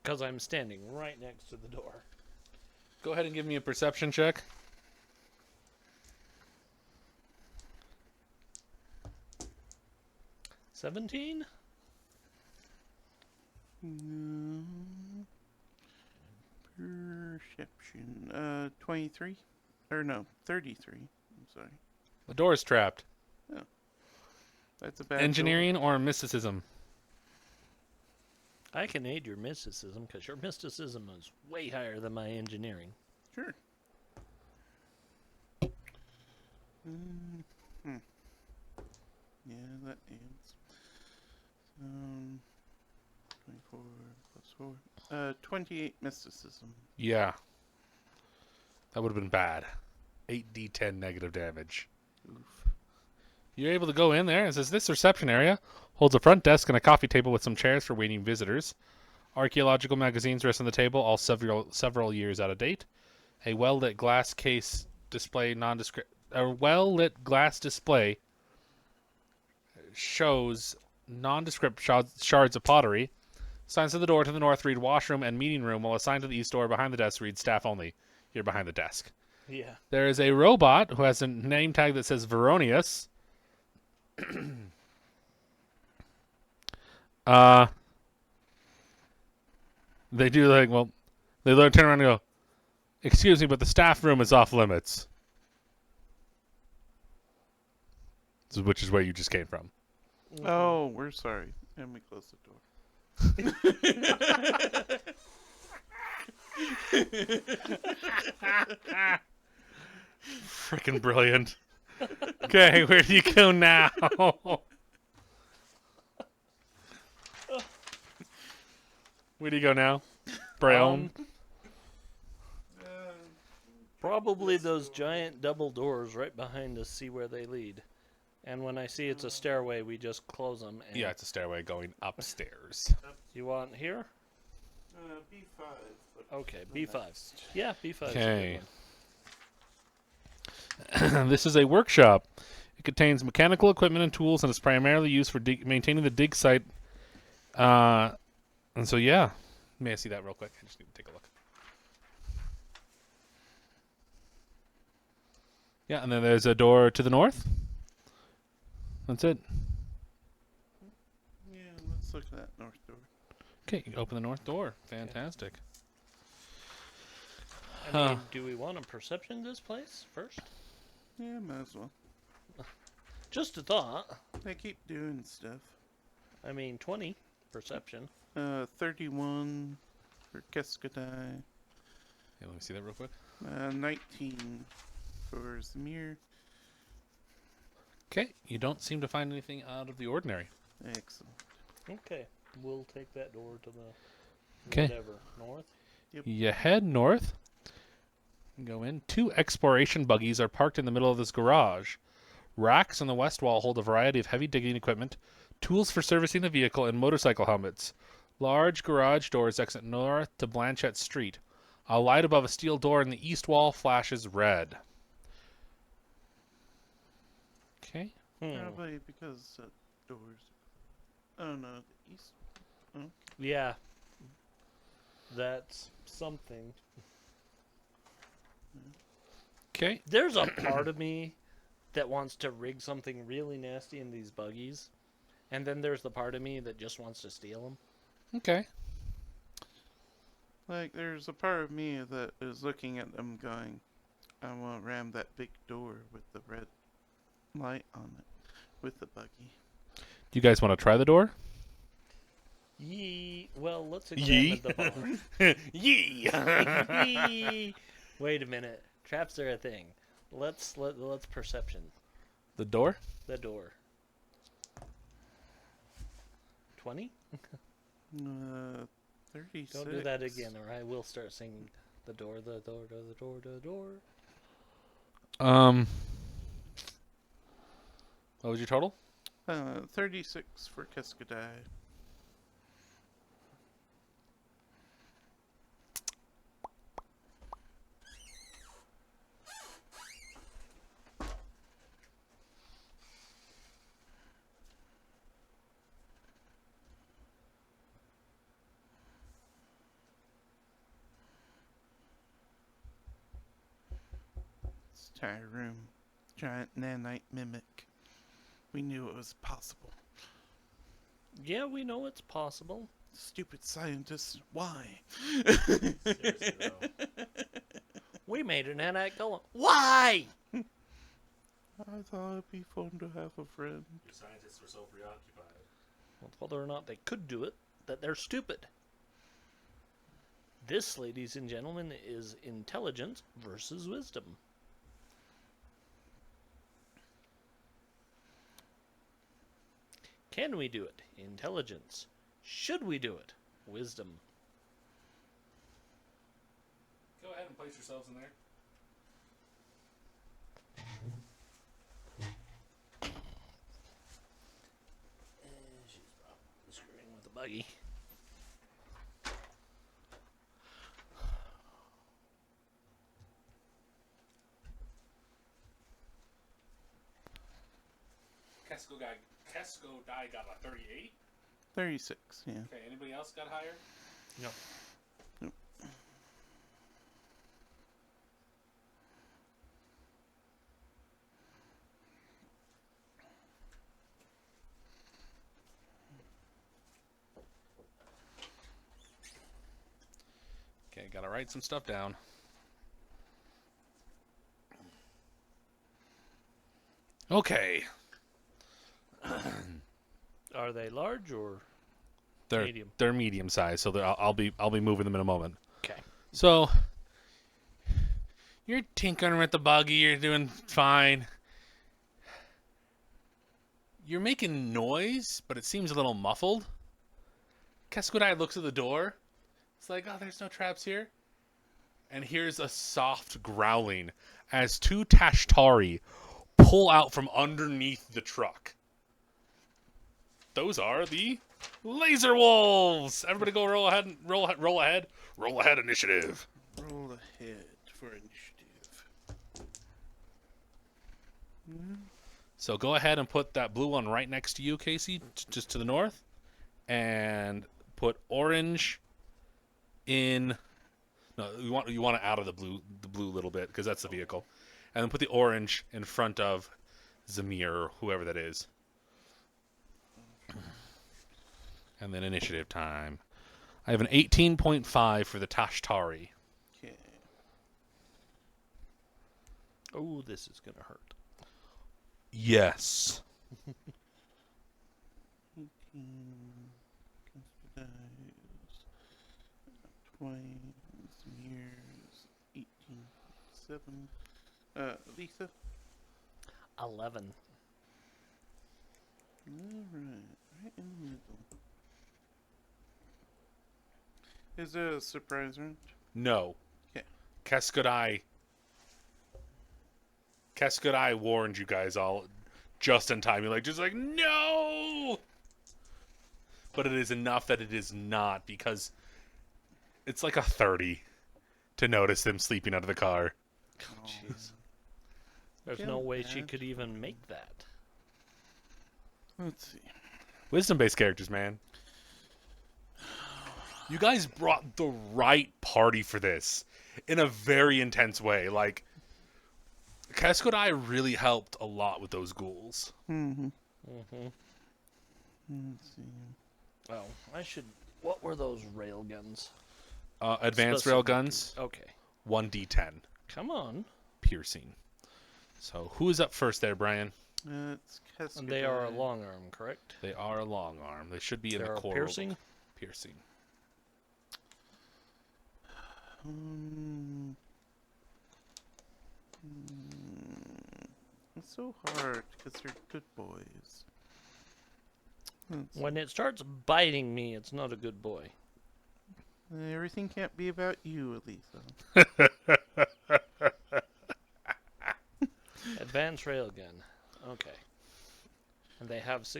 S2: Because I'm standing right next to the door.
S1: Go ahead and give me a perception check.
S2: $17?
S3: No. Perception. 23? Or no, 33. I'm sorry.
S1: The door is trapped.
S3: That's a bad
S1: Engineering or mysticism?
S2: I can aid your mysticism because your mysticism is way higher than my engineering.
S3: Sure. Yeah, that is. 24 plus 4. 28 mysticism.
S1: Yeah. That would have been bad. 8d10 negative damage.
S3: Oof.
S1: You're able to go in there. It says this reception area holds a front desk and a coffee table with some chairs for waiting visitors. Archaeological magazines rest on the table, all several years out of date. A well-lit glass case display a well-lit glass display shows nondescript shards of pottery. Signs at the door to the north read washroom and meeting room, while a sign to the east door behind the desk reads staff only. You're behind the desk.
S2: Yeah.
S1: There is a robot who has a name tag that says Veronius. They do they turn around and go, "Excuse me, but the staff room is off limits." Which is where you just came from.
S3: Oh, we're sorry. And we close the door.
S1: Freaking brilliant. Okay, where do you go now? Where do you go now? Brown.
S2: Probably those giant double doors right behind us. See where they lead. And when I see it's a stairway, we just close them. And
S1: Yeah, it's a stairway going upstairs.
S2: You want here?
S3: B5.
S2: Okay, B5. Yeah, B5.
S1: Okay. This is a workshop. It contains mechanical equipment and tools, and is primarily used for maintaining the dig site. And so, yeah. May I see that real quick? I just need to take a look. Yeah, and then there's a door to the north. That's it.
S3: Yeah, let's look at that north door.
S1: Okay, you open the north door. Fantastic.
S2: I mean, do we want to perception this place first?
S3: Yeah, might as well.
S2: Just a thought.
S3: They keep doing stuff.
S2: I mean, 20 perception.
S3: 31 for Keskadai.
S1: Yeah, let me see that real quick.
S3: 19 for Zamir.
S1: Okay, you don't seem to find anything out of the ordinary.
S3: Excellent.
S2: Okay, we'll take that door to the
S1: 'Kay.
S2: whatever north.
S1: You head north. Go in. 2 exploration buggies are parked in the middle of this garage. Racks on the west wall hold a variety of heavy digging equipment, tools for servicing the vehicle, and motorcycle helmets. Large garage doors exit north to Blanchette Street. A light above a steel door in the east wall flashes red. Okay.
S3: Probably because the doors. Oh no, the east.
S2: Yeah. That's something.
S1: Okay.
S2: There's a part of me that wants to rig something really nasty in these buggies. And then there's the part of me that just wants to steal them.
S1: Okay.
S3: Like, there's a part of me that is looking at them going, I want to ram that big door with the red light on it with the buggy.
S1: Do you guys want to try the door?
S2: Yee. Well, let's
S1: Yee?
S2: examine the
S1: Yee!
S2: Yee. Wait a minute. Traps are a thing. Let's perception
S1: The door?
S2: the door. 20?
S3: 36.
S2: Don't do that again, or I will start singing the door, the door, the door, the door.
S1: What was your total?
S3: 36 for Keskadai. Entire room. Giant nanite mimic. We knew it was possible.
S2: Yeah, we know it's possible.
S3: Stupid scientists, why?
S1: Seriously, though.
S2: We made an nanite golem. Why?
S3: I thought it'd be fun to have a friend.
S1: Your scientists were so preoccupied.
S2: Well, whether or not they could do it, that they're stupid. This, ladies and gentlemen, is intelligence versus wisdom. Can we do it? Intelligence. Should we do it? Wisdom.
S1: Go ahead and place yourselves in there.
S2: She's probably screwing with the buggy.
S1: Kesco Die got a 38.
S3: 36, yeah.
S1: Okay, anybody else got higher?
S2: No.
S1: Gotta write some stuff down. Okay.
S2: Are they large or
S1: They're
S2: medium?
S1: they're medium size, so I'll be moving them in a moment.
S2: Okay.
S1: So you're tinkering with the buggy, you're doing fine. You're making noise, but it seems a little muffled. Keskudai looks at the door. It's like, oh, there's no traps here. And here's a soft growling as two Tashtari pull out from underneath the truck. Those are the Laser Wolves. Everybody go roll ahead. Roll ahead. Roll ahead initiative.
S3: Roll ahead for initiative.
S1: So go ahead and put that blue one right next to you, Casey, just to the north. And put orange in... No, you want it out of the blue little bit, because that's the vehicle. And then put the orange in front of Zamir, or whoever that is. And then initiative time. I have an 18.5 for the Tashtari.
S3: Okay.
S2: Oh, this is going to hurt.
S1: Yes.
S3: 18. Customize. 20. Years. 18.7. Lisa?
S2: 11.
S3: Alright. Right in the middle. Is it a surprise round?
S1: No.
S3: Okay.
S1: Keskudai warned you guys all just in time. You're just like, no! But it is enough that it is not, because it's like a 30 to notice them sleeping out of the car.
S3: Oh,
S2: Jeez. There's
S3: Feel
S2: no way she
S3: bad
S2: could
S3: for
S2: even
S3: you.
S2: make that.
S3: Let's see.
S1: Wisdom-based characters, man. You guys brought the right party for this in a very intense way. Like, Keskudai really helped a lot with those ghouls.
S3: Mm-hmm.
S2: Mm-hmm.
S3: Let's see.
S2: Oh, I should... What were those railguns?
S1: Advanced
S2: Specific-
S1: railguns,
S2: Okay.
S1: 1d10.
S2: Come on.
S1: Piercing. So, who is up first there, Brian?
S3: It's Keskudai.
S2: And they are a long arm, correct?
S1: They are a long arm. They should be in
S2: They're
S1: the
S2: a
S1: core.
S2: piercing?
S1: Piercing.
S3: It's so hard because they're good boys. Let's
S2: When it starts biting me, it's not a good boy.
S3: Everything can't be about you, Elisa.
S2: Advanced railgun. Okay. And they have the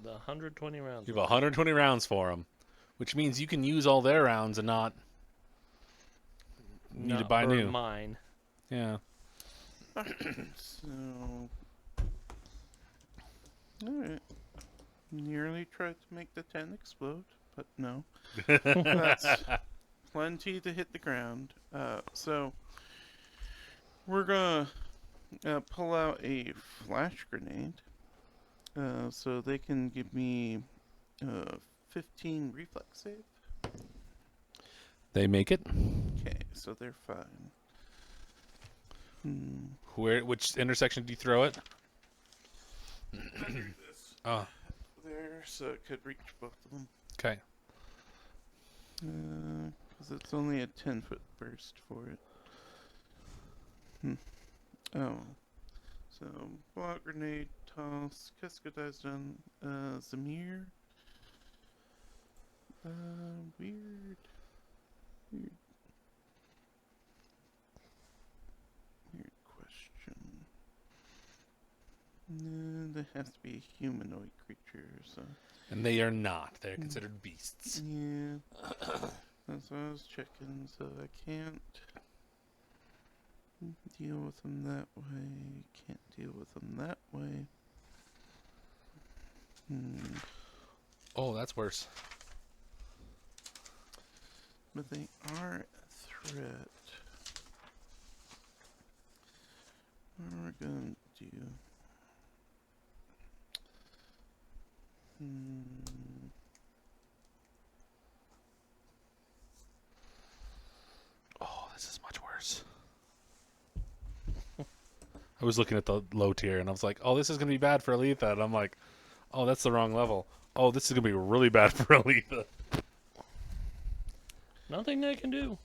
S2: 120 rounds.
S1: You have 120 rounds for them, which means you can use all their rounds and not need to
S2: Not
S1: buy
S2: burn
S1: new.
S2: mine.
S1: Yeah.
S3: So, alright. Nearly tried to make the 10 explode, but no. That's plenty to hit the ground. So, we're gonna pull out a flash grenade. So they can give me 15 reflex save.
S1: They make it.
S3: Okay, so they're fine.
S1: Which intersection do you throw it? Oh,
S3: There, so it could reach both of them.
S1: okay.
S3: Because it's only a 10-foot burst for it. Oh. So, block grenade, toss, Keskudai's done. Zamir. Weird. Weird question. There has to be a humanoid creature, so.
S1: And they are not. They're considered beasts.
S3: Yeah. That's what I was checking, so I can't deal with them that way. Can't deal with them that way.
S1: Oh, that's worse.
S3: But they are a threat. What are we gonna do?
S1: this is much worse. I was looking at the low tier, and I was like, oh, this is going to be bad for Aletha. And I'm like, oh, that's the wrong level. Oh, this is going to be really bad for Aletha.
S2: Nothing I can do.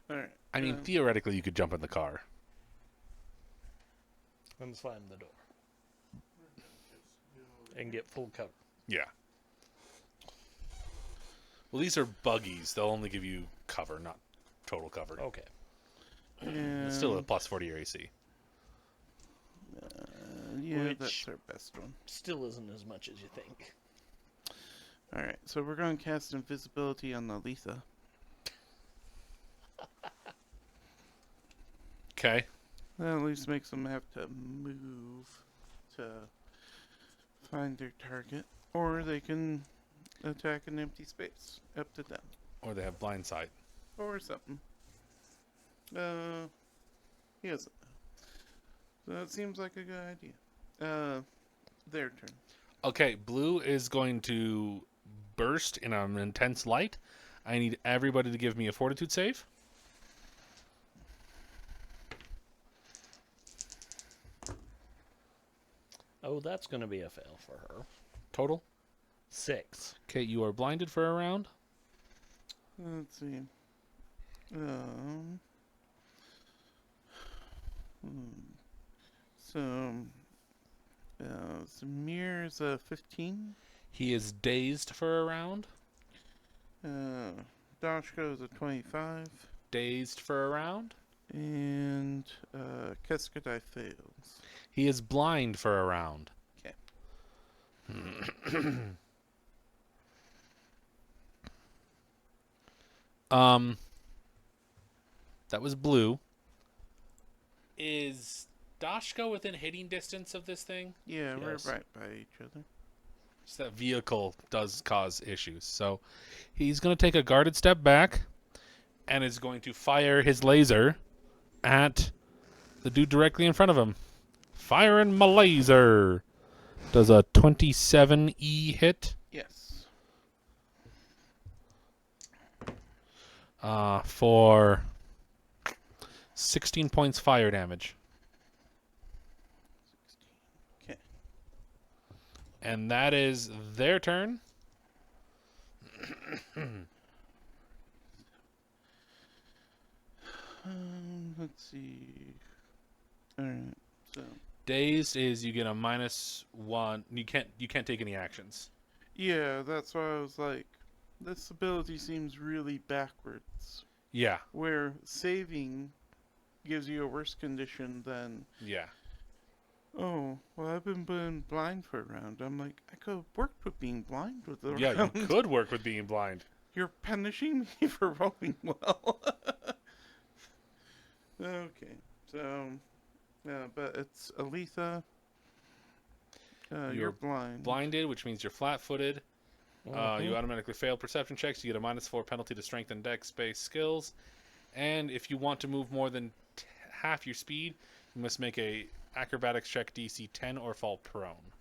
S3: All right.
S1: I mean, theoretically, you could jump in the car.
S2: And slam the door. And get full cover.
S1: Yeah. Well, these are buggies. They'll only give you cover, not total cover.
S2: Okay.
S1: It's still a plus 40 AC.
S3: Yeah,
S2: Which-
S3: that's our best one.
S2: Still isn't as much as you think.
S3: All right, so we're going to cast invisibility on Aletha.
S1: Okay.
S3: That at least makes them have to move to find their target, or they can attack an empty space. Up to them,
S1: Or they have blind sight.
S3: or something. He doesn't know. So that seems like a good idea. Their turn.
S1: Okay, blue is going to burst in an intense light. I need everybody to give me a fortitude save.
S2: Oh, that's going to be a fail for her.
S1: Total.
S2: 6.
S1: Okay, you are blinded for a round.
S3: Let's see. Hmm. So, Samir's a 15.
S1: He is dazed for a round.
S3: Dashko's a 25.
S1: Dazed for a round.
S3: And Keskadai fails.
S1: He is blind for a round.
S3: Okay.
S1: That was blue. Is Dashko within hitting distance of this thing?
S3: Yeah,
S2: Yes.
S3: we're right by each other.
S1: Just that vehicle does cause issues. So he's going to take a guarded step back and is going to fire his laser at the dude directly in front of him. Firing my laser. Does a 27E hit?
S3: Yes.
S1: For 16 points fire damage.
S3: 16. Okay.
S1: And that is their turn.
S3: Let's see. Alright, so.
S1: Dazed is you get a -1. You can't take any actions.
S3: Yeah, that's why I was like, this ability seems really backwards.
S1: Yeah.
S3: Where saving gives you a worse condition than,
S1: Yeah.
S3: oh, well, I've been blind for a round. I'm like, I could have worked with being blind with the
S1: Yeah,
S3: round.
S1: you could work with being blind.
S3: You're punishing me for rolling well. Okay, so, but it's Aletha. You're
S1: You're
S3: blind.
S1: Blinded, which means you're flat-footed. You automatically fail perception checks. You get a -4 penalty to strength and dex-based skills. And if you want to move more than half your speed, you must make a acrobatics check DC 10 or fall prone.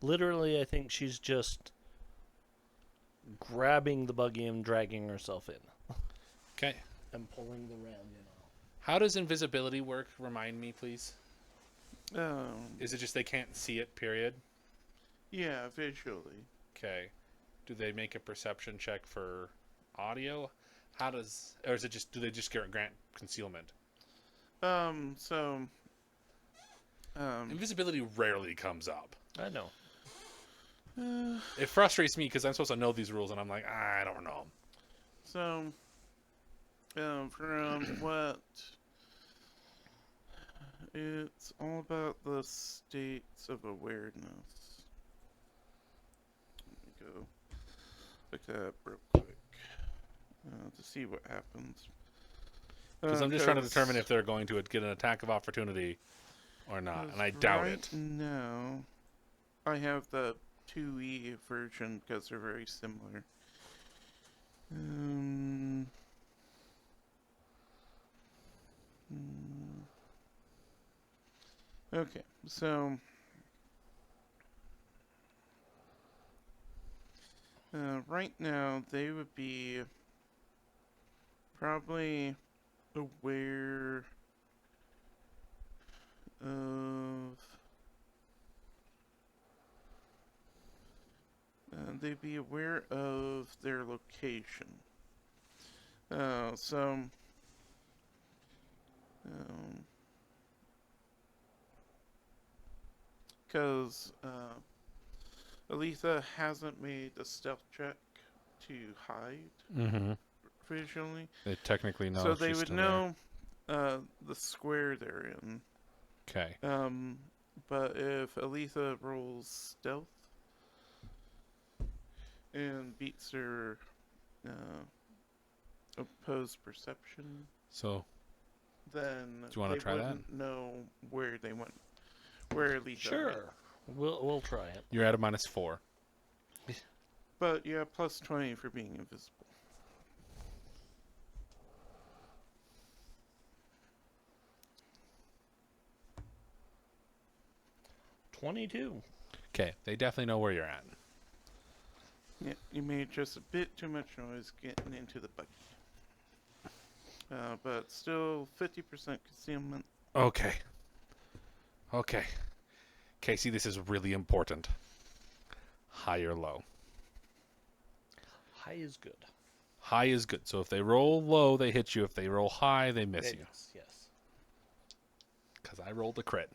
S2: Literally, I think she's just grabbing the buggy and dragging herself in.
S1: Okay.
S2: And pulling the rail,
S1: How does invisibility work? Remind me, please.
S3: Um,
S1: Is it just they can't see it, period?
S3: yeah, visually.
S1: Okay. Do they make a perception check for audio? Or is it just, do they just grant concealment? Invisibility rarely comes up.
S2: I know.
S1: It frustrates me because I'm supposed to know these rules and I'm like, I don't know.
S3: So, from what it's all about the states of awareness. Let me go look that up real quick to see what happens.
S1: Because I'm just trying to determine if they're going to get an attack of opportunity or not, and I doubt it.
S3: No, I have the 2E version because they're very similar. Okay, so Right now, they would be probably aware of. They'd be aware of their location. So. Because Aletha hasn't made a stealth check to hide
S1: Mm-hmm.
S3: visually.
S1: They technically know.
S3: So they
S1: she's
S3: would
S1: still
S3: know the square they're in.
S1: Okay.
S3: But if Aletha rolls stealth and beats her opposed perception,
S1: So,
S3: then
S1: do you want
S3: they
S1: to try that?
S3: wouldn't know where they went, where Aletha
S2: Sure.
S3: went.
S2: We'll try it.
S1: You're at a -4.
S3: But yeah, plus 20 for being invisible.
S2: $22.
S1: Okay, they definitely know where you're at.
S3: Yeah, you made just a bit too much noise getting into the buggy. But still 50% concealment.
S1: Okay. Okay. Casey, this is really important. High or low?
S2: High is good.
S1: High is good. So if they roll low, they hit you. If they roll high, they miss you.
S2: Yes.
S1: Because I rolled a crit.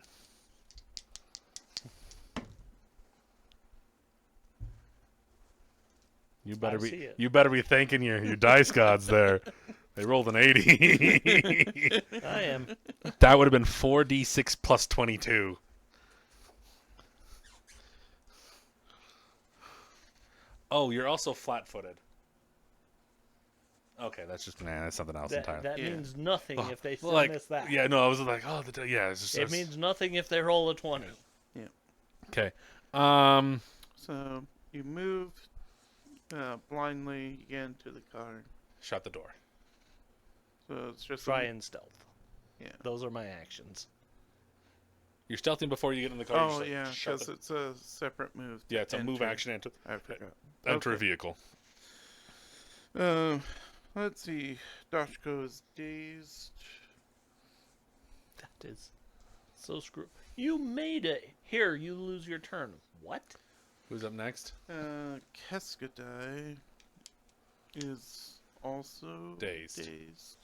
S1: You better be thanking your dice gods there. They rolled an 80.
S2: I am.
S1: That would have been 4d6 plus 22. Oh, you're also flat-footed. Okay, that's just that's something else entirely.
S2: That
S3: Yeah.
S2: means nothing if they still
S1: Like,
S2: miss that.
S1: yeah, no, I was like, oh, yeah, it's just.
S2: It means nothing if they roll a 20.
S1: Okay.
S3: So you move blindly again to the car.
S1: Shut the door.
S3: So it's just
S2: Try and stealth.
S3: Yeah.
S2: Those are my actions.
S1: You're stealthing before you get in the car.
S3: Oh
S1: you
S3: yeah,
S1: shut
S3: because it's a separate move.
S1: yeah, it's a move
S3: enter.
S1: action enter
S3: I forgot.
S1: a
S3: Okay.
S1: vehicle.
S3: Let's see. Dashko is dazed.
S2: That is so screwed. You made it. Here, you lose your turn. What?
S1: Who's up next?
S3: Keskadai is also
S1: Dazed.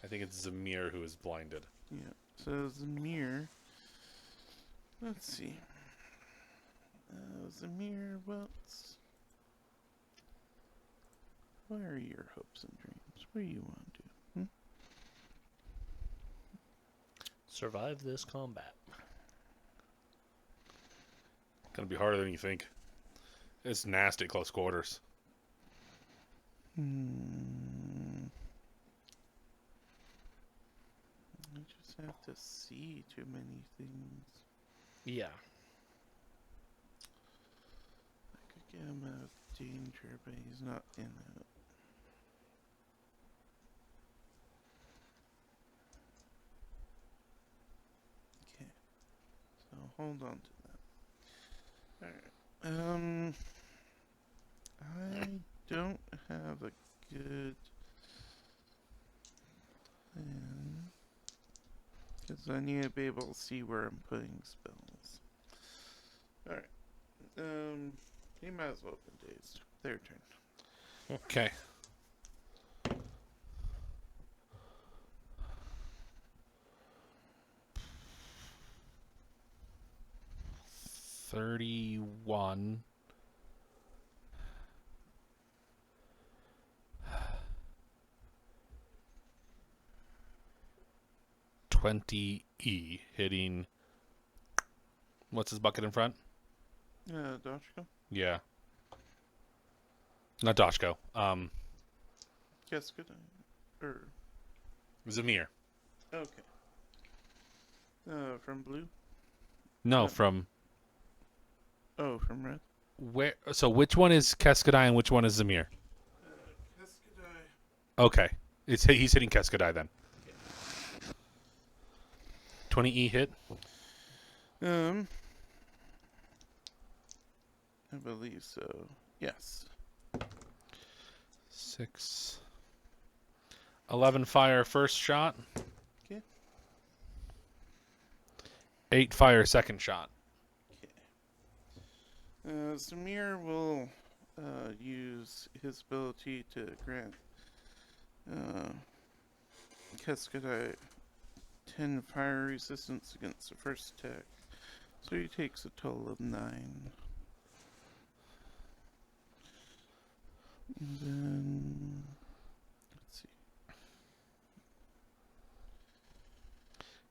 S1: I think it's Zamir who is blinded.
S3: Yeah. So Zamir. Let's see. Zamir, what are your hopes and dreams? What do you want to do?
S2: Survive this combat.
S1: Gonna be harder than you think. It's nasty at close quarters.
S3: I just have to see too many things.
S2: Yeah.
S3: I could get him out of danger, but he's not in it. Okay. So hold on to that. Alright. I don't have a good plan. Because I need to be able to see where I'm putting spells. Alright. He might as well have been dazed. Their turn.
S1: Okay. $31. 20E hitting. What's his bucket in front?
S3: Dashko?
S1: Yeah. Not Doshko.
S3: Keskadai? Or
S1: Zamir.
S3: okay. From blue?
S1: No,
S3: No.
S1: from
S3: Oh, from red.
S1: where? So which one is Keskadai and which one is Zamir?
S3: Keskadai.
S1: Okay, he's hitting Keskadai then. 20E hit.
S3: I believe so. Yes.
S1: 6. 11 fire first shot.
S3: Okay.
S1: 8 fire second shot.
S3: Zamir will use his ability to grant Cascadai 10 fire resistance against the first attack. So he takes a total of 9. And then, let's see.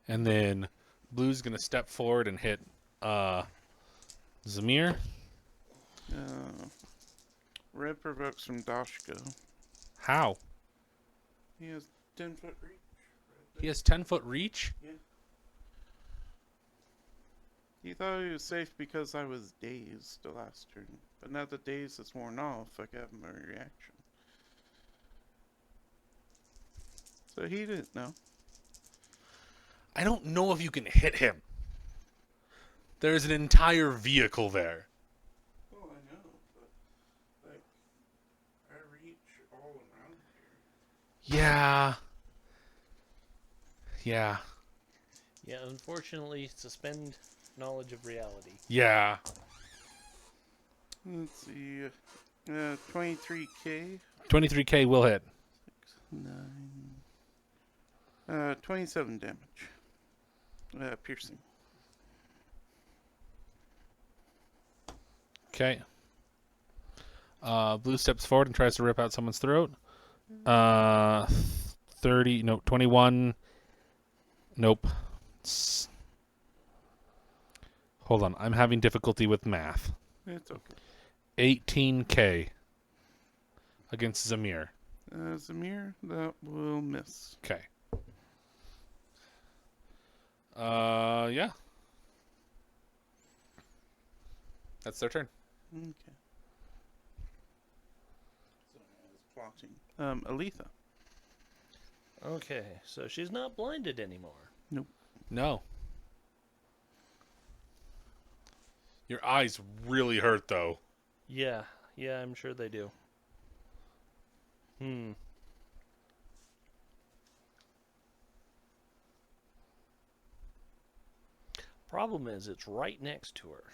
S1: And then Blue's going to step forward and hit Zamir.
S3: Red provokes from Dashko.
S1: How?
S3: He has 10-foot reach.
S1: He has 10-foot reach?
S3: Yeah. He thought he was safe because I was dazed the last turn. But now the daze is worn off, I got my reaction. So he didn't know.
S1: I don't know if you can hit him. There's an entire vehicle there.
S3: Well, I know, but, like, I reach all around here.
S1: Yeah. Yeah.
S2: Yeah, unfortunately, suspend knowledge of reality.
S1: Yeah.
S3: Let's see. 23k.
S1: 23k will hit.
S3: 9. 27 damage. Piercing.
S1: Okay. Blue steps forward and tries to rip out someone's throat. 30, no, 21. Nope. Hold on, I'm having difficulty with math.
S3: It's okay.
S1: 18k against Zamir.
S3: Zamir, that will miss.
S1: Okay. Yeah. That's their turn.
S3: Okay. So I was plotting. Aletha.
S2: Okay, so she's not blinded anymore.
S1: No. Your eyes really hurt, though.
S2: Yeah, I'm sure they do. Problem is, it's right next to her.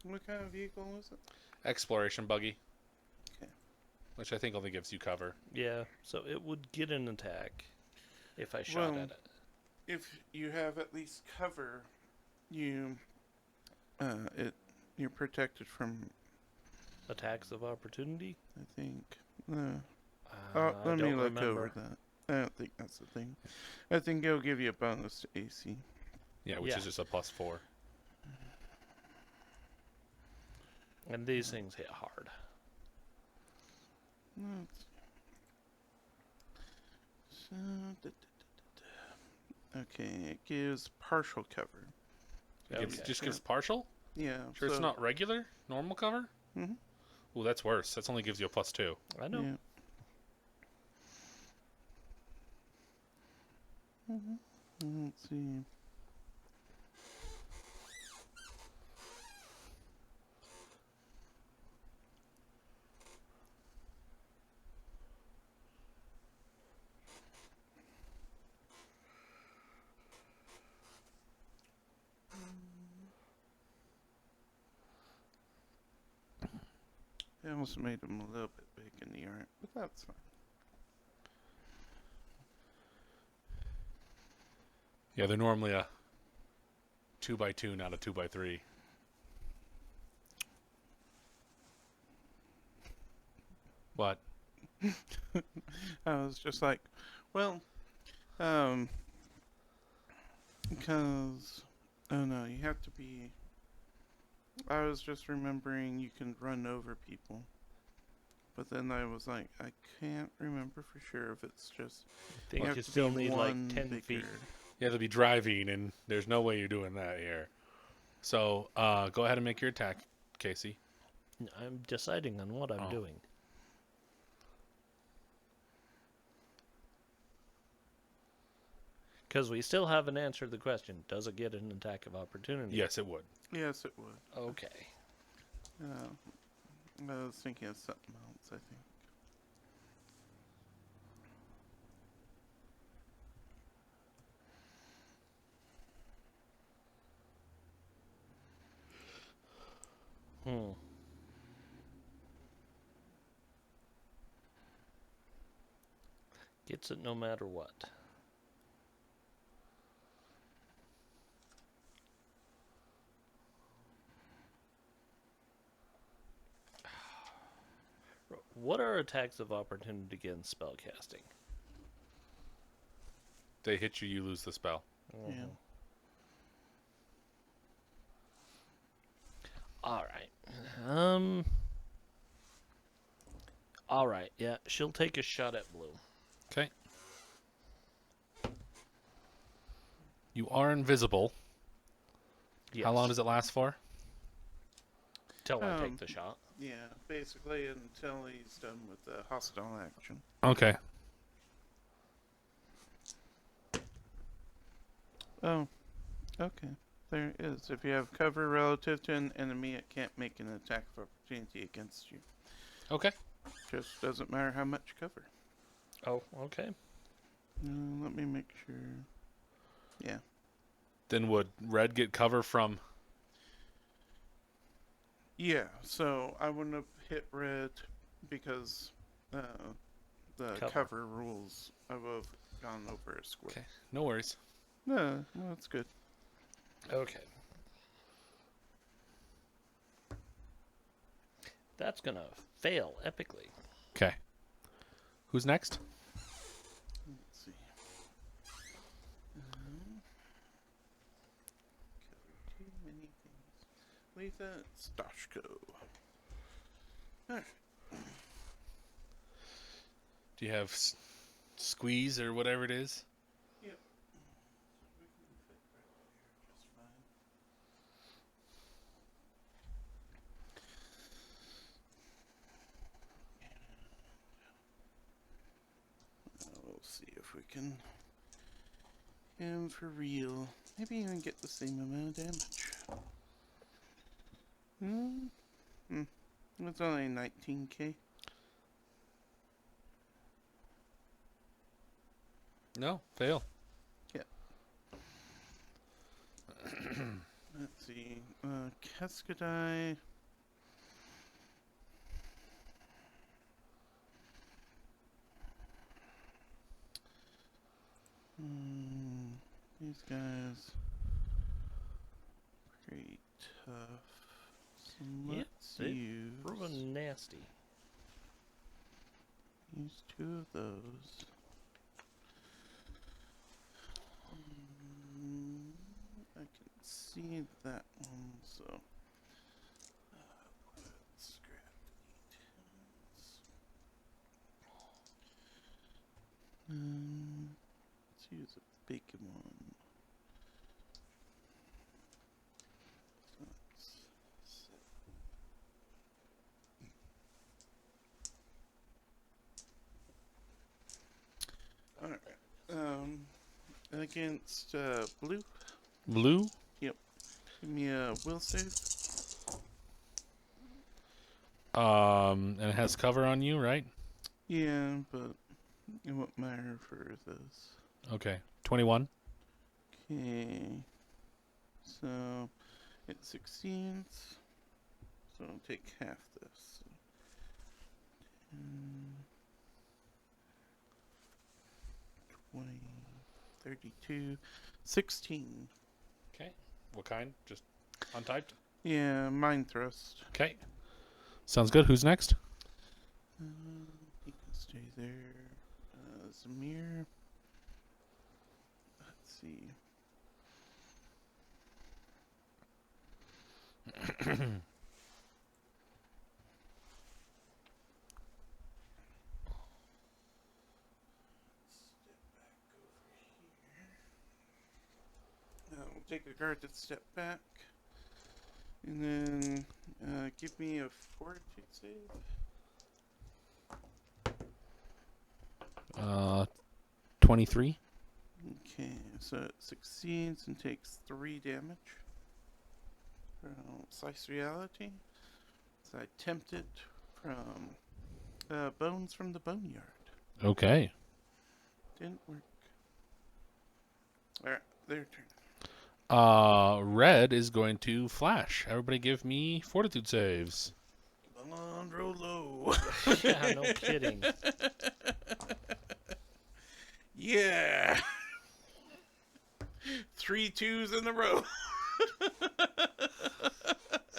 S3: What kind of vehicle is it?
S1: Exploration buggy.
S3: Okay.
S1: Which I think only gives you cover.
S2: Yeah, so it would get an attack if I shot
S3: Well,
S2: at it.
S3: If you have at least cover, you're protected from,
S2: Attacks of opportunity?
S3: I think.
S2: I
S3: Let me
S2: don't
S3: look
S2: remember.
S3: over that. I don't think that's the thing. I think it'll give you a bonus to AC.
S1: Yeah, which is just a +4.
S2: And these things hit hard.
S3: Okay, it gives partial cover.
S1: It just gives partial?
S3: Yeah.
S1: Sure, it's not regular? Normal cover?
S3: Mm-hmm.
S1: Ooh, that's worse. That's only gives you a +2.
S2: I know.
S3: Yeah. Let's see. I almost made them a little bit big in the art, but that's fine.
S1: Yeah, they're normally a 2x2, not a 2x3. What?
S3: I was just like, well, because, oh no, you have to be, I was just remembering you can run over people. But then I was like, I can't remember for sure if it's just,
S2: I think
S3: have
S2: you
S3: to
S2: still
S3: be
S2: need like
S3: one
S2: 10
S3: bigger.
S2: feet.
S1: You have to be driving, and there's no way you're doing that here. So, go ahead and make your attack, Casey.
S2: I'm deciding on what I'm doing. Because we still haven't answered the question, does it get an attack of opportunity?
S1: Yes, it would.
S3: Yes, it would.
S2: Okay.
S3: I was thinking of something else, I think.
S2: Hmm. Gets it no matter what. What are attacks of opportunity against spellcasting?
S1: They hit you, you lose the spell.
S3: Yeah.
S2: All right. All right. Yeah, she'll take a shot at blue.
S1: Okay. You are invisible.
S2: Yes.
S1: How long does it last for?
S2: Till I take the shot.
S3: Yeah, basically until he's done with the hostile action.
S1: Okay.
S3: Oh, okay. There it is. If you have cover relative to an enemy, it can't make an attack of opportunity against you.
S1: Okay.
S3: Just doesn't matter how much cover.
S2: Oh, okay.
S3: Let me make sure. Yeah.
S1: Then would red get cover from...
S3: Yeah, so I wouldn't have hit red because the cover rules I would have gone over a square.
S1: Okay. No worries.
S3: No, that's good.
S2: Okay. That's gonna fail epically.
S1: Okay. Who's next?
S3: Let's see. Cover too many things. Letha Stashko. Alright.
S1: Do you have squeeze or whatever it is?
S3: Yep. We can fit right there just fine. We'll see if we can. And for real, maybe even get the same amount of damage. It's only 19k.
S1: No. Fail.
S3: Yeah. Let's see. Cascadai. These guys pretty tough. So
S2: Yep,
S3: let's use
S2: Proven nasty.
S3: two of those. I can see that one, so let's grab the details. Let's use a big one. So let's set. Alright. Against blue.
S1: Blue?
S3: Yep. Give me a will save.
S1: And it has cover on you, right?
S3: Yeah, but it won't matter for this.
S1: Okay. 21.
S3: Okay. So it succeeds. So I'll take half this. 10, 20, 32, 16.
S1: Okay. What kind? Just untyped?
S3: Yeah, mind thrust.
S1: Okay. Sounds good. Who's next?
S3: He can stay there. Zamir. Let's see. We'll take a guarded step back. And then give me a fortitude save.
S1: 23.
S3: Okay, so it succeeds and takes 3 damage. Slice reality. So I tempt it from bones from the boneyard.
S1: Okay.
S3: Didn't work. Alright, their turn.
S1: Red is going to flash. Everybody give me fortitude saves.
S3: Bond roll low.
S2: Yeah, no kidding.
S3: Yeah. 3 2s in a row.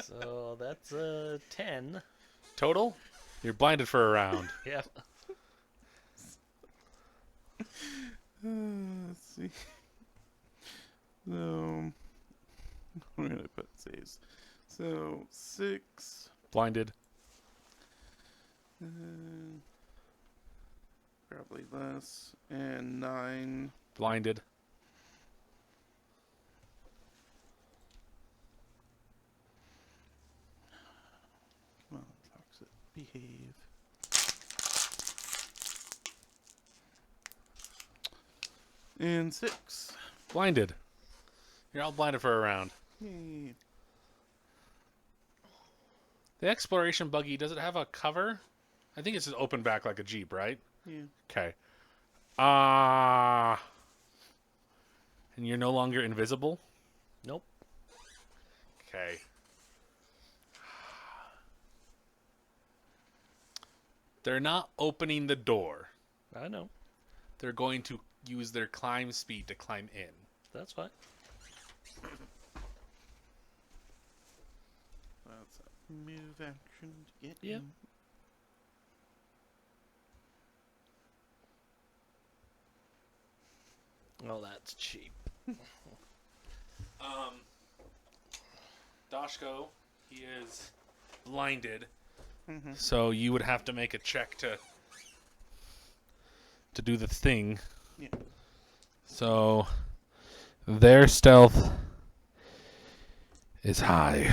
S2: So that's a 10.
S1: Total? You're blinded for a round.
S2: Yeah.
S3: Let's see. So, where did I put saves? So, 6.
S1: Blinded.
S3: Probably less. And 9.
S1: Blinded.
S3: Come on, Toxic. Behave. And 6.
S1: Blinded. You're all blinded for a round.
S3: Yay.
S1: The exploration buggy, does it have a cover? I think it's just open back like a Jeep, right?
S3: Yeah.
S1: Okay. And you're no longer invisible?
S2: Nope.
S1: Okay. They're not opening the door.
S2: I know.
S1: They're going to use their climb speed to climb in.
S2: That's fine.
S3: That's a move action to get
S2: Yep.
S3: in.
S2: Oh, that's cheap.
S1: Dashko, he is blinded.
S3: Mm-hmm.
S1: So you would have to make a check to do the thing.
S3: Yeah.
S1: So their stealth is high.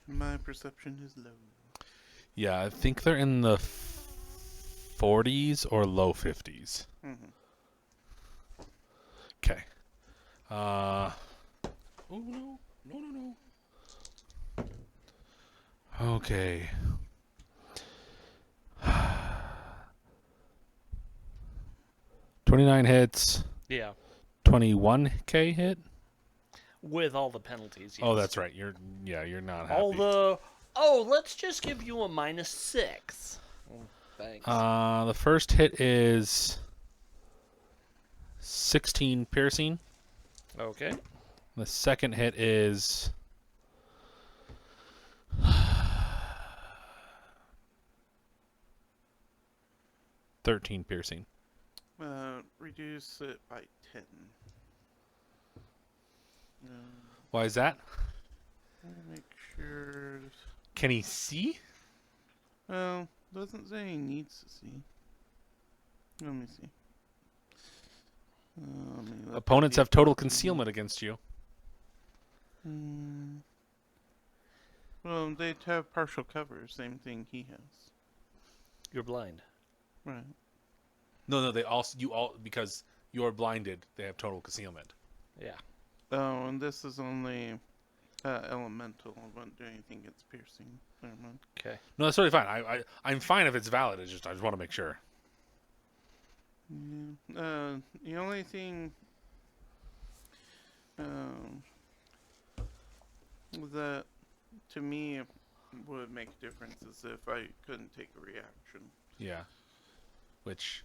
S3: My perception is low.
S1: Yeah, I think they're in the 40s or low 50s.
S3: Mm-hmm.
S1: Okay. Oh no. No. Okay. $29 hits.
S2: Yeah.
S1: 21k hit.
S2: With all the penalties. Yes.
S1: Oh, that's right. You're not happy.
S2: All the. Oh, let's just give you a -6. Oh, thanks.
S1: The first hit is 16 piercing.
S2: Okay.
S1: The second hit is 13 piercing.
S3: Reduce it by 10.
S1: Why is that?
S3: Make sure.
S1: Can he see?
S3: Well, doesn't say he needs to see. Let me see.
S1: Opponents have total concealment against you.
S3: Well, they'd have partial cover. Same thing he has.
S2: You're blind.
S3: Right.
S1: No, because you're blinded, they have total concealment.
S2: Yeah.
S3: Oh, and this is only elemental. I won't do anything against piercing. Never mind.
S2: Okay.
S1: No, that's totally fine. I'm fine if it's valid. I just want to make sure.
S3: Yeah. The only thing that to me would make a difference is if I couldn't take a reaction.
S1: Yeah. Which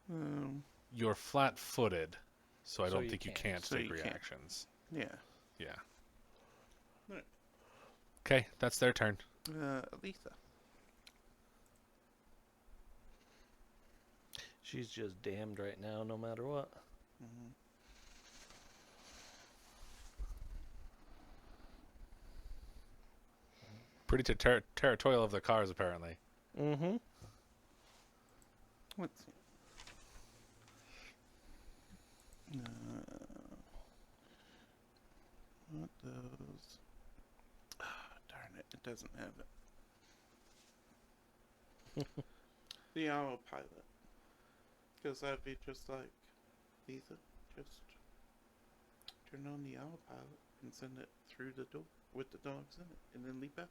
S3: Um,
S1: you're flat-footed, so I
S2: So
S1: don't
S2: you
S1: think you
S2: can't.
S1: can't
S3: So
S1: take
S3: you can't.
S1: reactions.
S3: yeah.
S1: Yeah.
S3: Alright.
S1: Okay, that's their turn.
S3: Aletha.
S2: She's just damned right now, no matter what.
S3: Mm-hmm.
S1: Pretty territorial of the cars, apparently.
S2: Mm-hmm.
S3: Let's see. What those? Darn it! It doesn't have it. The autopilot. Because that'd be just like Letha. Just turn on the autopilot and send it through the door with the dogs in it, and then leap out.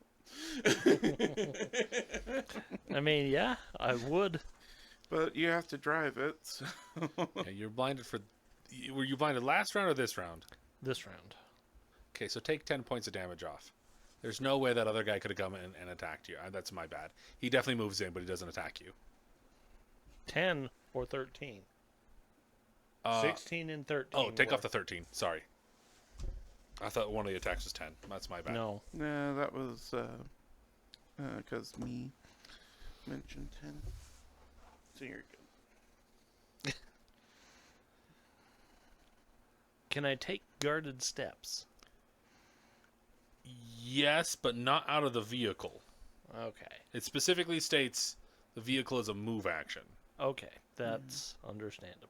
S2: I mean, yeah, I would.
S3: But you have to drive it. So.
S1: Yeah, you're blinded for. Were you blinded last round or this round?
S2: This round.
S1: Okay, so take 10 points of damage off. There's no way that other guy could have come in and attacked you. That's my bad. He definitely moves in, but he doesn't attack you.
S2: 10 or 13. 16 and 13.
S1: Oh, take
S2: were-
S1: off the 13. Sorry. I thought one of the attacks was 10. That's my bad.
S2: No.
S3: No, that was because me mentioned 10. So you're good.
S2: Can I take guarded steps?
S1: Yes, but not out of the vehicle.
S2: Okay.
S1: It specifically states the vehicle is a move action.
S2: Okay. That's understandable.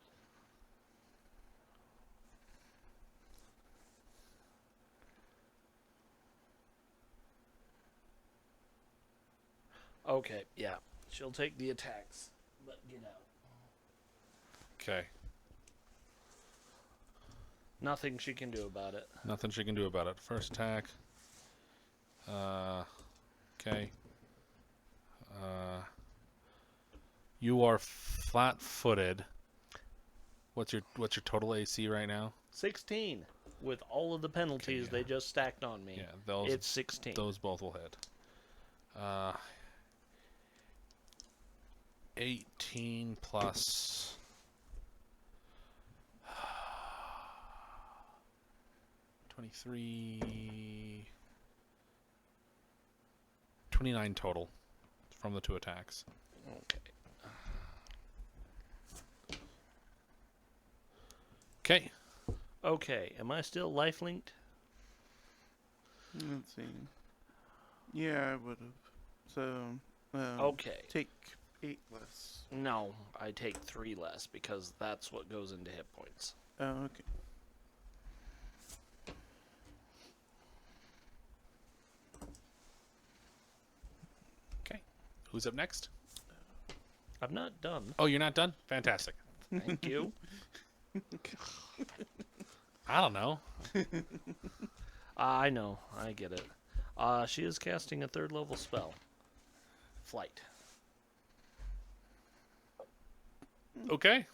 S2: Okay, yeah. She'll take the attacks, but get out.
S1: Okay.
S2: Nothing she can do about it.
S1: Nothing she can do about it. First attack. Okay. You are flat-footed. What's your total AC right now?
S2: 16. With all of the penalties
S1: yeah.
S2: they just stacked on me.
S1: Yeah,
S2: It's 16.
S1: those both will hit. 18 plus 23, 29 total from the two attacks.
S2: Okay.
S1: Okay.
S2: Okay, am I still life linked?
S3: Let's see. Yeah, I would have. So,
S2: Okay.
S3: take 8 less.
S2: No, I take 3 less because that's what goes into hit points.
S3: Oh, okay.
S1: Okay. Who's up next?
S2: I'm not done.
S1: Oh, you're not done? Fantastic.
S2: Thank you.
S1: I don't know.
S2: I know. I get it. She is casting a 3rd level spell. Flight.
S1: Okay.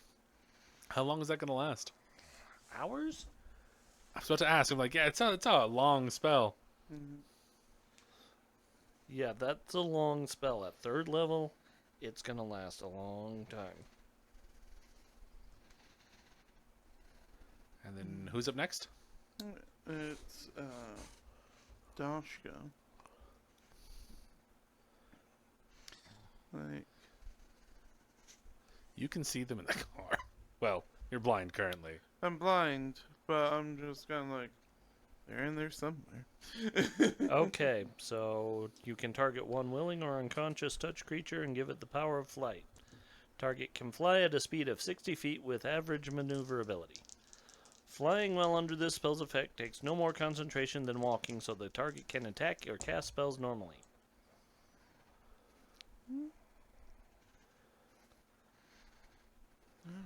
S1: How long is that going to last?
S2: Hours?
S1: I was about to ask. I'm like, yeah, it's a long spell.
S2: Yeah, that's a long spell. At 3rd level, it's going to last a long time.
S1: And then who's up next?
S3: It's Dashka. Like,
S1: You can see them in the car. Well, you're blind currently.
S3: I'm blind, but I'm just kind of like, they're in there somewhere.
S2: Okay, so you can target one willing or unconscious touch creature and give it the power of flight. Target can fly at a speed of 60 feet with average maneuverability. Flying while under this spell's effect takes no more concentration than walking, so the target can attack or cast spells normally.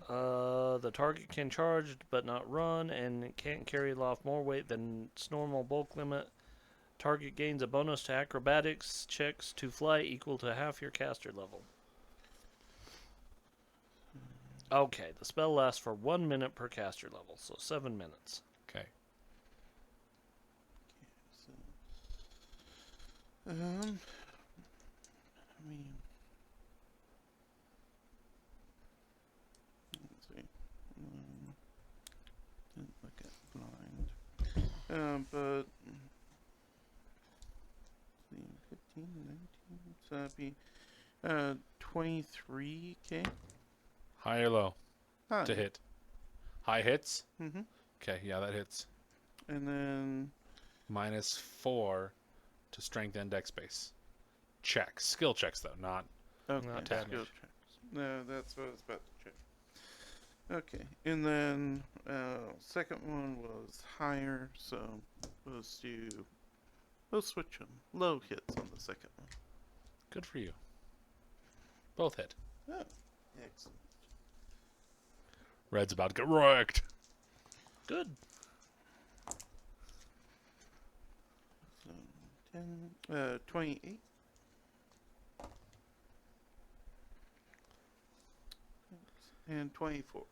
S2: The target can charge but not run, and it can't carry aloft more weight than its normal bulk limit. Target gains a bonus to acrobatics checks to fly equal to half your caster level. Okay, the spell lasts for 1 minute per caster level, so 7 minutes.
S1: Okay.
S3: So, I mean, let's see. Didn't look at blind. But let's see, 15, 19, so that'd be 23k.
S1: High or low
S3: Hi.
S1: to hit? High hits?
S3: Mm-hmm.
S1: Okay, yeah, that hits.
S3: And then
S1: -4 to strength and dex base. Checks. Skill checks, though, not...
S3: okay,
S2: Not
S3: skill
S2: damage.
S3: checks. No, that's what I was about to check. Okay, and then second one was higher, so we'll switch them. Low hits on the second one.
S1: Good for you. Both hit.
S3: Oh, excellent.
S1: Red's about to get wrecked.
S2: Good.
S3: 28. And 24.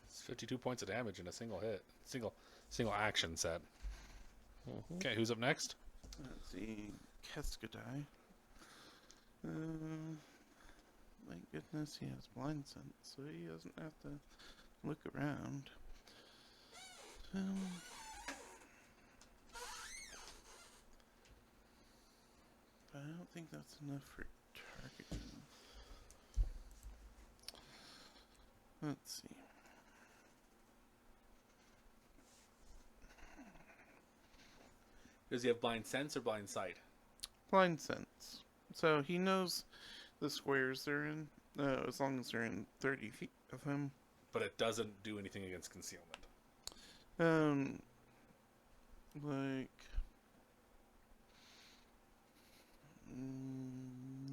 S1: It's 52 points of damage in a single hit. Single action set.
S2: Mhm.
S1: Okay, who's up next?
S3: Let's see. Keskadai. My goodness, he has blind sense, so he doesn't have to look around. But I don't think that's enough for targeting. Let's see.
S1: Does he have blind sense or blind sight?
S3: Blind sense. So he knows the squares they're in, as long as they're in 30 feet of him.
S1: But it doesn't do anything against concealment.
S3: Like...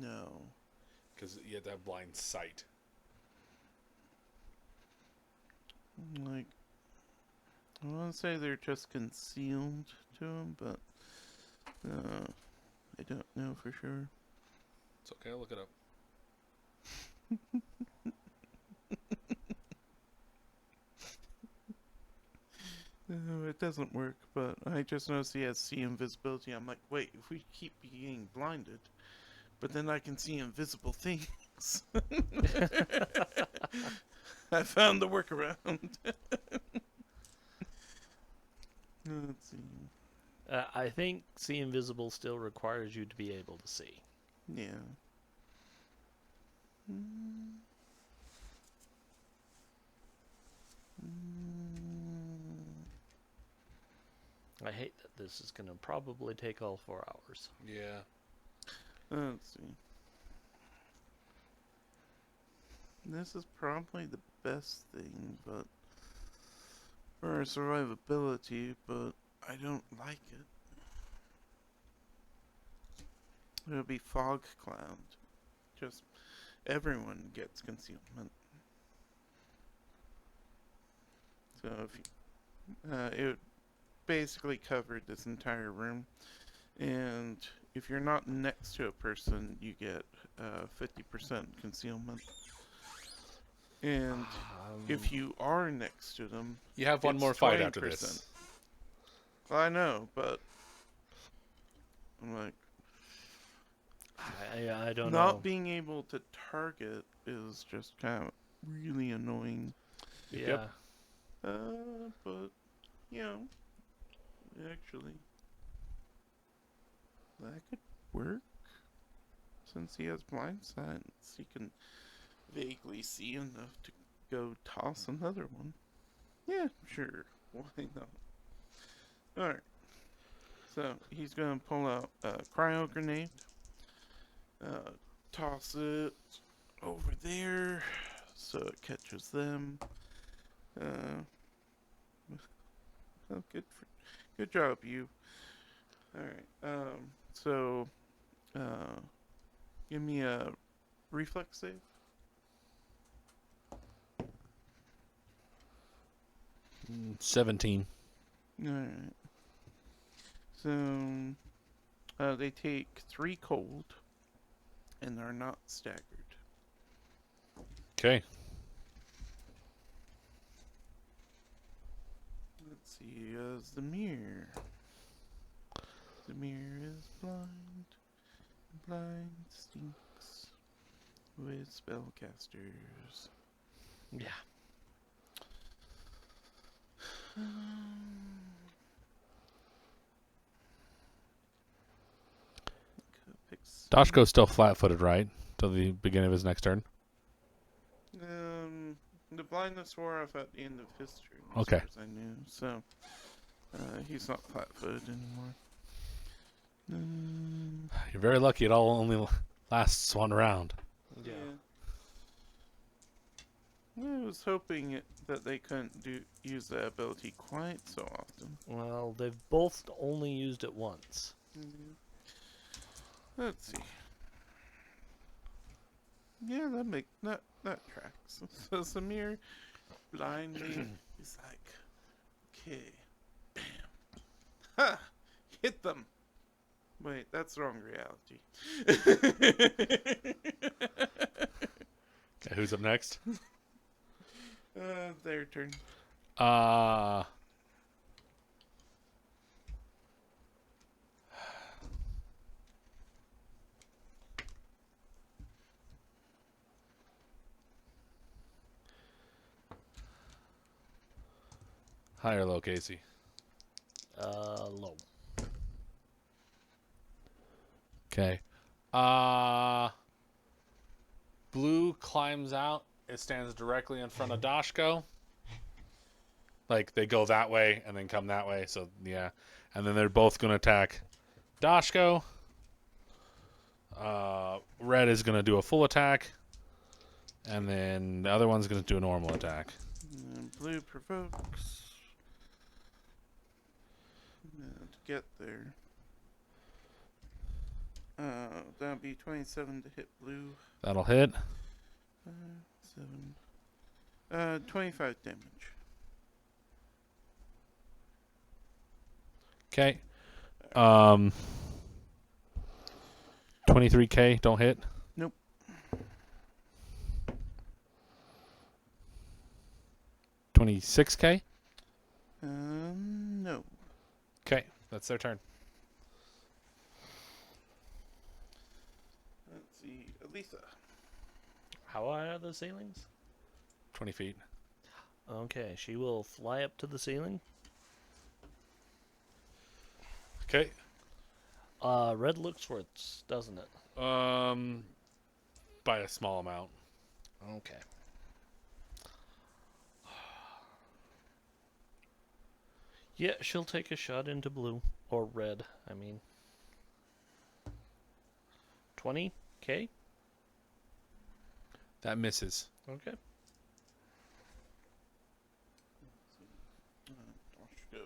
S3: no.
S1: Because you have to have blind sight.
S3: Like... I want to say they're just concealed to him, but... I don't know for sure.
S1: It's okay, I'll look it up.
S3: No, it doesn't work, but I just noticed he has see invisibility. I'm like, wait, if we keep being blinded, but then I can see invisible things. I found the workaround. Let's see.
S2: I think see invisible still requires you to be able to see.
S3: Yeah.
S2: I hate that this is going to probably take all 4 hours.
S1: Yeah.
S3: Let's see. This is probably the best thing, but for survivability, but I don't like it. It'll be fog cloud. Just everyone gets concealment. So if you, it basically covered this entire room, and if you're not next to a person, you get 50% concealment. And if you are next to them,
S1: You have one
S3: it's
S1: more fight
S3: 20%.
S1: after this.
S3: Well, I know, but I'm like,
S2: I don't
S3: not
S2: know.
S3: being able to target is just kind of really annoying.
S2: Yeah.
S3: But you know, actually, that could work since he has blind sight. He can vaguely see enough to go toss another one. Yeah, sure. Why not? Alright. So, he's going to pull out a cryo grenade. Toss it over there so it catches them. Oh, good job, you. Alright. So, give me a reflex save.
S1: 17.
S3: Alright. So, they take 3 cold, and they're not staggered.
S1: Okay.
S3: Let's see, Zamir. Zamir is blind. Blind stinks with spellcasters.
S2: Yeah.
S1: Dashko's still flat-footed, right? Till the beginning of his next turn.
S3: The blindness wore off at the end of his turn,
S1: Okay.
S3: as far as I knew. So, he's not flat-footed anymore.
S1: You're very lucky it all only lasts one round.
S2: Yeah.
S3: I was hoping that they couldn't use that ability quite so often.
S2: Well, they've both only used it once.
S3: Let's see. Yeah, that tracks. So Samir blindly. He's like, okay, bam, ha, hit them. Wait, that's the wrong reality.
S1: Okay, who's up next?
S3: Their turn.
S1: Uh High or low, Casey?
S2: Low.
S1: Okay. Blue climbs out. It stands directly in front of Dashko. Like, they go that way and then come that way. So, yeah. And then they're both going to attack Dashko. Red is going to do a full attack. And then the other one's going to do a normal attack.
S3: And blue provokes. To get there. That'll be 27 to hit blue.
S1: That'll hit.
S3: 7. 25 damage.
S1: Okay. 23k, don't hit.
S3: Nope.
S1: $26K?
S3: No.
S1: Okay, that's their turn.
S3: Let's see. Elisa.
S2: How high are the ceilings?
S1: 20 feet.
S2: Okay, she will fly up to the ceiling.
S1: Okay.
S2: Red looks worse, doesn't it?
S1: By a small amount.
S2: Okay. Yeah, she'll take a shot into blue. Or red, I mean. 20k?
S1: That misses.
S2: Okay.
S3: Let's go.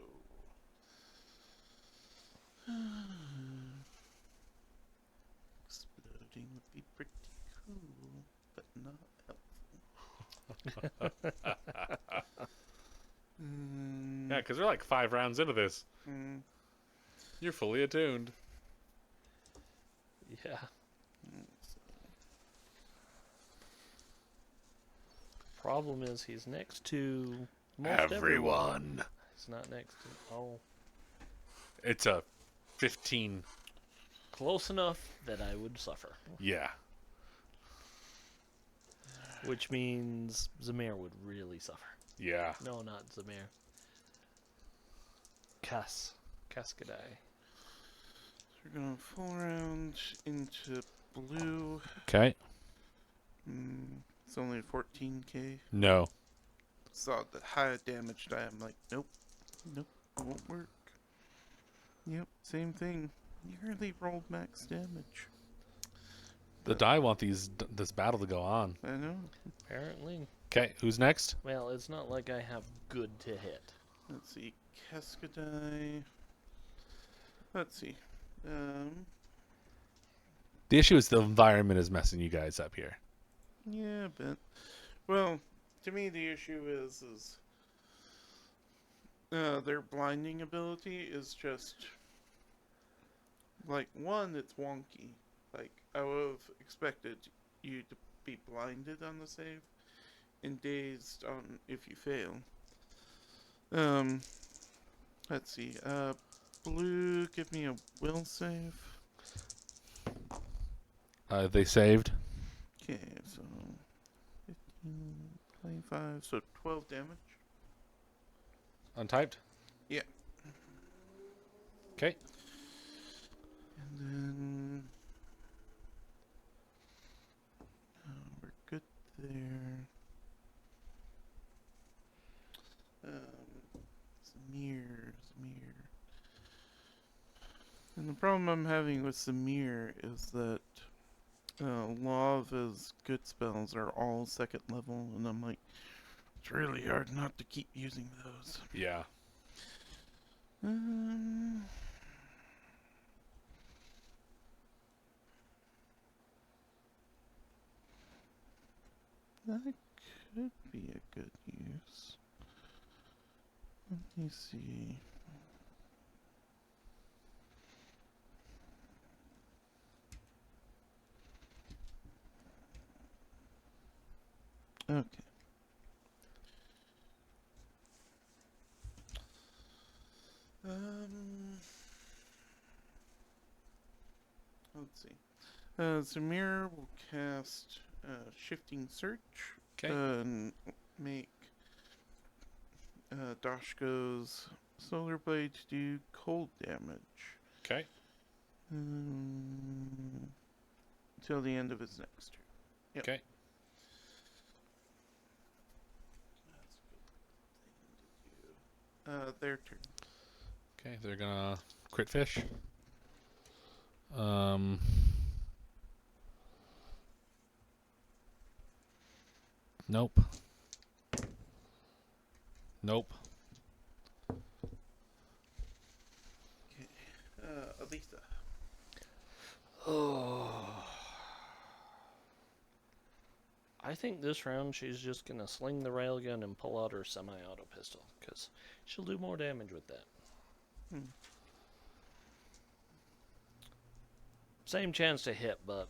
S3: Exploding would be pretty cool, but not helpful.
S1: Yeah, because we're like 5 rounds into this. You're fully attuned.
S2: Yeah. Problem is, he's next to most everyone. He's not next to. Oh.
S1: It's a 15.
S2: Close enough that I would suffer.
S1: Yeah.
S2: Which means Zamir would really suffer.
S1: Yeah.
S2: No, not Zamir. Cascadai.
S3: So we're going full round into blue.
S1: Okay.
S3: It's only 14k.
S1: No.
S3: Saw the high damage die. I'm like, nope, it won't work. Yep, same thing. Nearly rolled max damage.
S1: The die want this battle to go on.
S3: I know.
S2: Apparently.
S1: Okay, who's next?
S2: Well, it's not like I have good to hit.
S3: Let's see, Cascadai. Let's see.
S1: The issue is the environment is messing you guys up here.
S3: Yeah, but well, to me the issue is their blinding ability is just like one. It's wonky. Like I would have expected you to be blinded on the save and dazed on if you fail. Let's see. Blue, give me a will save.
S1: They saved.
S3: Okay, so 15, 25, so 12 damage.
S1: Untyped?
S3: Yeah.
S1: Okay.
S3: And then we're good there. Samir. And the problem I'm having with Samir is that a lot of his good spells are all second level, and I'm like, it's really hard not to keep using those.
S1: Yeah.
S3: I could be a good use. Let me see. Okay. Let's see. Zamir will cast Shifting Search
S1: Okay.
S3: and make Dashko's Solar Blade to do cold damage
S1: Okay.
S3: until the end of his next turn. Yep.
S1: Okay.
S3: That's a good thing to do. Their turn.
S1: Okay. They're gonna crit fish. Nope. Nope.
S3: Okay. Aletha.
S2: Oh. I think this round she's just gonna sling the railgun and pull out her semi-auto pistol, because she'll do more damage with that. Same chance to hit, but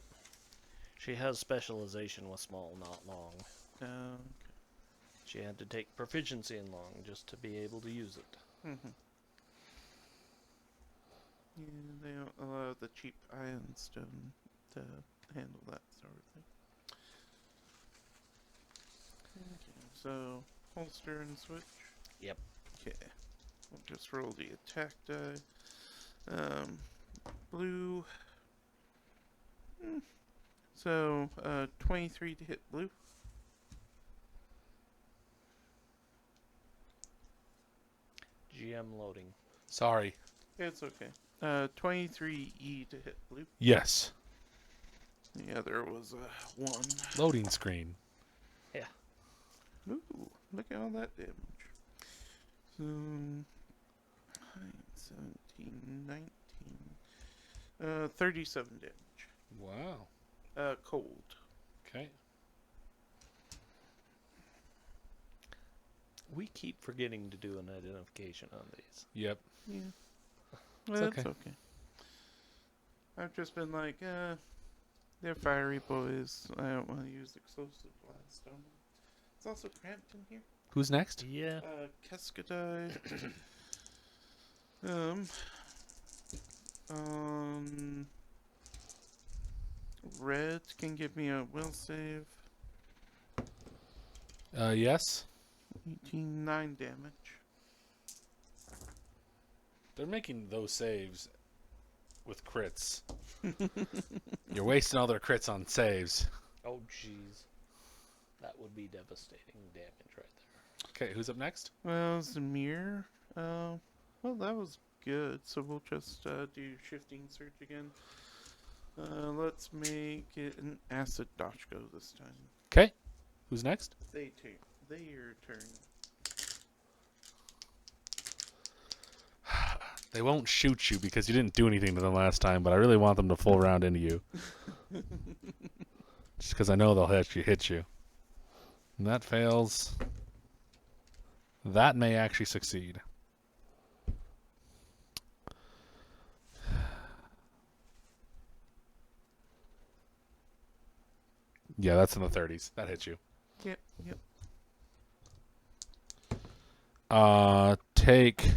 S2: she has specialization with small, not long.
S3: Okay.
S2: She had to take proficiency in long just to be able to use it.
S3: Mm-hmm. Yeah, they don't allow the cheap iron stone to handle that sort of thing. Okay, so holster and switch.
S2: Yep.
S3: Okay, we'll just roll the attack die. Blue. So 23 to hit blue.
S2: GM loading.
S1: Sorry.
S3: It's okay. 23 to hit blue.
S1: Yes.
S3: The other was a 1.
S1: Loading screen.
S2: Yeah.
S3: Ooh, look at all that damage. So, 17, 19, 37 damage.
S1: Wow.
S3: Cold.
S1: Okay.
S2: We keep forgetting to do an identification on these.
S1: Yep.
S3: Yeah.
S1: It's
S3: That's
S1: okay.
S3: okay. I've just been like, they're fiery boys. I don't want to use explosive blast on them. It's also cramped in here.
S1: Who's next?
S2: Yeah.
S3: Cascadai. Red can give me a will save.
S1: Yes.
S3: 9 damage.
S1: They're making those saves with crits. You're wasting all their crits on saves.
S2: Oh, jeez. That would be devastating damage right there.
S1: Okay, who's up next?
S3: Well, Zamir. Well, that was good. So we'll just do shifting search again. Let's make it an acid Dashko this time.
S1: Okay. Who's next?
S3: Their turn.
S1: They won't shoot you because you didn't do anything to them last time, but I really want them to full round into you. Just because I know they'll hit you. And that fails. That may actually succeed. Yeah, that's in the 30s. That hits you.
S3: Yep.
S1: Take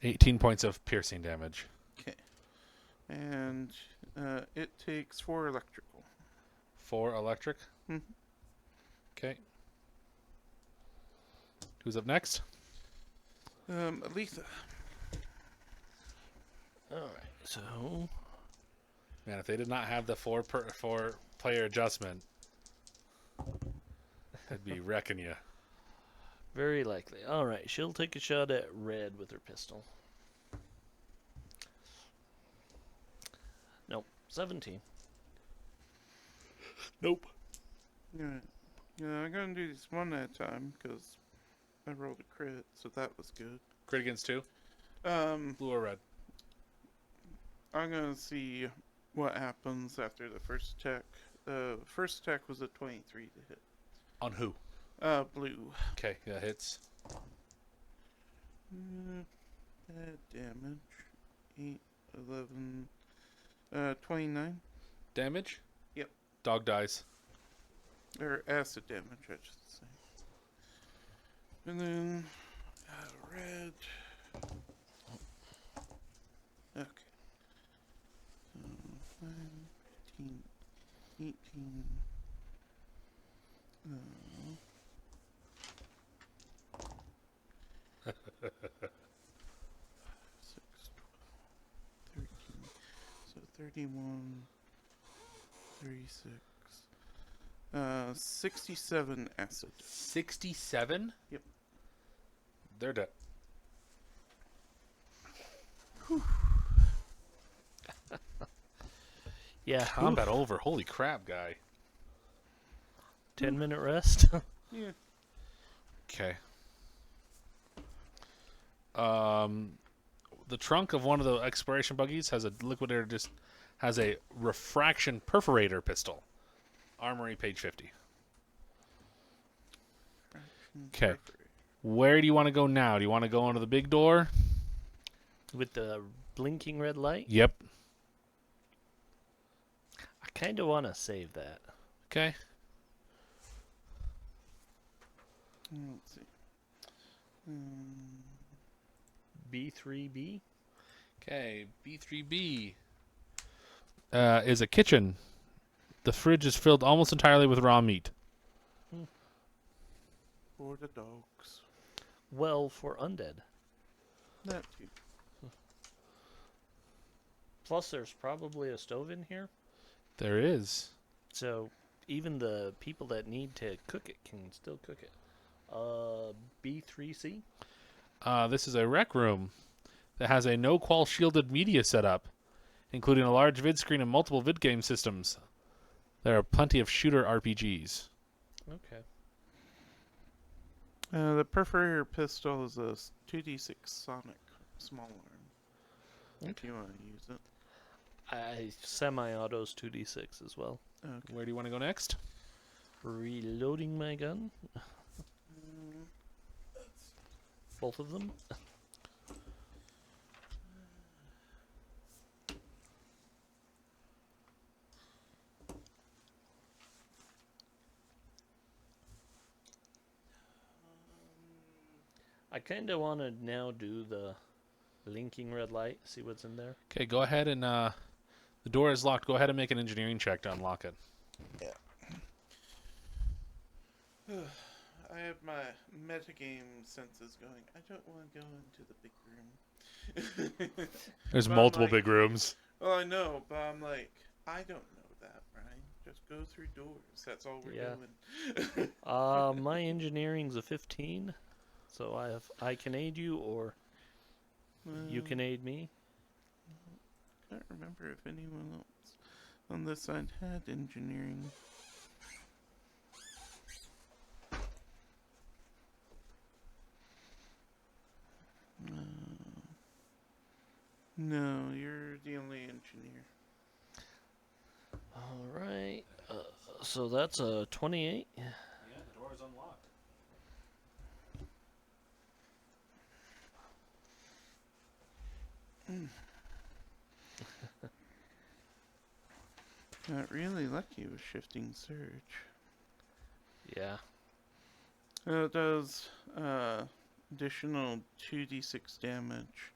S1: 18 points of piercing damage.
S3: Okay. And it takes 4 electrical.
S1: 4 electric.
S3: Mhm.
S1: Okay. Who's up next?
S3: Aletha.
S2: Alright, so...
S1: Man, if they did not have the 4 player adjustment, I'd be wrecking you.
S2: Very likely. Alright, she'll take a shot at red with her pistol. Nope. 17.
S1: Nope.
S3: Alright. Yeah, I'm gonna do this one at a time because I rolled a crit, so that was good.
S1: Crit against 2? Blue or red?
S3: I'm gonna see what happens after the first attack. The first attack was a 23 to hit.
S1: On who?
S3: Blue.
S1: Okay, that hits.
S3: Bad damage. 8, 11, 29.
S1: Damage?
S3: Yep.
S1: Dog dies.
S3: Or acid damage, I should say. And then, red. Okay. So, 5, 15, 18. 6, 12, 13. So 31, 36. 67 acid.
S1: 67?
S3: Yep.
S1: They're dead.
S2: Yeah.
S1: Combat over. Holy crap, guy.
S2: 10-minute rest.
S3: Yeah.
S1: Okay. The trunk of one of the exploration buggies has a liquidator, just has a refraction perforator pistol. Armory, page 50. Okay. Where do you want to go now? Do you want to go into the big door?
S2: With the blinking red light.
S1: Yep.
S2: I kind of want to save that.
S1: Okay.
S3: Let's see.
S2: B3B.
S1: Okay. B3B is a kitchen. The fridge is filled almost entirely with raw meat.
S3: For the dogs.
S2: Well, for undead.
S3: That too.
S2: Plus, there's probably a stove in here.
S1: There is.
S2: So even the people that need to cook it can still cook it. B3C?
S1: This is a rec room that has a no-qual shielded media setup, including a large vid screen and multiple vid game systems. There are plenty of shooter RPGs.
S2: Okay.
S3: The perforator pistol is a 2d6 sonic small arm. If you want to use it.
S2: Semi-autos 2d6 as well.
S3: Okay.
S1: Where do you want to go next?
S2: Reloading my gun. Both of them. I kind of want to now do the blinking red light, see what's in there.
S1: Okay, go ahead and the door is locked. Go ahead and make an engineering check to unlock it.
S3: I have my metagame senses going. I don't want to go into the big room.
S1: There's
S3: But I'm
S1: multiple
S3: like-
S1: big rooms.
S3: Well, I know, but I'm like, I don't know that, Brian. Just go through doors. That's all we're
S2: Yeah.
S3: doing.
S2: My engineering's a 15, so I can aid you, or you can aid me.
S3: I can't remember if anyone else on this side had engineering. No, you're the only engineer.
S2: All right. So that's a 28.
S1: Yeah, the door is unlocked.
S3: Not really lucky with shifting surge.
S2: Yeah.
S3: It does additional 2d6 damage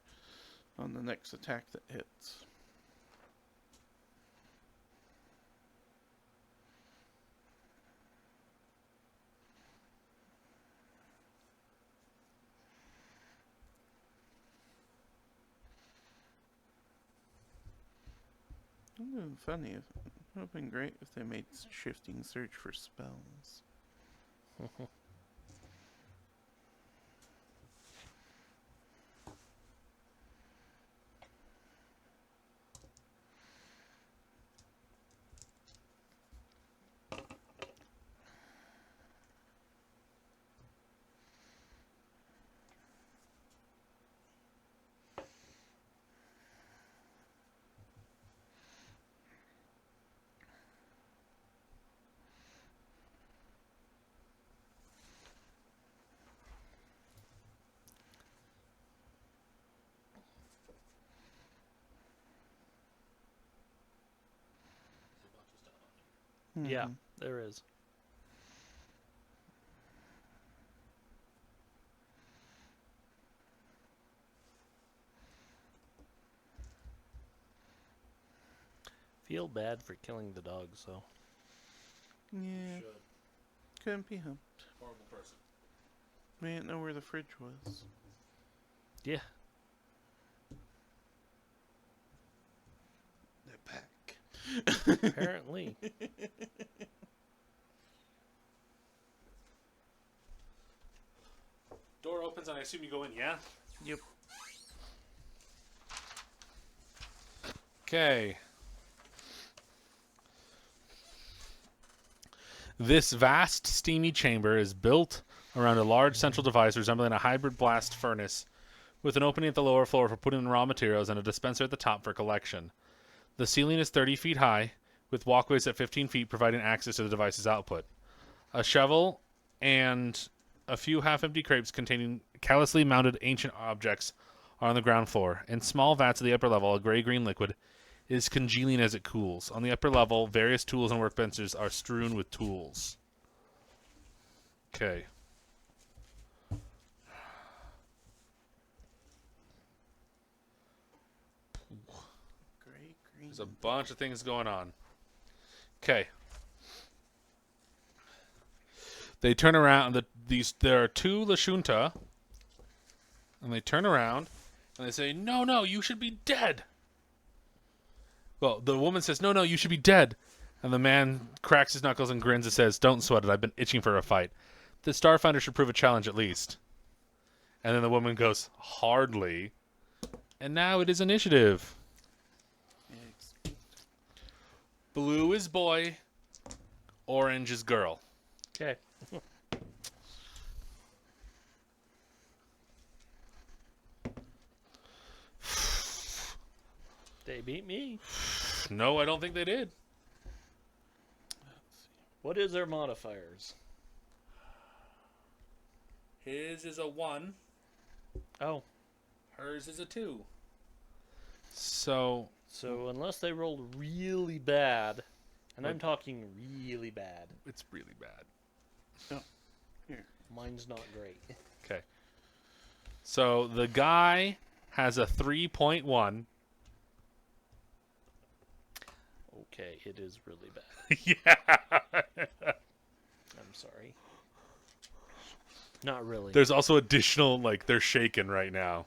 S3: on the next attack that hits. Funny. It would have been great if they made shifting surge for spells.
S2: Yeah, there is. Feel bad for killing the dogs, though.
S3: Yeah, couldn't be helped.
S1: Horrible person.
S3: We didn't know where the fridge was.
S2: Yeah.
S3: They're back.
S2: Apparently.
S1: Door opens and I assume you go in, yeah?
S3: Yep.
S1: Okay. This vast, steamy chamber is built around a large central device resembling a hybrid blast furnace, with an opening at the lower floor for putting in raw materials and a dispenser at the top for collection. The ceiling is 30 feet high, with walkways at 15 feet providing access to the device's output. A shovel and a few half-empty crates containing callously mounted ancient objects are on the ground floor. In small vats at the upper level, a gray-green liquid is congealing as it cools. On the upper level, various tools and workbenches are strewn with tools. Okay.
S3: Gray, green.
S1: There's a bunch of things going on. Okay. They turn around. There are two Lashunta, and they turn around and they say, "No, no, you should be dead." Well, the woman says, "No, no, you should be dead," and the man cracks his knuckles and grins and says, "Don't sweat it. I've been itching for a fight. The Starfinder should prove a challenge at least." And then the woman goes, "Hardly." And now it is initiative. Blue is boy, orange is girl.
S2: Okay. They beat me.
S1: No, I don't think they did.
S2: What is their modifiers?
S1: His is a 1.
S2: Oh,
S1: Hers is a 2. So
S2: unless they rolled really bad, and I'm talking really bad,
S1: it's really bad.
S2: mine's not great.
S1: Okay. So the guy has a 3.1.
S2: Okay, it is really bad.
S1: Yeah.
S2: I'm sorry. Not really.
S1: There's also additional, like, they're shaken right now.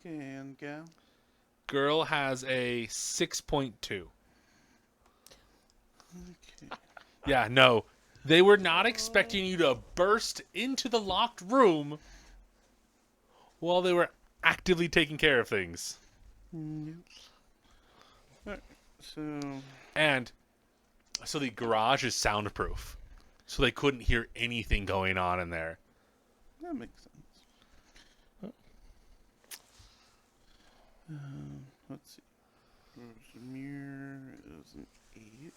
S3: And gal.
S1: Girl has a 6.2.
S3: Okay.
S1: Yeah, no. They were not expecting you to burst into the locked room while they were actively taking care of things.
S3: Yep. Alright, so
S1: And so the garage is soundproof. So they couldn't hear anything going on in there.
S3: that makes sense. Let's see. Mirror is an 8.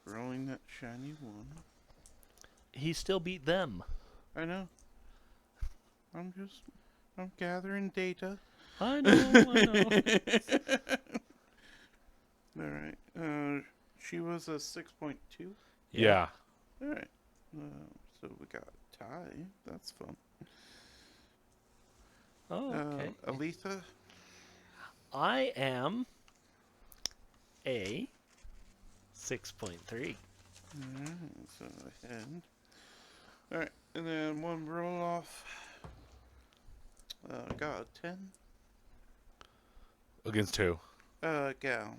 S3: Rolling that shiny 1.
S2: He still beat them.
S3: I know. I'm gathering data.
S2: I know.
S3: Alright. She was a 6.2.
S1: Yeah.
S3: Alright. So we got a tie. That's fun.
S2: Oh, okay.
S3: Aletha?
S2: I am a 6.3.
S3: Alright, so ahead. Alright, and then one roll off. Got a 10.
S1: Against who?
S3: Gal.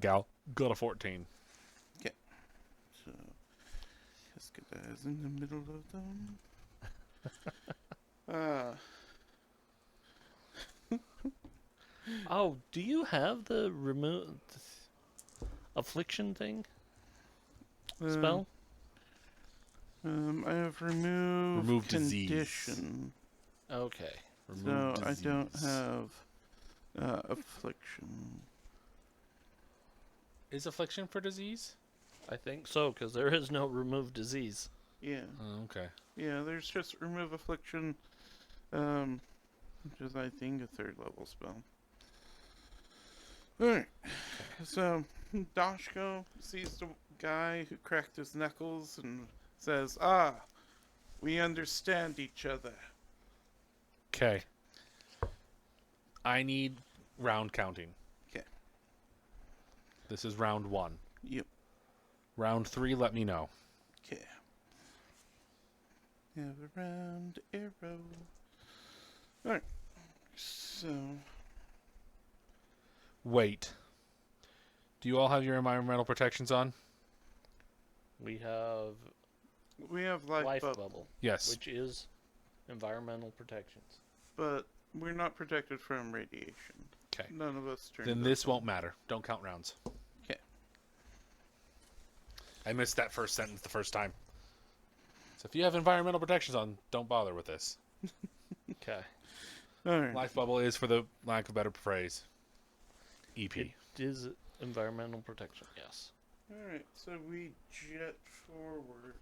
S1: Gal got a 14.
S3: So, Cascada is in the middle of them.
S2: Oh, do you have the remove affliction thing spell?
S3: I have remove
S1: disease.
S3: condition.
S2: Okay.
S1: Remove
S3: So
S1: disease.
S3: I don't have affliction.
S1: Is affliction for disease?
S2: I think so, because there is no remove disease.
S3: Yeah.
S1: Oh, okay.
S3: Yeah, there's just remove affliction, which is I think a 3rd level spell. Alright. So, Dashko sees the guy who cracked his knuckles and says, "Ah, we understand each other."
S1: Okay. I need round counting.
S3: 'Kay.
S1: This is round 1.
S3: Yep.
S1: Round 3, let me know.
S3: Okay. Have a round arrow. Alright. So,
S1: Wait. Do you all have your environmental protections on?
S2: We have
S3: we have
S2: life
S3: life
S2: bubble,
S1: Yes.
S2: which is environmental protections.
S3: but we're not protected from radiation.
S1: Okay.
S3: None of us turned
S1: Then
S3: up
S1: this
S3: on-
S1: won't matter. Don't count rounds.
S3: 'Kay.
S1: I missed that first sentence the first time. So if you have environmental protections on, don't bother with this.
S2: Okay.
S3: Alright.
S1: Life bubble is, for the lack of better phrase, EP.
S2: It is environmental protection, yes.
S3: Alright, so we jet forward.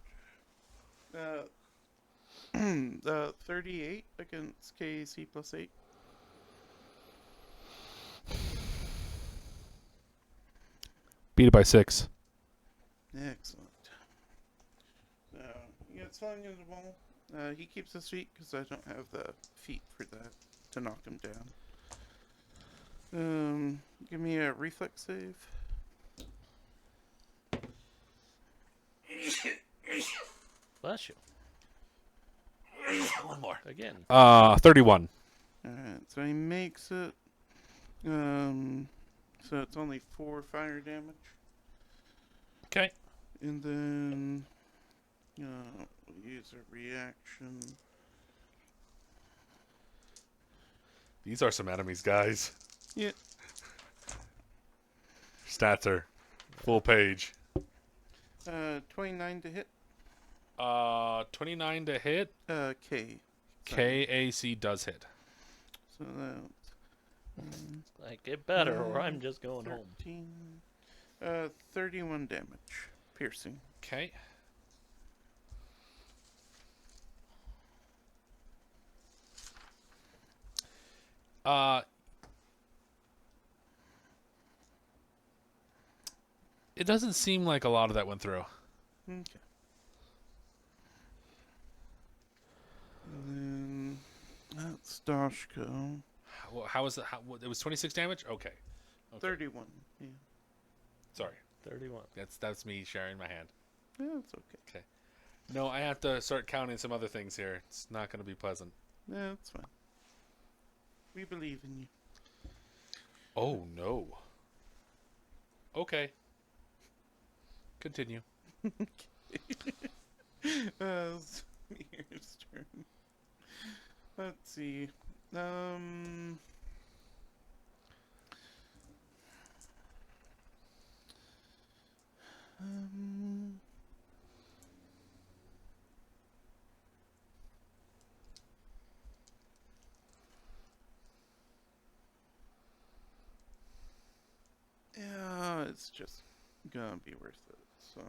S3: 38 against KAC plus 8.
S1: Beat it by 6.
S3: Excellent. So, he gets flung into the wall. He keeps his feet because I don't have the feet for that to knock him down. Give me a reflex save.
S2: Bless you.
S1: One more.
S2: Again.
S1: 31.
S3: Alright, so he makes it. So it's only 4 fire damage.
S1: Okay.
S3: And then, we'll use a reaction.
S1: These are some enemies, guys.
S3: Yeah.
S1: Stats are full page.
S3: 29 to hit.
S1: 29 to hit.
S3: K.
S1: KAC does hit.
S3: So that's
S2: Like, get better, or I'm just going home.
S3: 13. 31 damage. Piercing.
S1: Okay. It doesn't seem like a lot of that went through.
S3: Okay. And then that's Dashko.
S1: How was it? It was 26 damage? Okay.
S3: 31. Yeah.
S1: Sorry.
S2: 31.
S1: That's me sharing my hand.
S3: Yeah, that's okay.
S1: No, I have to start counting some other things here. It's not going to be pleasant.
S3: Yeah, that's fine. We believe in you.
S1: Oh, no. Okay. Continue.
S3: Smear's turn. Let's see. Yeah, it's just gonna be worth it. So,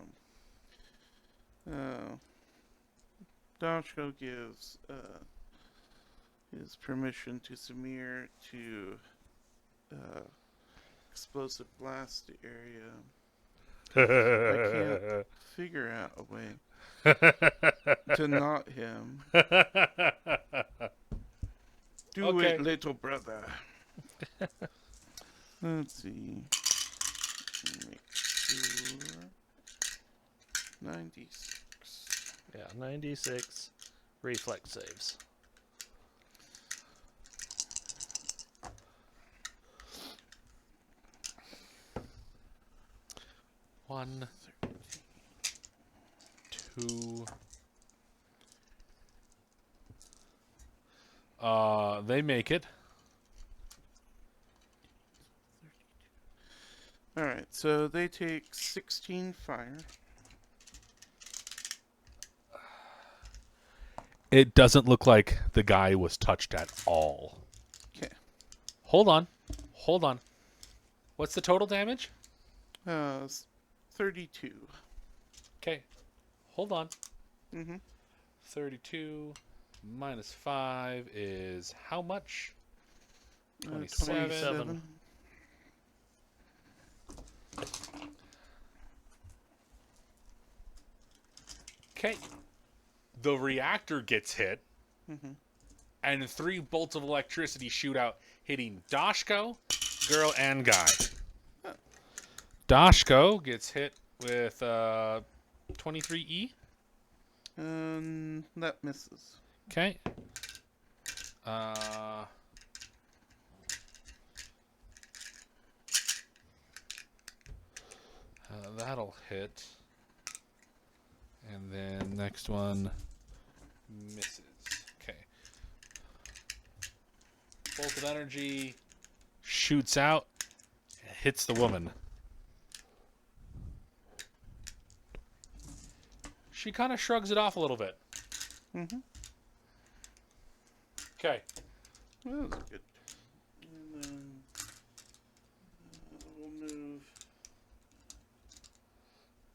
S3: Dashko gives his permission to Samir to explosive blast the area. I can't figure out a way to not him. Do
S1: Okay.
S3: it, little brother. Let's see. Make sure. 96.
S2: Yeah, 96 reflex saves.
S1: One, two. They make it.
S3: Alright, so they take 16 fire.
S1: It doesn't look like the guy was touched at all.
S3: Okay.
S1: Hold on. Hold on. What's the total damage?
S3: 32.
S1: Okay. Hold on.
S3: Mm-hmm.
S1: 32 minus 5 is how much?
S2: 27.
S1: Okay. The reactor gets hit,
S3: Mm-hmm.
S1: and 3 bolts of electricity shoot out, hitting Dashko, girl, and guy. Dashko gets hit with 23E.
S3: That misses.
S1: Okay. Uh, that'll hit. And then next one misses. Okay. Bolt of energy shoots out, hits the woman. She kind of shrugs it off a little bit.
S3: Mm-hmm.
S1: Okay.
S3: Well, that was good. And then we'll move.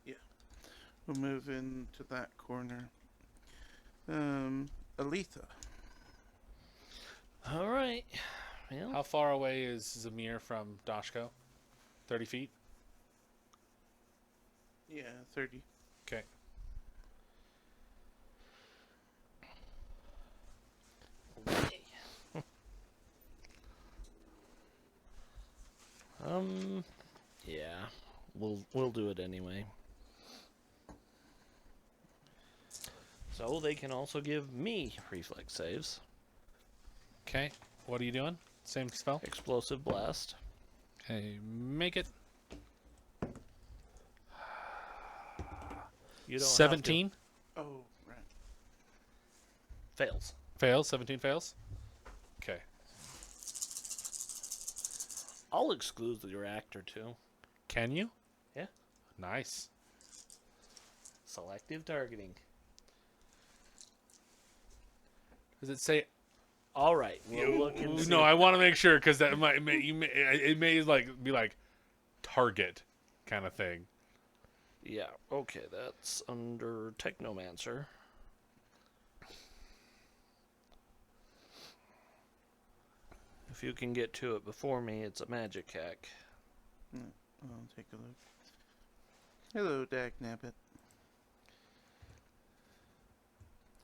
S3: Yeah, we'll move into that corner. Aletha.
S2: All right. Well,
S1: How far away is Zamir from Dashko? 30 feet?
S3: Yeah, 30.
S1: Okay.
S2: yeah. We'll do it anyway. So they can also give me reflex saves.
S1: Okay. What are you doing? Same spell?
S2: Explosive blast.
S1: Okay, make it.
S2: You don't
S1: 17
S3: Oh, right.
S2: fails.
S1: fails. 17 fails. Okay.
S2: I'll exclude the reactor too.
S1: Can you?
S2: Yeah.
S1: Nice.
S2: Selective targeting.
S1: Does it say?
S2: All right. We'll look and see.
S1: No, I want to make sure because that it may like be like target kind of thing.
S2: Yeah. Okay. That's under Technomancer. If you can get to it before me, it's a magic hack.
S3: I'll take a look. Hello, Dagnabbit.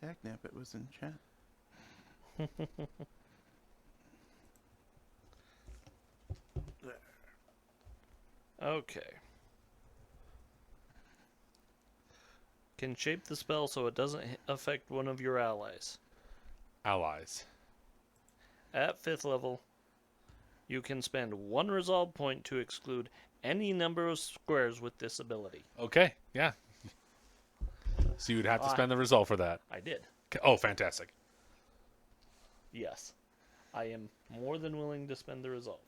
S3: Dagnabbit was in chat. There.
S2: Okay. Can shape the spell so it doesn't affect one of your allies.
S1: Allies.
S2: At 5th level, you can spend 1 resolve point to exclude any number of squares with this ability.
S1: Okay. Yeah. So you'd have to spend the result for that.
S2: I did.
S1: Okay. Oh, fantastic.
S2: Yes. I am more than willing to spend the resolve.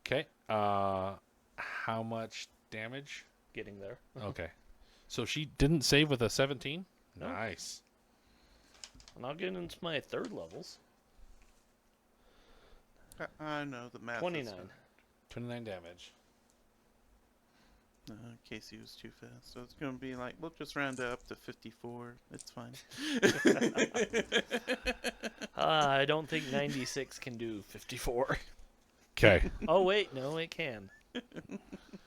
S1: Okay. How much damage?
S2: Getting there.
S1: Okay. So she didn't save with a 17?
S2: Nope.
S1: Nice.
S2: And I'll get into my 3rd levels.
S3: I know the math.
S2: 29.
S1: 29 damage.
S3: Casey was too fast, so it's gonna be like, we'll just round it up to 54. It's fine.
S2: I don't think 96 can do 54.
S1: Okay.
S2: Oh, wait. No, it can.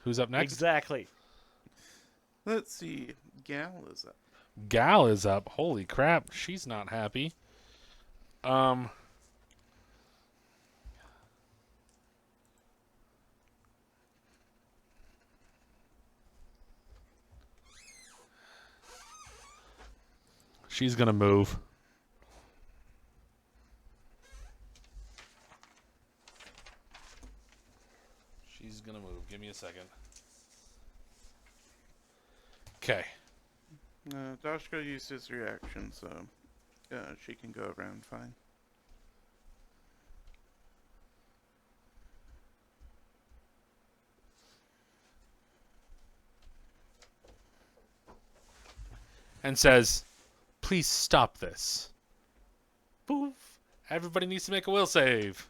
S1: Who's up next?
S2: Exactly.
S3: Let's see. Gal is up.
S1: Gal is up. Holy crap. She's not happy. She's gonna move. She's gonna move. Give me a second. Okay.
S3: Dashko used his reaction, so she can go around fine.
S1: And says, please stop this. Poof. Everybody needs to make a will save.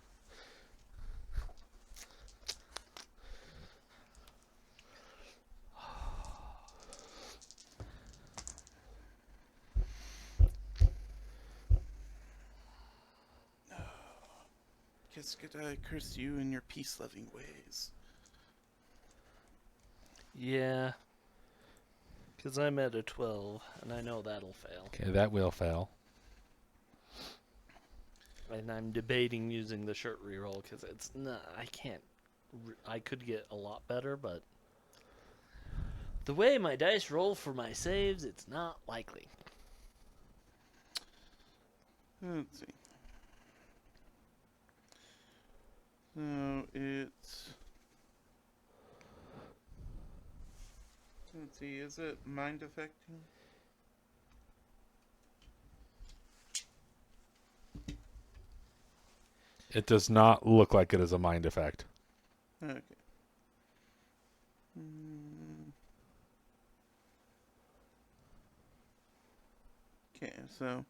S3: Could I curse you in your peace-loving ways?
S2: Yeah. Because I'm at a 12, and I know that'll fail.
S1: Okay, that will fail.
S2: And I'm debating using the shirt reroll because it's not. I can't. I could get a lot better, but the way my dice roll for my saves, it's not likely.
S3: Let's see. So it's. Let's see, is it mind affecting?
S1: It does not look like it is a mind effect.
S3: Okay. Mm. Okay, so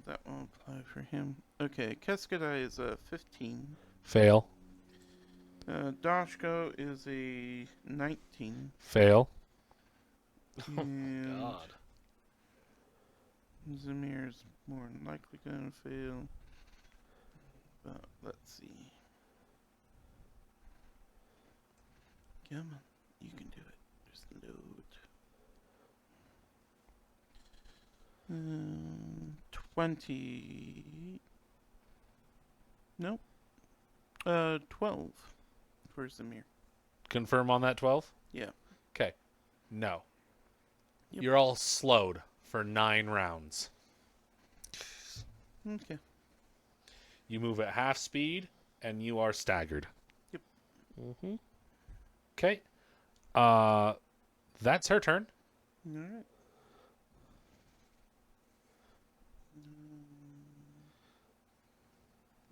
S3: that won't apply for him. Okay, Keskadai is a 15.
S1: Fail.
S3: Dashko is a 19.
S1: Fail.
S3: And
S2: God.
S3: Zamir's more than likely gonna fail. But let's see. Come on, you can do it. Just load. 20. Nope. 12 for Zamir.
S1: Confirm on that 12?
S3: Yeah.
S1: Okay. No.
S3: Yep.
S1: You're all slowed for 9 rounds.
S3: Okay.
S1: You move at half speed, and you are staggered.
S2: Mm-hmm.
S1: Okay. That's her turn.
S3: All right.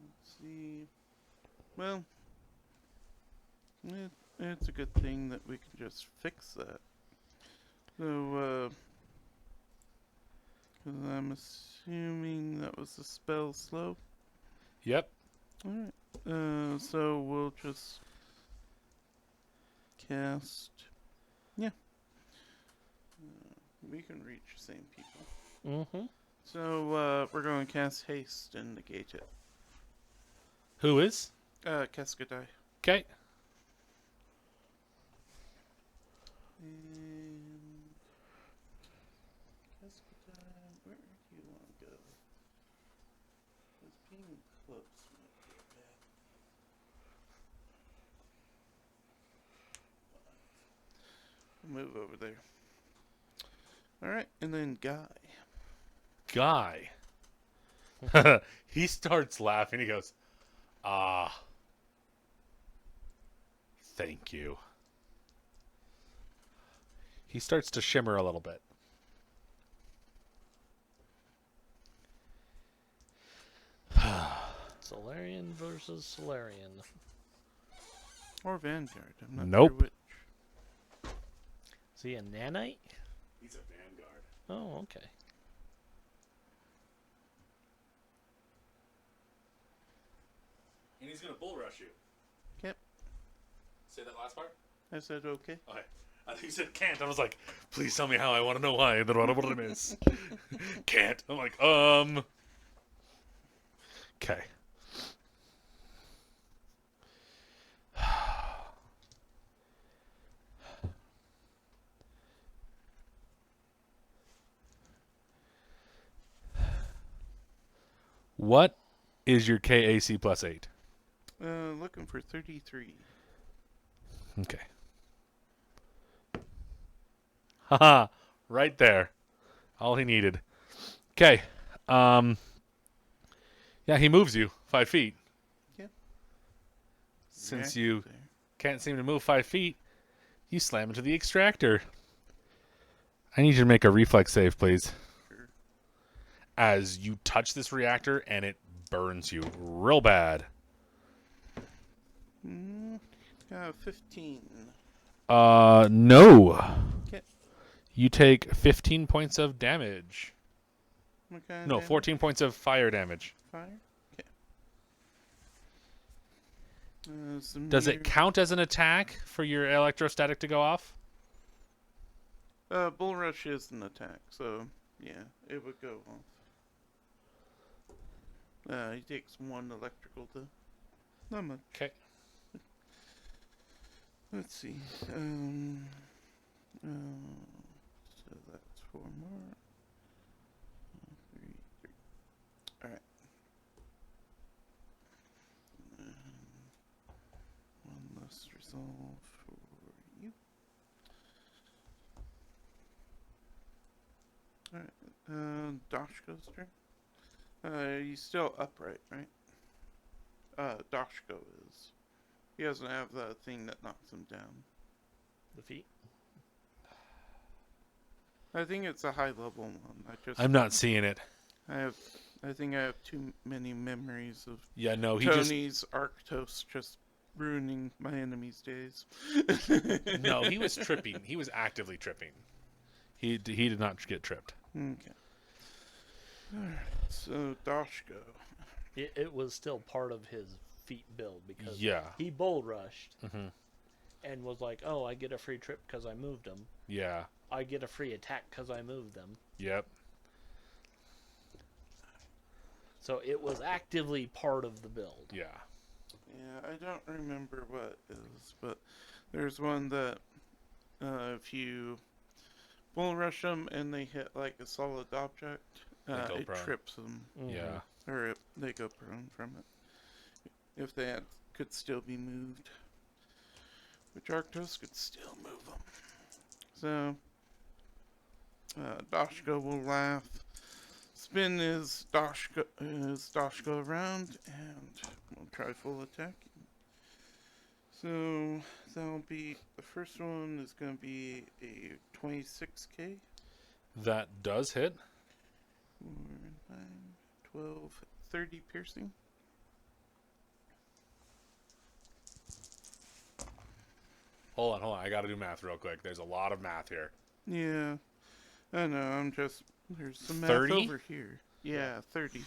S3: Let's see. Well, it's a good thing that we can just fix that. So, because I'm assuming that was the spell slow.
S1: Yep.
S3: Alright. So we'll just cast. Yeah. We can reach the same people.
S2: Mm-hmm.
S3: So, we're going to cast haste and negate it.
S1: Who is?
S3: Keskadai.
S1: Okay.
S3: And Keskadai, where do you want to go? Because being close might be bad. Move over there. Alright, and then Guy.
S1: Guy. He starts laughing. He goes, thank you. He starts to shimmer a little bit.
S2: Solarian versus Solarian.
S3: Or Vanguard. I'm not
S1: Nope.
S3: sure which.
S2: Is he a nanite?
S1: He's a vanguard.
S2: Oh, okay.
S1: And he's going to bull rush you.
S3: Yep.
S1: Say that last part?
S3: I said okay.
S1: Okay. I think you said can't. I was like, please tell me how. I want to know why. Then what did I miss? Can't. I'm like, Okay. What is your KAC plus 8?
S3: Looking for 33.
S1: Okay. Haha. Right there. All he needed. Okay. Yeah, he moves you 5 feet.
S3: Yep.
S1: Since
S3: Right
S1: you
S3: there.
S1: can't seem to move 5 feet, you slam into the extractor. I need you to make a reflex save, please.
S3: Sure.
S1: As you touch this reactor and it burns you real bad.
S3: 15.
S1: No.
S3: Okay.
S1: You take 15 points of damage.
S3: What kind of
S1: No,
S3: damage?
S1: 14 points of fire damage.
S3: Fire? Okay.
S1: Does it count as an attack for your electrostatic to go off?
S3: Bull Rush is an attack, so yeah, it would go off. He takes 1 electrical though. Not much.
S1: Okay.
S3: Let's see. that's 4 more. 3, 3. Alright. One less resolve for you. Alright. Dashko's turn. He's still upright, right? Dashko is. He doesn't have the thing that knocks him down.
S2: The feet.
S3: I think it's a high level one.
S1: I'm not seeing it.
S3: I think I have too many memories of
S1: Yeah, no, he
S3: Tony's Arctos just ruining my enemy's days.
S1: No, he was tripping. He was actively tripping. He did not get tripped.
S3: Okay. Alright, so Dashko.
S2: It was still part of his feet build because
S1: Yeah.
S2: he bull rushed
S1: Mm-hmm.
S2: and was like, "Oh, I get a free trip because I moved them.
S1: Yeah.
S2: I get a free attack because I moved them."
S1: Yep.
S2: So it was actively part of the build.
S1: Yeah.
S3: Yeah, I don't remember what it is, but there's one that if you bull rush them and they hit like a solid object,
S1: They go
S3: it
S1: prone.
S3: trips them,
S1: Yeah.
S3: or they go prone from it. If they could still be moved, which Arctos could still move them. So Dashko will laugh, spin his Dashko around, and we'll try full attack. So that'll be, the first one is going to be a 26k.
S1: That does hit.
S3: 4, 9, 12, 30 piercing.
S1: Hold on. I got to do math real quick. There's a lot of math here.
S3: Yeah, I know, there's some math
S1: 30?
S3: over here. Yeah, 30.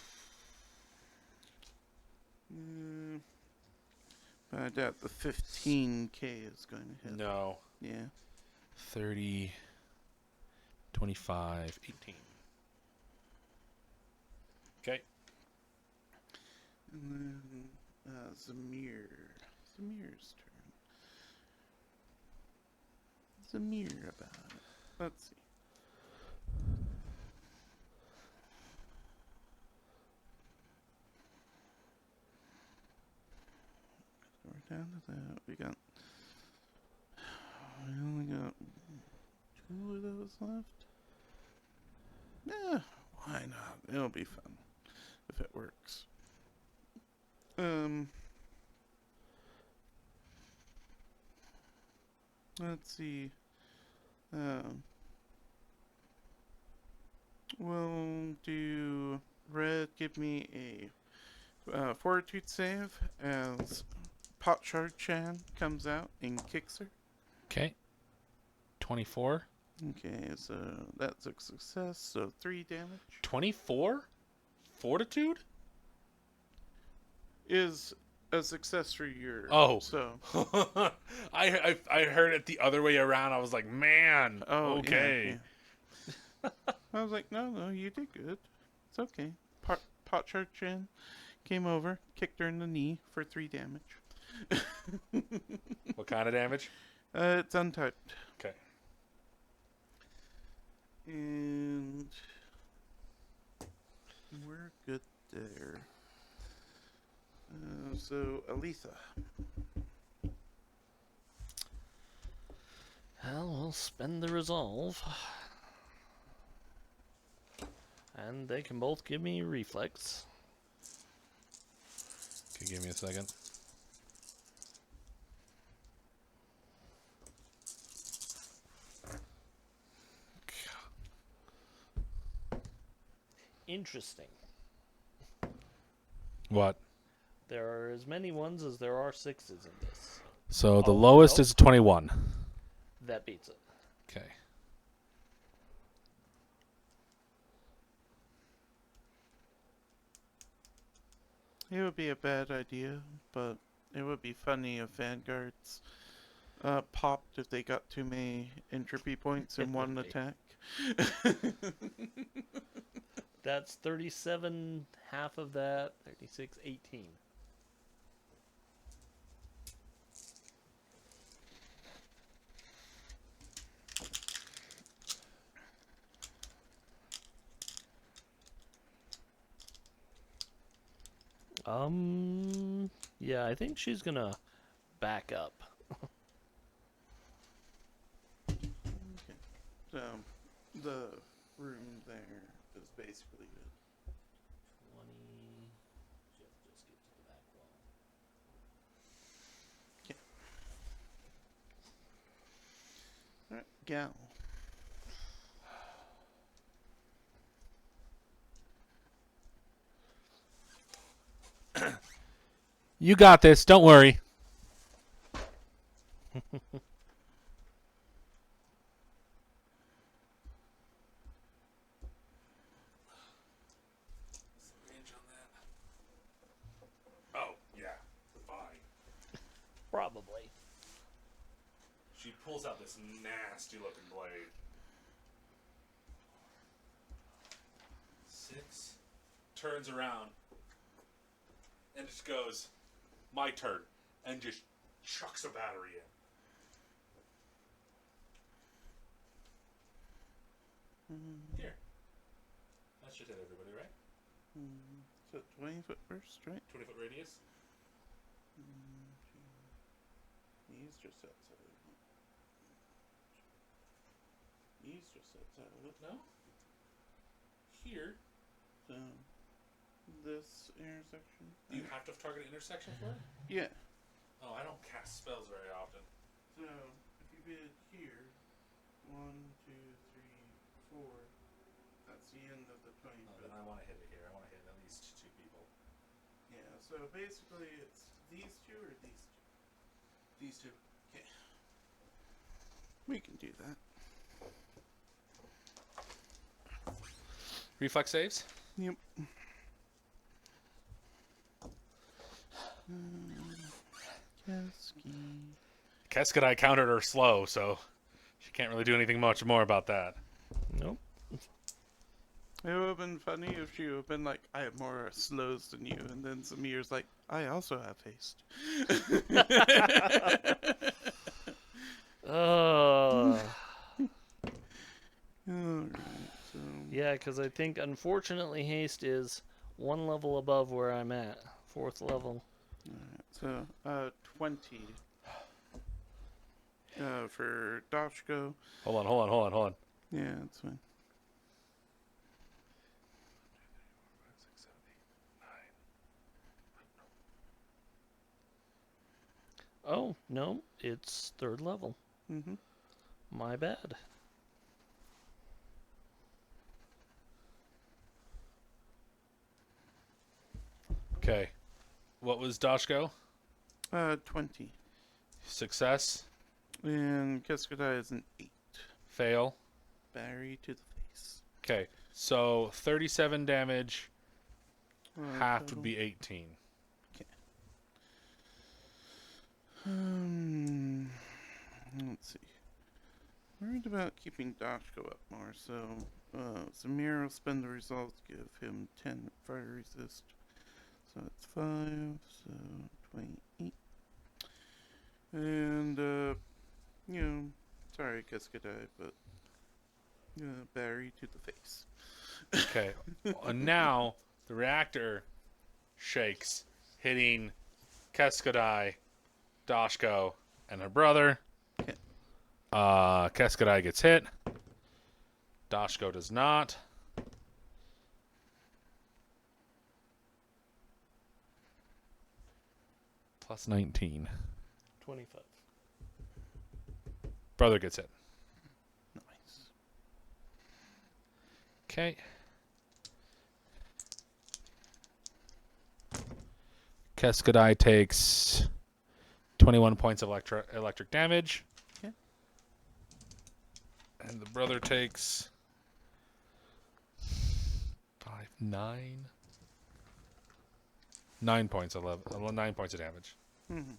S3: But I doubt the 15k is going to hit.
S1: No.
S3: Yeah.
S1: 30, 25, 18. Okay.
S3: And then Zamir's turn. Zamir about it. Let's see. We're down to that. We only got 2 of those left. Yeah, why not? It'll be fun if it works. Let's see. We'll do red. Give me a fortitude save as Potshard Chan comes out and kicks her.
S1: Okay. 24.
S3: Okay, so that's a success. So 3 damage
S1: 24? Fortitude?
S3: is a success for your.
S1: Oh.
S3: So.
S1: I heard it the other way around. I was like, man.
S3: Oh,
S1: okay.
S3: Yeah. I was like, no, you did good. It's okay. Potshard Chan came over, kicked her in the knee for 3 damage.
S1: What kind of damage?
S3: It's untyped.
S1: Okay.
S3: And we're good there. So, Aletha.
S2: Well, we'll spend the resolve. And they can both give me reflex.
S1: Okay, give me a second.
S2: Interesting.
S1: What?
S2: There are as many ones as there are sixes in this.
S1: So the
S2: Oh,
S1: lowest
S2: nope.
S1: is 21.
S2: That beats it.
S1: Okay.
S3: It would be a bad idea, but it would be funny if Vanguards popped if they got too many entropy points in one attack.
S2: That's 37, half of that, 36, 18. Yeah, I think she's gonna back up.
S3: Okay. So, the room there is basically good.
S2: 20. Just get to the back wall.
S3: Alright, Gal.
S1: You got this. Don't worry. Oh, yeah. Fine.
S2: Probably.
S1: She pulls out this nasty looking blade. 6. Turns around. And just goes, my turn. And just chucks a battery in. Here. That should hit everybody, right?
S3: So 20-foot burst, right?
S1: 20-foot radius.
S3: He's just outside. He's just outside of it.
S1: No? Here.
S3: So, this intersection.
S1: Do you have to target an intersection for it?
S3: Yeah.
S1: Oh, I don't cast spells very often.
S3: So, if you bid here, 1, 2, 3, 4, that's the end of the 20
S1: Oh,
S3: foot.
S1: then I want to hit it here. I want to hit at least 2 people.
S3: Yeah, so basically it's these two or these two?
S1: These 2.
S3: Okay. We can do that.
S1: Reflex saves?
S3: Yep.
S1: Keskadai countered her slow, so she can't really do anything much more about that.
S2: Nope.
S3: It would have been funny if she would have been like, I have more slows than you, and then Samir's like, I also have haste.
S2: Uh,
S3: Alright, so.
S2: yeah, because I think unfortunately haste is 1 level above where I'm at. 4th level.
S3: Alright, so, 20. For Dashko.
S1: Hold on.
S3: Yeah, that's fine.
S2: Oh, no, it's 3rd level.
S3: Mm-hmm.
S2: My bad.
S1: Okay. What was Dashko?
S3: 20.
S1: Success.
S3: And Keskadai is an 8.
S1: Fail.
S3: Barry to the face.
S1: Okay. So 37 damage. Half
S3: Total.
S1: would be 18.
S3: Let's see. Worried about keeping Dashko up more, so Samir will spend the results, give him 10 fire resist. So that's 5, so 28. And, sorry, Keskadai, but Barry to the face.
S1: Okay. And now the reactor shakes, hitting Keskadai, Dashko, and her brother.
S3: Okay.
S1: Keskadai gets hit. Dashko does not. Plus 19.
S2: 25.
S1: Brother gets hit.
S3: Nice.
S1: Okay. Keskadai takes 21 points of electric damage.
S3: Okay.
S1: And the brother takes 5, 9. 9 points of 9 points of damage.
S3: Mm-hmm.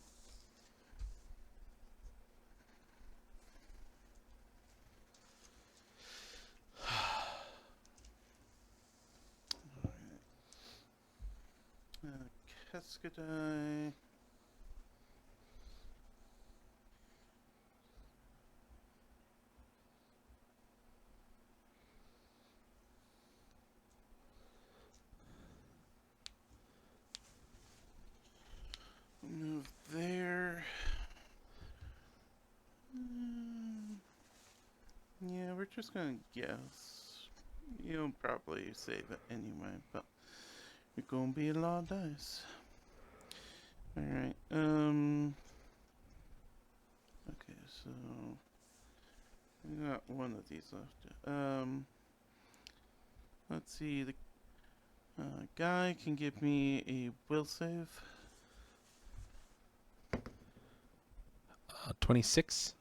S3: Keskadai. just gonna guess. You'll probably save it anyway, but you're gonna be a lot of dice. Alright, okay, so I got one of these left. Let's see, the guy can give me a will save.
S1: 26.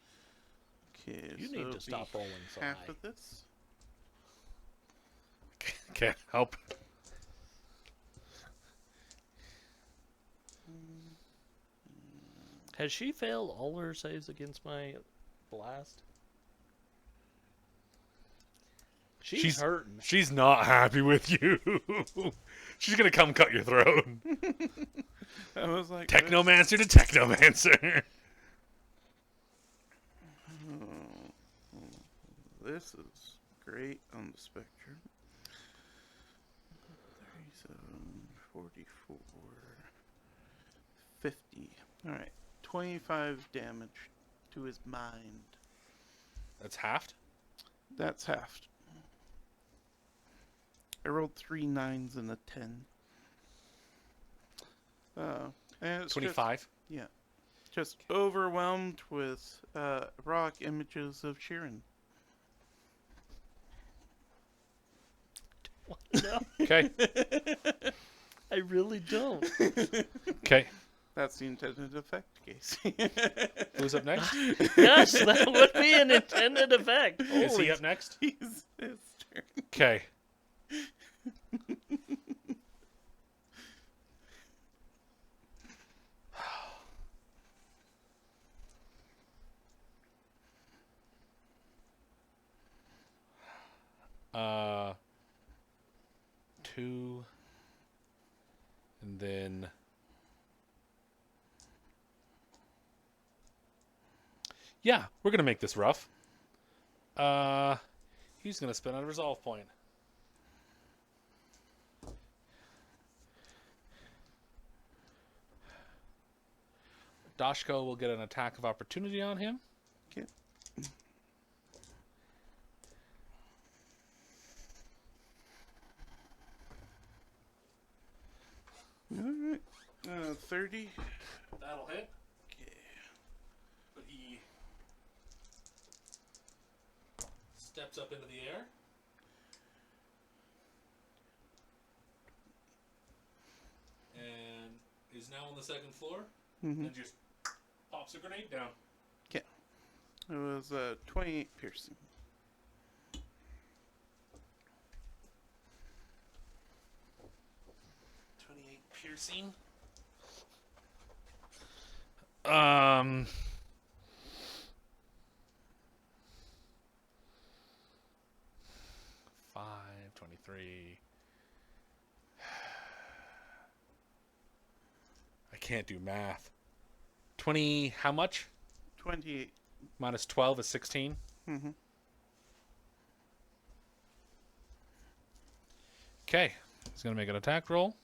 S3: Okay,
S2: You
S3: so
S2: need
S3: it'll
S2: to stop
S3: be
S2: rolling so
S3: half
S2: high.
S3: of this.
S1: Can't help.
S2: Has she failed all her saves against my blast? She's hurting.
S1: She's not happy with you. She's gonna come cut your throat.
S3: I was like,
S1: Technomancer to Technomancer.
S3: this is great on the spectrum. 37, 44, 50. Alright, 25 damage to his mind.
S1: That's halved.
S3: That's halved. I rolled 3 9s and a 10. And it's
S1: 25.
S3: just overwhelmed with rock images of Sheeran.
S2: No,
S1: Okay.
S2: I really don't.
S1: Okay.
S3: That's the intended effect, Casey.
S1: Who's up next?
S2: Yes, that would be an intended effect.
S1: Is he
S2: Holy
S1: up next?
S3: He's his turn.
S1: Okay. Uh, 2, and then yeah, we're gonna make this rough. He's gonna spend a resolve point. Dashko will get an attack of opportunity on him.
S3: Okay. Alright. 30.
S1: That'll hit.
S3: Okay.
S1: But he steps up into the air. And is now on the second floor.
S3: Mm-hmm.
S1: And just pops a grenade down.
S3: It was 28 piercing.
S1: Piercing. 5, 23. I can't do math. 20, how much?
S3: 28.
S1: Minus 12 is 16.
S3: Mm-hmm.
S1: Okay. He's going to make an attack roll.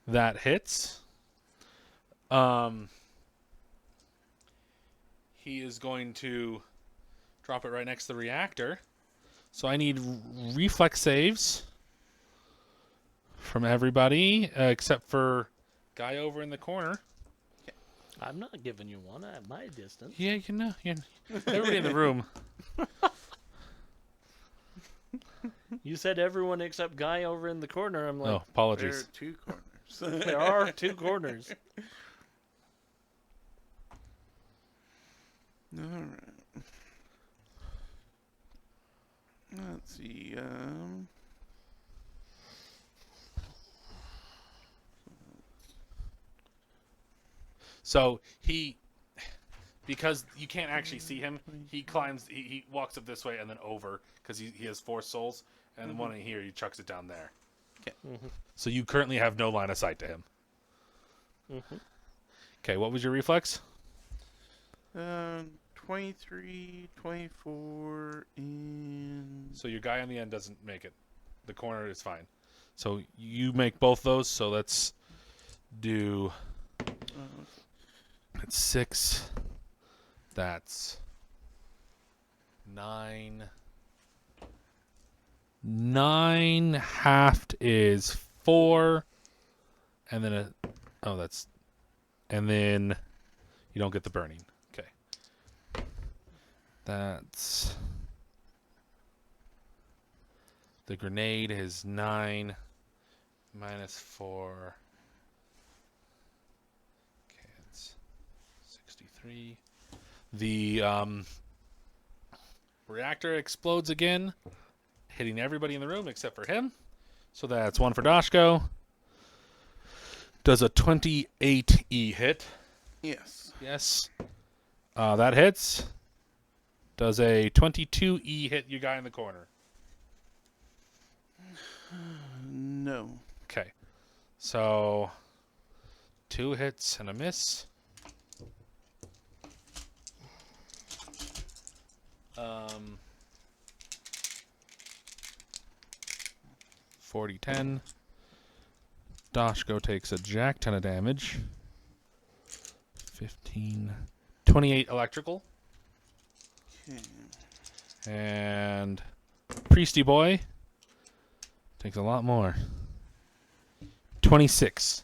S1: That hits. He is going to drop it right next to the reactor. So I need reflex saves from everybody except for guy over in the corner.
S2: I'm not giving you one at my distance.
S1: Yeah, everybody in the room.
S2: You said everyone except guy over in the corner. I'm like,
S1: Oh,
S3: There are
S1: apologies.
S3: 2 corners.
S2: there are 2 corners.
S3: Alright. Let's see.
S1: So because you can't actually see him, he climbs, he walks up this way and then over because he has 4 souls, and then one in here, he chucks it down there.
S3: Okay.
S2: Mm-hmm.
S1: So you currently have no line of sight to him.
S2: Mm-hmm.
S1: Okay, what was your reflex?
S3: 23, 24, and...
S1: So your guy on the end doesn't make it. The corner is fine. So you make both those, so let's do... That's 6. That's 9. 9 halved is 4. And then and then you don't get the burning. Okay. That's the grenade is 9 minus 4. Okay, it's 63. The reactor explodes again, hitting everybody in the room except for him. So that's 1 for Dashko. Does a 28E hit?
S3: Yes.
S1: Yes. That hits. Does a 22E hit you guy in the corner?
S3: No.
S1: Okay. So 2 hits and a miss. 40-10. Dashko takes a jack ton of damage. 15. 28 electrical.
S3: Okay.
S1: And Priesty Boy takes a lot more. 26.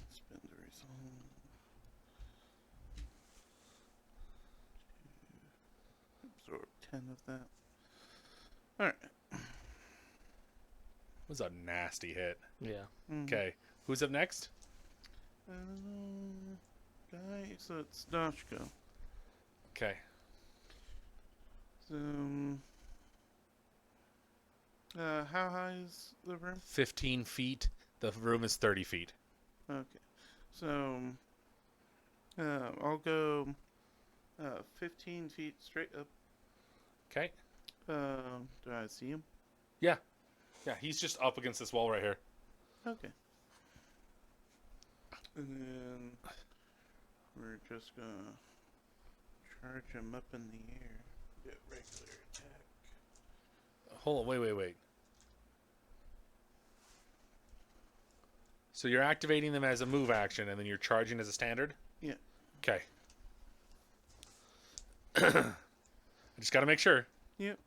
S3: Spend the resolve. Absorb 10 of that. Alright.
S1: Was a nasty hit.
S2: Yeah.
S1: Okay. Who's up next?
S3: Guy, so it's Dashko.
S1: Okay.
S3: So, how high is the room?
S1: 15 feet. The room is 30 feet.
S3: Okay. So, I'll go 15 feet straight up.
S1: Okay.
S3: Do I see him?
S1: Yeah. Yeah, he's just up against this wall right here.
S3: Okay. And then we're just gonna charge him up in the air. Get regular attack.
S1: Hold on. Wait. So you're activating them as a move action, and then you're charging as a standard?
S3: Yeah.
S1: Okay. I just gotta make sure.
S3: Yep.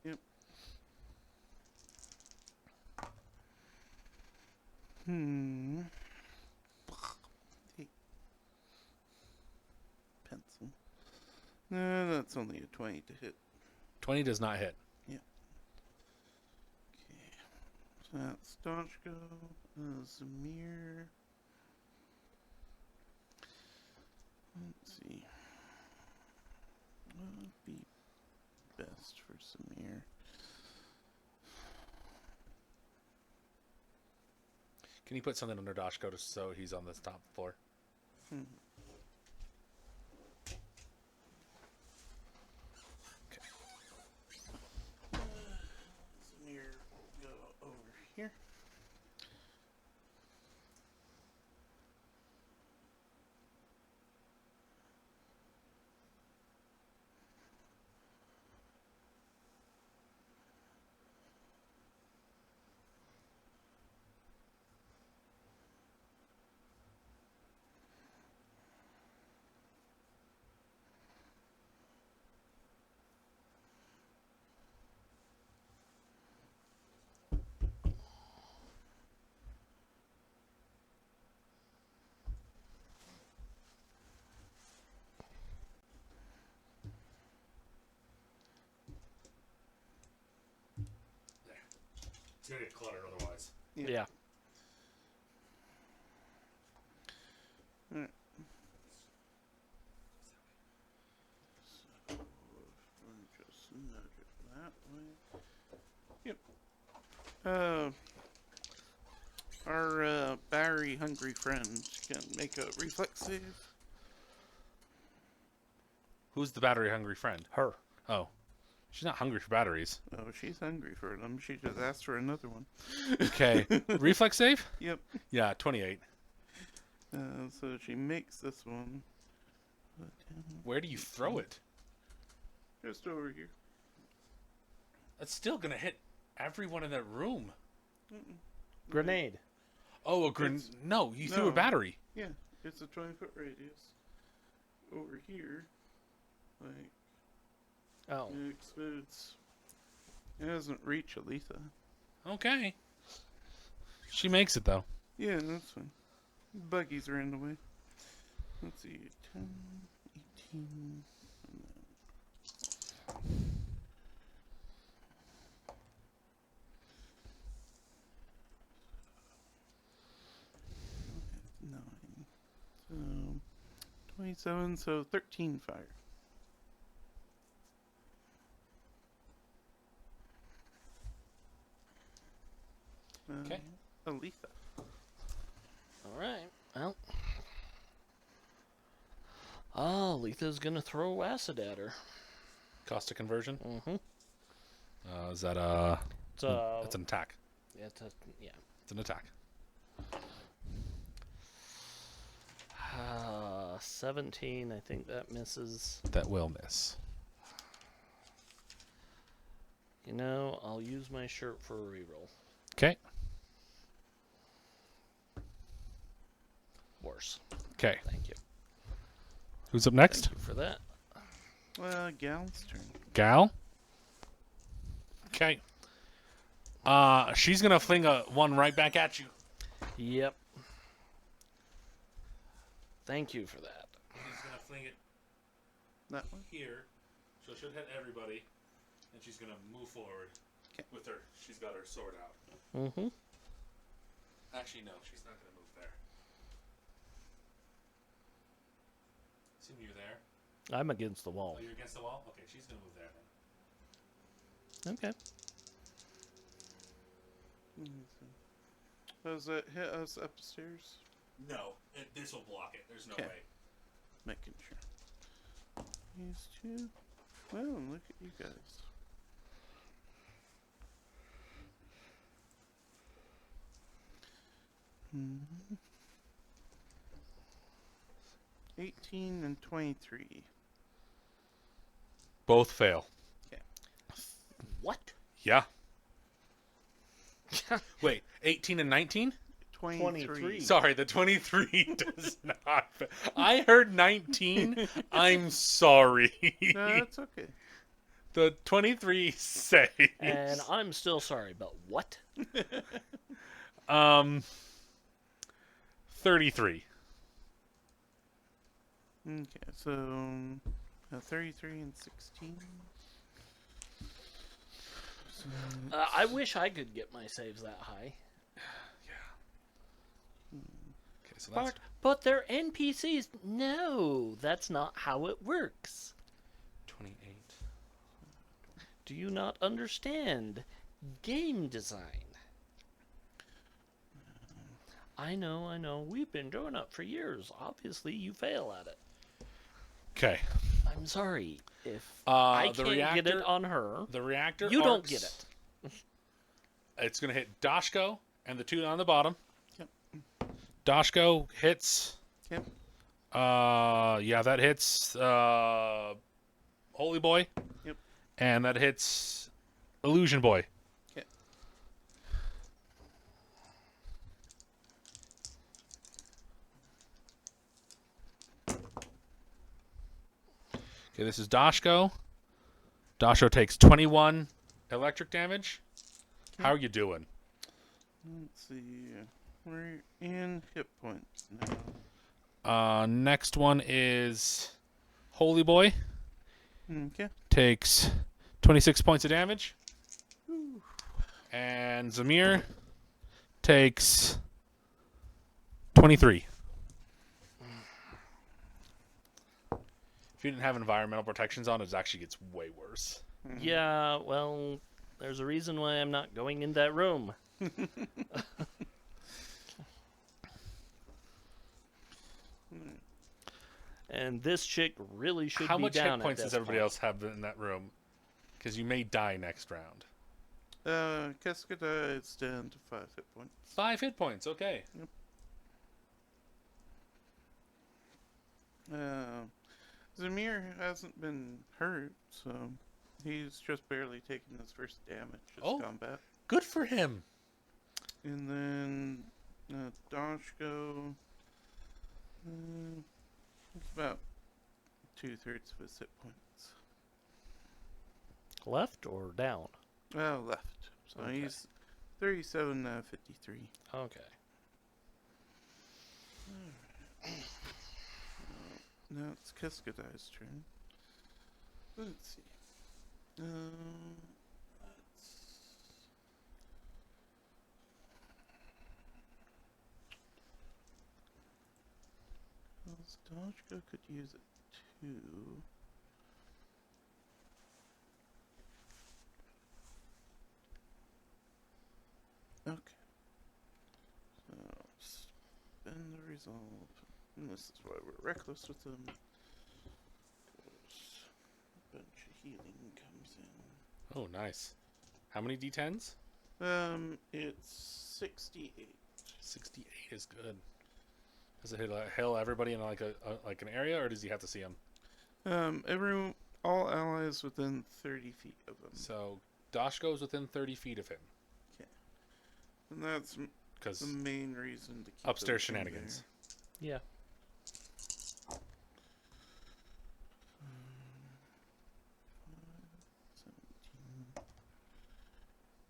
S3: Hey. Pencil. No, that's only a 20 to hit.
S1: 20 does not hit.
S3: Okay. So that's Dodgeko, Zamir. Let's see. What would be best for Samir?
S1: Can you put something under Dashko just so he's on this top floor? Okay.
S3: Samir, go over here.
S1: It's gonna get cluttered otherwise.
S2: Yeah.
S3: Alright. So, let me just nudge it that way. Yep. Our battery hungry friend can make a reflex save.
S1: Who's the battery hungry friend?
S2: Her.
S1: Oh. She's not hungry for batteries.
S3: Oh, she's hungry for them. She just asked for another one.
S1: Okay. Reflex save?
S3: Yep.
S1: Yeah, 28.
S3: So she makes this one.
S1: Where do you throw it?
S3: Just over here.
S1: That's still gonna hit everyone in that room.
S2: Grenade.
S1: Oh, no, you threw a
S3: No.
S1: battery.
S3: Yeah, it's a 20-foot radius. Over here, like,
S2: Oh.
S3: it explodes. It doesn't reach Aletha.
S1: Okay. She makes it, though.
S3: Yeah, that's fine. Buggies are in the way. Let's see. 10, 18. Nine. So 27, so 13 fire.
S1: Okay.
S3: Aletha.
S2: All right. Well. Oh, Letha's gonna throw acid at her.
S1: Cost of conversion.
S2: Mm-hmm.
S1: Is that That's an attack.
S2: Yeah. Yeah.
S1: It's an attack.
S2: 17. I think that misses.
S1: That will miss.
S2: You know, I'll use my shirt for a reroll.
S1: Okay.
S2: Worse.
S1: Okay.
S2: Thank you.
S1: Who's up next?
S2: Thank you for that.
S3: Gal's turn.
S1: Gal. Okay. She's gonna fling one right back at you.
S2: Yep. Thank you for that.
S1: She's gonna fling it
S3: That one?
S1: here, so it should hit everybody, and she's gonna move forward with her. She's got her sword out.
S2: Mm-hmm.
S1: Actually, no, she's not gonna move there. Assume you're there.
S2: I'm against the wall.
S1: Oh, you're against the wall. Okay, she's gonna move there then.
S2: Okay.
S3: Does it hit us upstairs?
S1: No, this will block it. There's no
S3: Okay.
S1: way.
S3: Making sure. These two. Well, look at you guys. Mm-hmm. 18 and 23.
S1: Both fail.
S2: What?
S1: Yeah. Wait, 18 and 19?
S3: 23.
S1: Sorry, the 23 does not. I heard 19. I'm sorry.
S3: No, that's okay.
S1: The 23 saves.
S2: And I'm still sorry, but what?
S1: 33.
S3: Okay, so 33 and 16. So,
S2: I wish I could get my saves that high.
S1: Okay, so that's
S2: But they're NPCs. No, that's not how it works.
S1: 28.
S2: Do you not understand game design? I know. We've been growing up for years. Obviously, you fail at it.
S1: Okay.
S2: I'm sorry. If I
S1: the
S2: can't get
S1: reactor-
S2: it on her,
S1: The reactor
S2: you don't
S1: arcs-
S2: get it.
S1: It's going to hit Dashko and the two on the bottom.
S3: Yep.
S1: Dashko hits.
S3: Yep.
S1: Yeah, that hits Holy Boy.
S3: Yep.
S1: And that hits Illusion Boy.
S3: Okay.
S1: Okay, this is Dashko. Dashko takes 21 electric damage. How are you doing?
S3: let's see. We're in hit points now.
S1: Next one is Holy Boy.
S3: Okay.
S1: Takes 26 points of damage. And Zamir takes 23. If you didn't have environmental protections on, it actually gets way worse.
S2: Yeah, well, there's a reason why I'm not going in that room. And this chick really should
S1: How
S2: be
S1: much
S2: down
S1: hit points
S2: at
S1: does
S2: this
S1: everybody
S2: point.
S1: else have in that room? Because you may die next round.
S3: Cascada is down to 5 hit points.
S1: 5 hit points, okay.
S3: Zamir hasn't been hurt, so he's just barely taken his first damage this
S1: Oh.
S3: combat.
S1: Good for him.
S3: And then Dashko. It's about 2/3 of his hit points.
S2: Left or down?
S3: Well, left. So
S2: Okay.
S3: he's 37 out of 53.
S2: Okay.
S3: Now it's Keskadai's turn. Let's see. Dodgeko could use it too. Okay. So spend the resolve. And this is why we're reckless with them. 'Cause a bunch of healing comes in.
S1: Oh, nice. How many D10s?
S3: It's 68.
S1: 68 is good. Does it heal everybody in like like an area, or does he have to see them?
S3: All allies within 30 feet of them.
S1: So Dosh goes within 30 feet of him.
S3: And that's
S1: Because
S3: the main reason to keep
S1: upstairs
S3: everything
S1: shenanigans.
S2: Yeah.
S3: 17,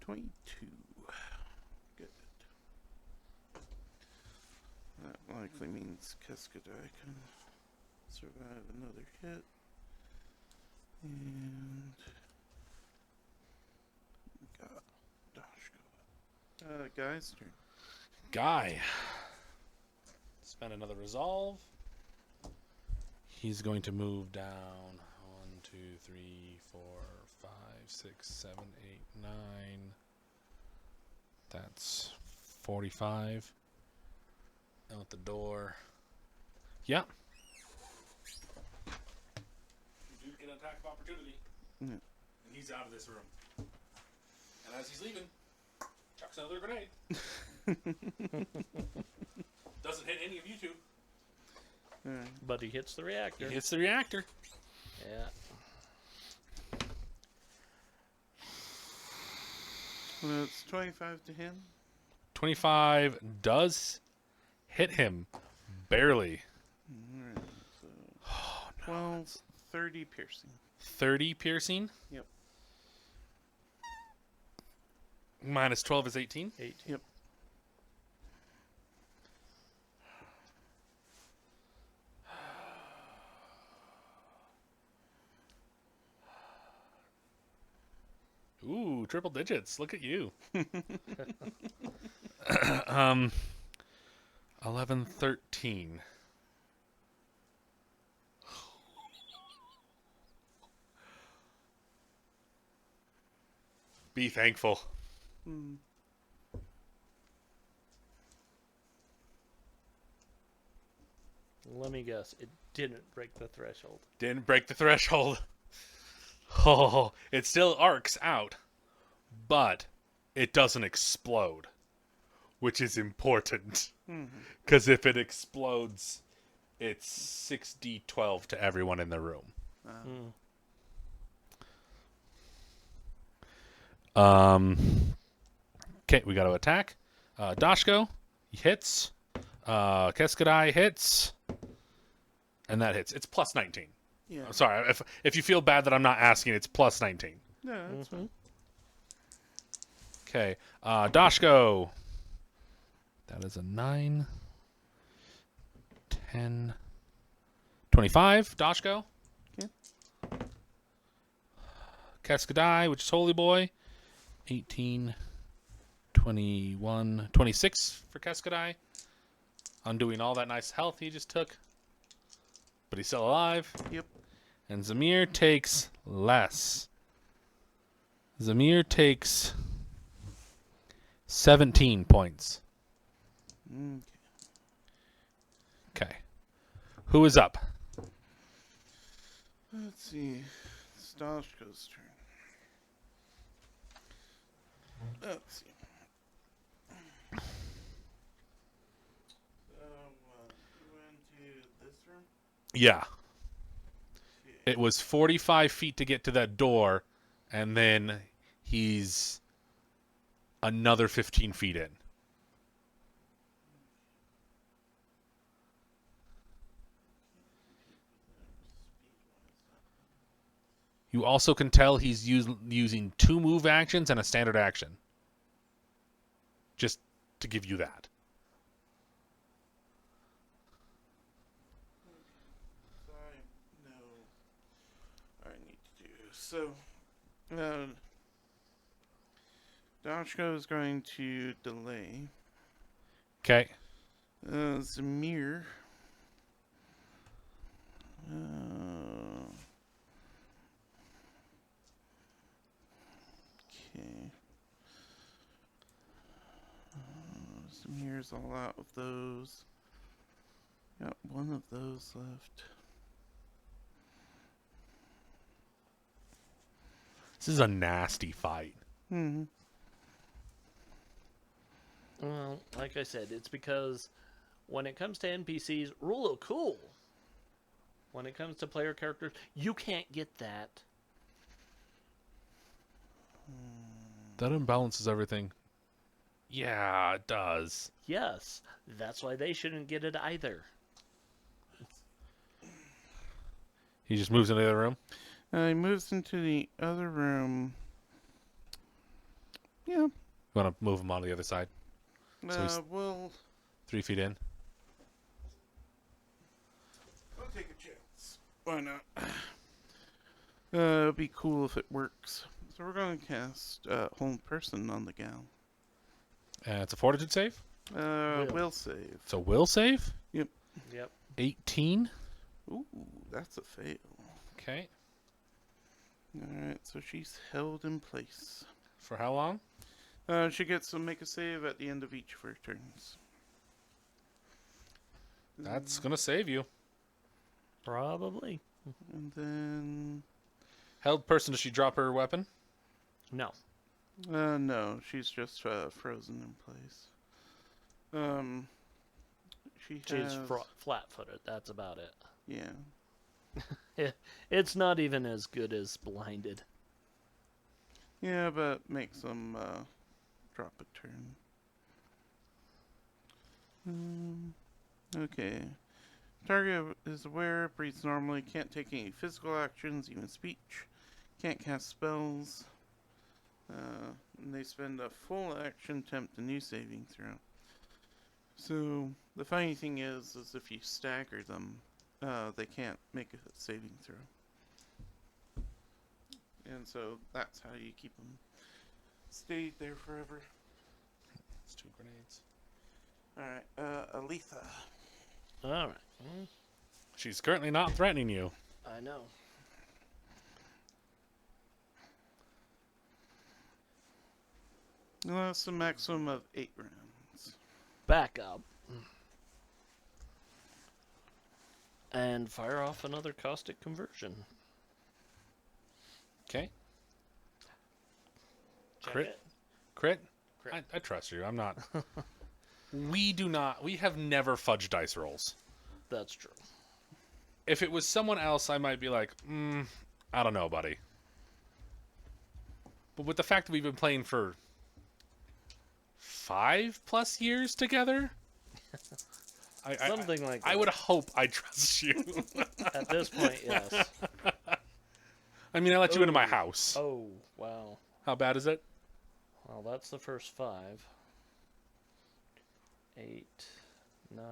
S3: 22. Good. That likely means Keskadai can survive another hit. And got Dashko. Guy's turn.
S1: Guy. Spend another resolve. He's going to move down 1, 2, 3, 4, 5, 6, 7, 8, 9. That's 45. Out the door. Yep. You do get an attack of opportunity.
S3: Yeah.
S1: And he's out of this room. And as he's leaving, chucks another grenade. Doesn't hit any of you two.
S3: Alright.
S2: But he hits the reactor.
S1: He hits the reactor.
S2: Yeah.
S3: Well, it's 25 to him.
S1: 25 does hit him. Barely.
S3: Alright, so 12, 30 piercing.
S1: 30 piercing.
S3: Yep.
S1: Minus 12 is 18.
S2: 18.
S3: Yep.
S1: Ooh, triple digits. Look at you. 11, 13. Be thankful.
S3: Hmm.
S2: Let me guess. It didn't break the threshold.
S1: Didn't break the threshold. Oh, it still arcs out, but it doesn't explode, which is important. Because if it explodes, it's 6d12 to everyone in the room. Okay, we got to attack. Dashko, he hits. Keskadai hits. And that hits. It's plus 19.
S3: Yeah.
S1: I'm sorry, if you feel bad that I'm not asking, it's plus 19.
S3: No, that's fine.
S1: Okay, Dashko. That is a 9, 10, 25. Dashko.
S3: Okay.
S1: Keskadai, which is Holy Boy. 18, 21, 26 for Keskadai. Undoing all that nice health he just took. But he's still alive.
S3: Yep.
S1: And Zamir takes less. Zamir takes 17 points.
S3: Okay.
S1: Okay. Who is up?
S3: Let's see. It's Dashko's turn. Let's see. So, you went to this room?
S1: Yeah.
S3: Okay.
S1: It was 45 feet to get to that door, and then he's another 15 feet in. You also can tell he's using 2 move actions and a standard action. Just to give you that.
S3: So I know what I need to do. So, Dashko is going to delay.
S1: Okay.
S3: Zamir. Okay. Zamir's all out of those. Got one of those left.
S1: This is a nasty fight.
S3: Hmm.
S2: Well, like I said, it's because when it comes to NPCs, rule of cool. When it comes to player characters, you can't get that.
S1: That imbalances everything. Yeah, it does.
S2: Yes, that's why they shouldn't get it either.
S1: He just moves into the other room.
S3: He moves into the other room. Yeah.
S1: You want to move him on to the other side? So he's
S3: We'll
S1: 3 feet in.
S3: take a chance. Why not? It'll be cool if it works. So we're going to cast Hold Person on the gal.
S1: It's a fortitude save.
S3: Will save.
S1: So will save.
S2: Yep.
S1: 18.
S3: Ooh, that's a fail.
S1: Okay.
S3: Alright, so she's held in place.
S1: For how long?
S3: She gets to make a save at the end of each of her turns.
S1: That's gonna save you.
S2: Probably.
S3: And then...
S1: Held person, does she drop her weapon?
S2: No.
S3: No, she's just frozen in place. She's
S2: She's flat-footed. That's about it.
S3: Yeah.
S2: It's not even as good as blinded.
S3: Yeah, but makes them drop a turn. Okay. Target is aware, breathes normally, can't take any physical actions, even speech. Can't cast spells. And they spend a full action to attempt a new saving throw. So, the funny thing is if you stagger them, they can't make a saving throw. And so, that's how you keep them stayed there forever.
S1: It's 2 grenades.
S3: Alright, Aletha.
S2: Alright.
S1: She's currently not threatening you.
S2: I know.
S3: That's a maximum of 8 rounds.
S2: Back up. And fire off another caustic conversion.
S1: Okay.
S2: Check
S1: Crit?
S2: it.
S1: Crit?
S2: Crit.
S1: I trust you. I'm not. We have never fudged dice rolls.
S2: That's true.
S1: If it was someone else, I might be like, I don't know, buddy. But with the fact that we've been playing for 5+ years together,
S2: Something like that.
S1: I would hope I trust you.
S2: At this point, yes.
S1: I mean, I let you into my
S2: Ooh.
S1: house.
S2: Oh, wow.
S1: How bad is it?
S2: Well, that's the first 5. 8, 9,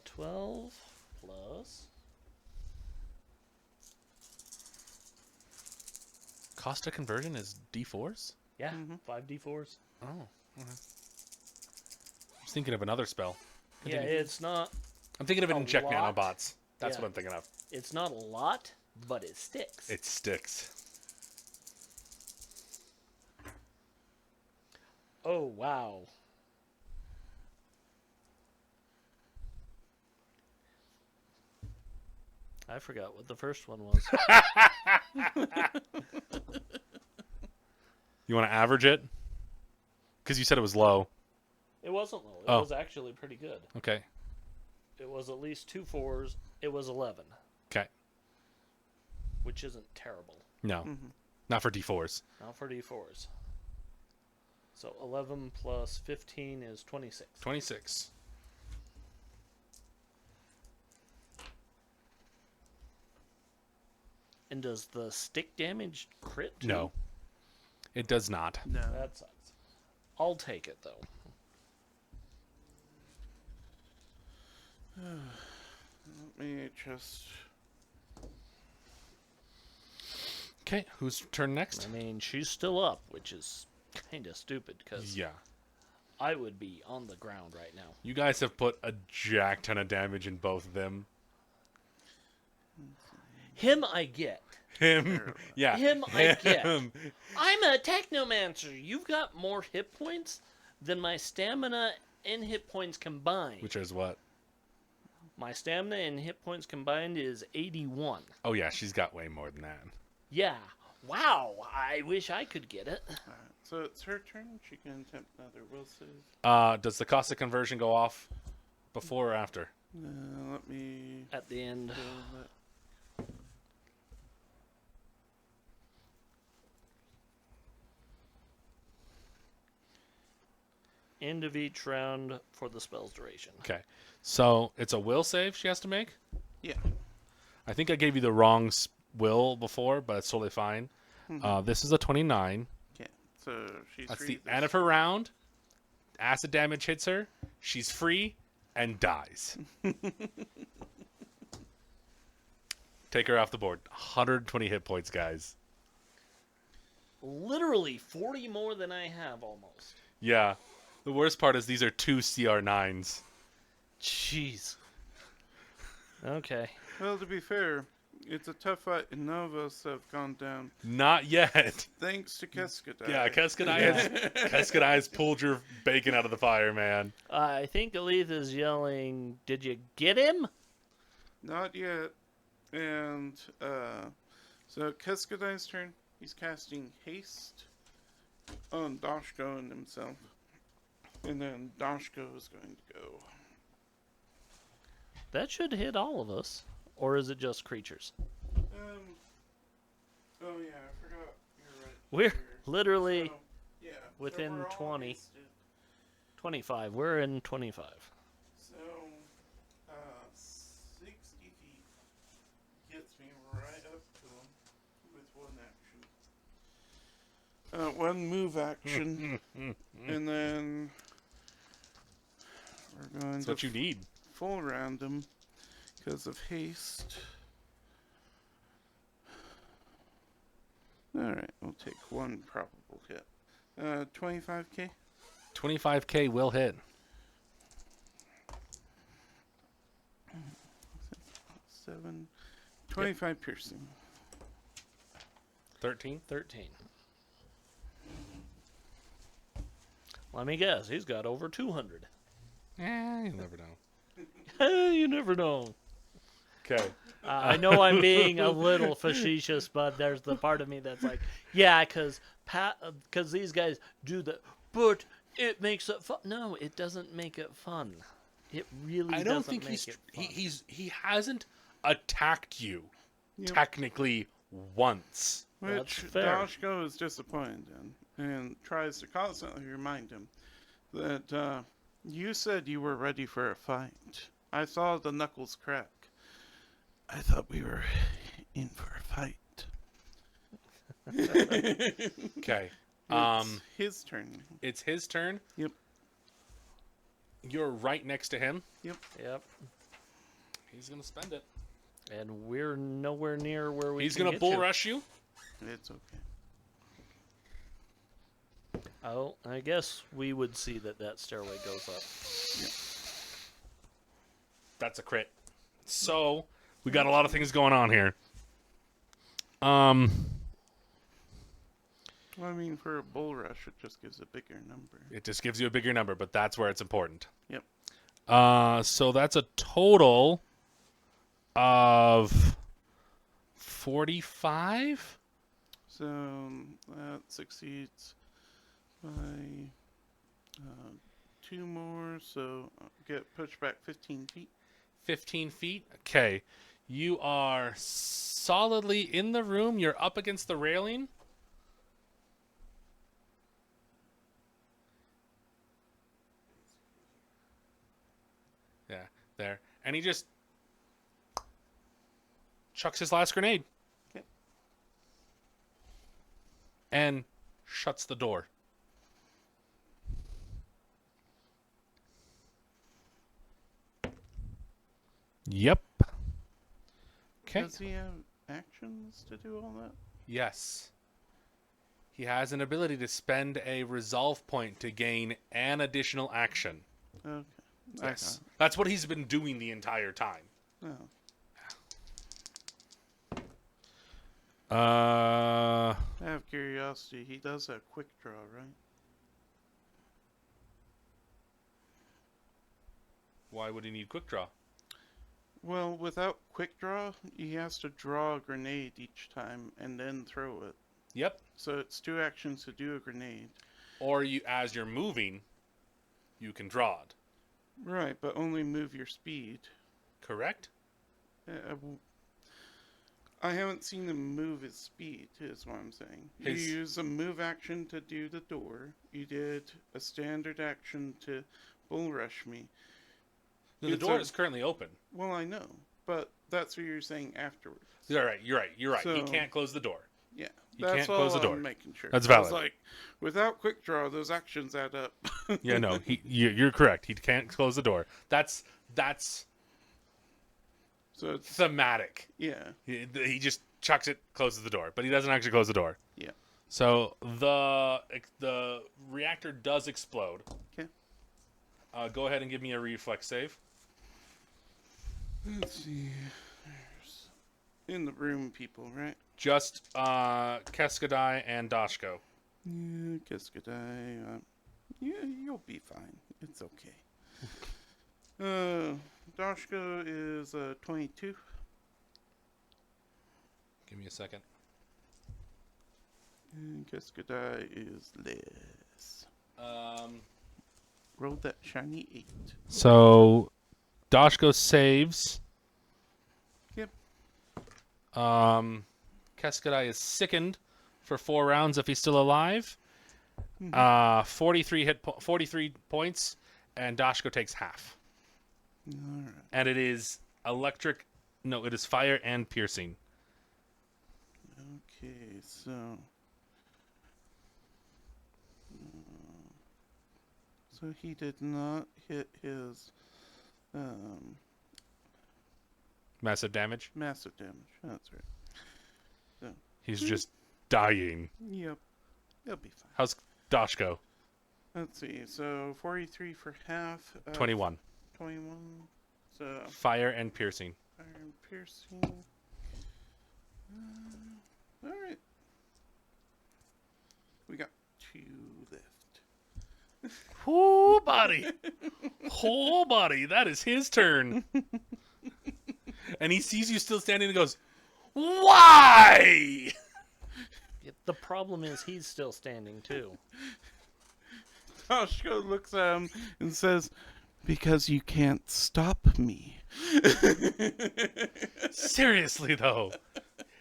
S2: 12 plus.
S1: Cost of conversion is D4s?
S2: Yeah,
S3: Mhm.
S2: 5d4s.
S1: Oh. Okay. I was thinking of another spell.
S2: Yeah,
S1: Continue.
S2: it's not.
S1: I'm thinking of it
S2: a
S1: in Check
S2: lot.
S1: Nanobots. That's
S2: Yeah.
S1: what I'm thinking of.
S2: It's not a lot, but it sticks.
S1: It sticks.
S2: Oh, wow. I forgot what the first one was.
S1: You want to average it? Because you said it was low.
S2: It wasn't low. It
S1: Oh.
S2: was actually pretty good.
S1: Okay.
S2: It was at least 2 4s. It was 11,
S1: Okay.
S2: which isn't terrible.
S1: No.
S3: Mm-hmm.
S1: Not for D4s.
S2: Not for d4s. So 11 plus 15 is 26.
S1: 26.
S2: And does the stick damage crit too?
S1: No, it does not.
S3: No.
S2: That sucks. I'll take it, though.
S3: Let me just.
S1: Okay, whose turn next?
S2: I mean, she's still up, which is kind of stupid because
S1: Yeah.
S2: I would be on the ground right now.
S1: You guys have put a jack ton of damage in both of them.
S2: Him, I get.
S1: Him, yeah.
S2: Him, I get.
S1: him.
S2: I'm a technomancer. You've got more hit points than my stamina and hit points combined.
S1: Which is what?
S2: My stamina and hit points combined is 81.
S1: Oh yeah, she's got way more than that.
S2: Yeah. Wow. I wish I could get it.
S3: Alright, so it's her turn. She can attempt another will save.
S1: Does the cost of conversion go off before or after?
S3: Let me.
S2: At the end.
S3: pull that.
S2: End of each round for the spell's duration.
S1: Okay, so it's a will save she has to make.
S3: Yeah.
S1: I think I gave you the wrong will before, but it's totally fine. This is a 29.
S3: Okay. So she's
S1: That's
S3: free.
S1: the end of her round. Acid damage hits her. She's free and dies. Take her off the board. 120 hit points, guys.
S2: Literally 40 more than I have almost.
S1: Yeah. The worst part is these are 2 CR9s.
S2: Jeez. Okay.
S3: Well, to be fair, it's a tough fight, and none of us have gone down.
S1: Not yet.
S3: Thanks to Keskadai.
S1: Yeah, Keskadai has pulled your bacon out of the fire, man.
S2: I think Alith is yelling, "Did you get him?"
S3: Not yet. And, so Keskadai's turn. He's casting Haste on Dashko and himself. And then Dashko is going to go.
S2: That should hit all of us. Or is it just creatures?
S3: Oh yeah, I forgot. You're right.
S2: We're
S3: Here.
S2: literally
S3: So, yeah, so
S2: within
S3: we're all
S2: 20.
S3: hasted.
S2: 25. We're in 25.
S3: So, 60 feet gets me right up to him with one action. One move action, and then we're going
S1: That's
S3: to
S1: what you need.
S3: full round him because of haste. Alright, we'll take one probable hit. 25k?
S1: 25k will hit.
S3: 7. 25 piercing.
S1: 13?
S2: 13. Let me guess. He's got over 200.
S1: You never know.
S2: You never know.
S1: Okay.
S2: I know I'm being a little facetious, but there's the part of me that's like, yeah, because these guys do that, but it makes it fun. No, it doesn't make it fun. It really
S1: I don't
S2: doesn't
S1: think
S2: make it fun.
S1: he hasn't attacked you
S3: Yep.
S1: technically once.
S3: Which
S2: That's fair.
S3: Dashko is disappointed in and tries to constantly remind him that you said you were ready for a fight. I saw the knuckles crack. I thought we were in for a fight.
S1: Okay.
S3: It's his turn.
S1: It's his turn.
S3: Yep.
S1: You're right next to him.
S2: Yep.
S1: He's gonna spend it.
S2: And we're nowhere near where we
S1: He's
S2: can
S1: gonna
S2: get
S1: bull
S2: to.
S1: rush you.
S3: It's okay.
S2: Oh, I guess we would see that stairway goes up.
S1: That's a crit. So we got a lot of things going on here.
S3: Well, I mean, for a bull rush, it just gives a bigger number.
S1: It just gives you a bigger number, but that's where it's important.
S3: Yep.
S1: So that's a total of 45.
S3: So that succeeds by 2 more, so I'll get pushed back 15 feet.
S1: 15 feet. Okay. You are solidly in the room. You're up against the railing. Yeah, there. And he just chucks his last grenade.
S3: Okay.
S1: and shuts the door. Yep. Okay.
S3: Does he have actions to do all that?
S1: Yes. He has an ability to spend a resolve point to gain an additional action.
S3: Okay.
S1: Yes. That's what he's been doing the entire time.
S3: Oh.
S1: Uh,
S3: I have curiosity. He does a quick draw, right?
S1: why would he need quick draw?
S3: Well, without quick draw, he has to draw a grenade each time and then throw it.
S1: Yep.
S3: So it's 2 actions to do a grenade.
S1: Or you, as you're moving, you can draw it.
S3: Right, but only move your speed.
S1: Correct?
S3: I haven't seen him move his speed, is what I'm saying. You use a move action to do the door. You did a standard action to bull rush me.
S1: No, the door is currently open.
S3: Well, I know, but that's what you're saying afterwards.
S1: You're right. You're right.
S3: So,
S1: he can't close the door.
S3: Yeah,
S1: You
S3: that's
S1: can't
S3: all
S1: close the door.
S3: I'm making sure.
S1: That's
S3: I
S1: valid.
S3: was like, without quick draw, those actions add up.
S1: Yeah, no, you're correct. He can't close the door. That's
S3: So it's,
S1: thematic.
S3: yeah,
S1: He just chucks it, closes the door, but he doesn't actually close the door.
S3: yeah.
S1: So the reactor does explode.
S3: Okay.
S1: Go ahead and give me a reflex save.
S3: Let's see. There's in the room, people, right?
S1: Just Keskadai and Dashko.
S3: Yeah, Kiskadai. Yeah, you'll be fine. It's okay. Dashko is 22.
S1: Give me a second.
S3: And Kiskadai is less. Rolled that shiny 8.
S1: So Dashko saves.
S3: Yep.
S1: Keskadai is sickened for 4 rounds if he's still alive. 43 points, and Dashko takes half.
S3: All right.
S1: And it is electric. No, it is fire and piercing.
S3: Okay, so. So he did not hit his
S1: Massive damage.
S3: massive damage. That's right.
S1: He's just dying.
S3: Yep. He'll be fine.
S1: How's Dashko?
S3: Let's see. So 43 for half.
S1: 21.
S3: 21. So
S1: Fire and piercing.
S3: fire and piercing. All right. We got 2 left.
S1: Whoo, buddy. Whole buddy. That is his turn. And he sees you still standing and goes, "Why?"
S2: The problem is he's still standing too.
S3: Toshko looks at him and says, "Because you can't stop me."
S1: Seriously, though.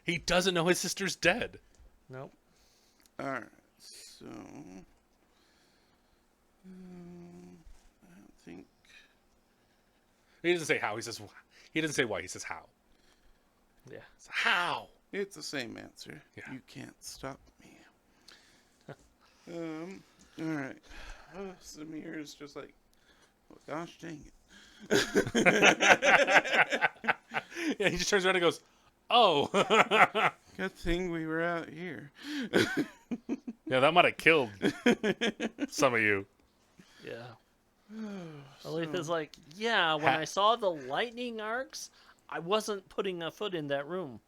S1: He doesn't know his sister's dead.
S2: Nope.
S3: All right. So I think
S1: He doesn't say how. He doesn't say why. He says how.
S2: Yeah.
S1: So how?
S3: it's the same answer.
S1: Yeah.
S3: You can't stop me. All right. Samir is just like, well, gosh dang it.
S1: Yeah, he just turns around and goes, "Oh."
S3: Good thing we were out here.
S1: Yeah, that might have killed some of you.
S2: Yeah. Alith is like, yeah, when I saw the lightning arcs, I wasn't putting a foot in that room.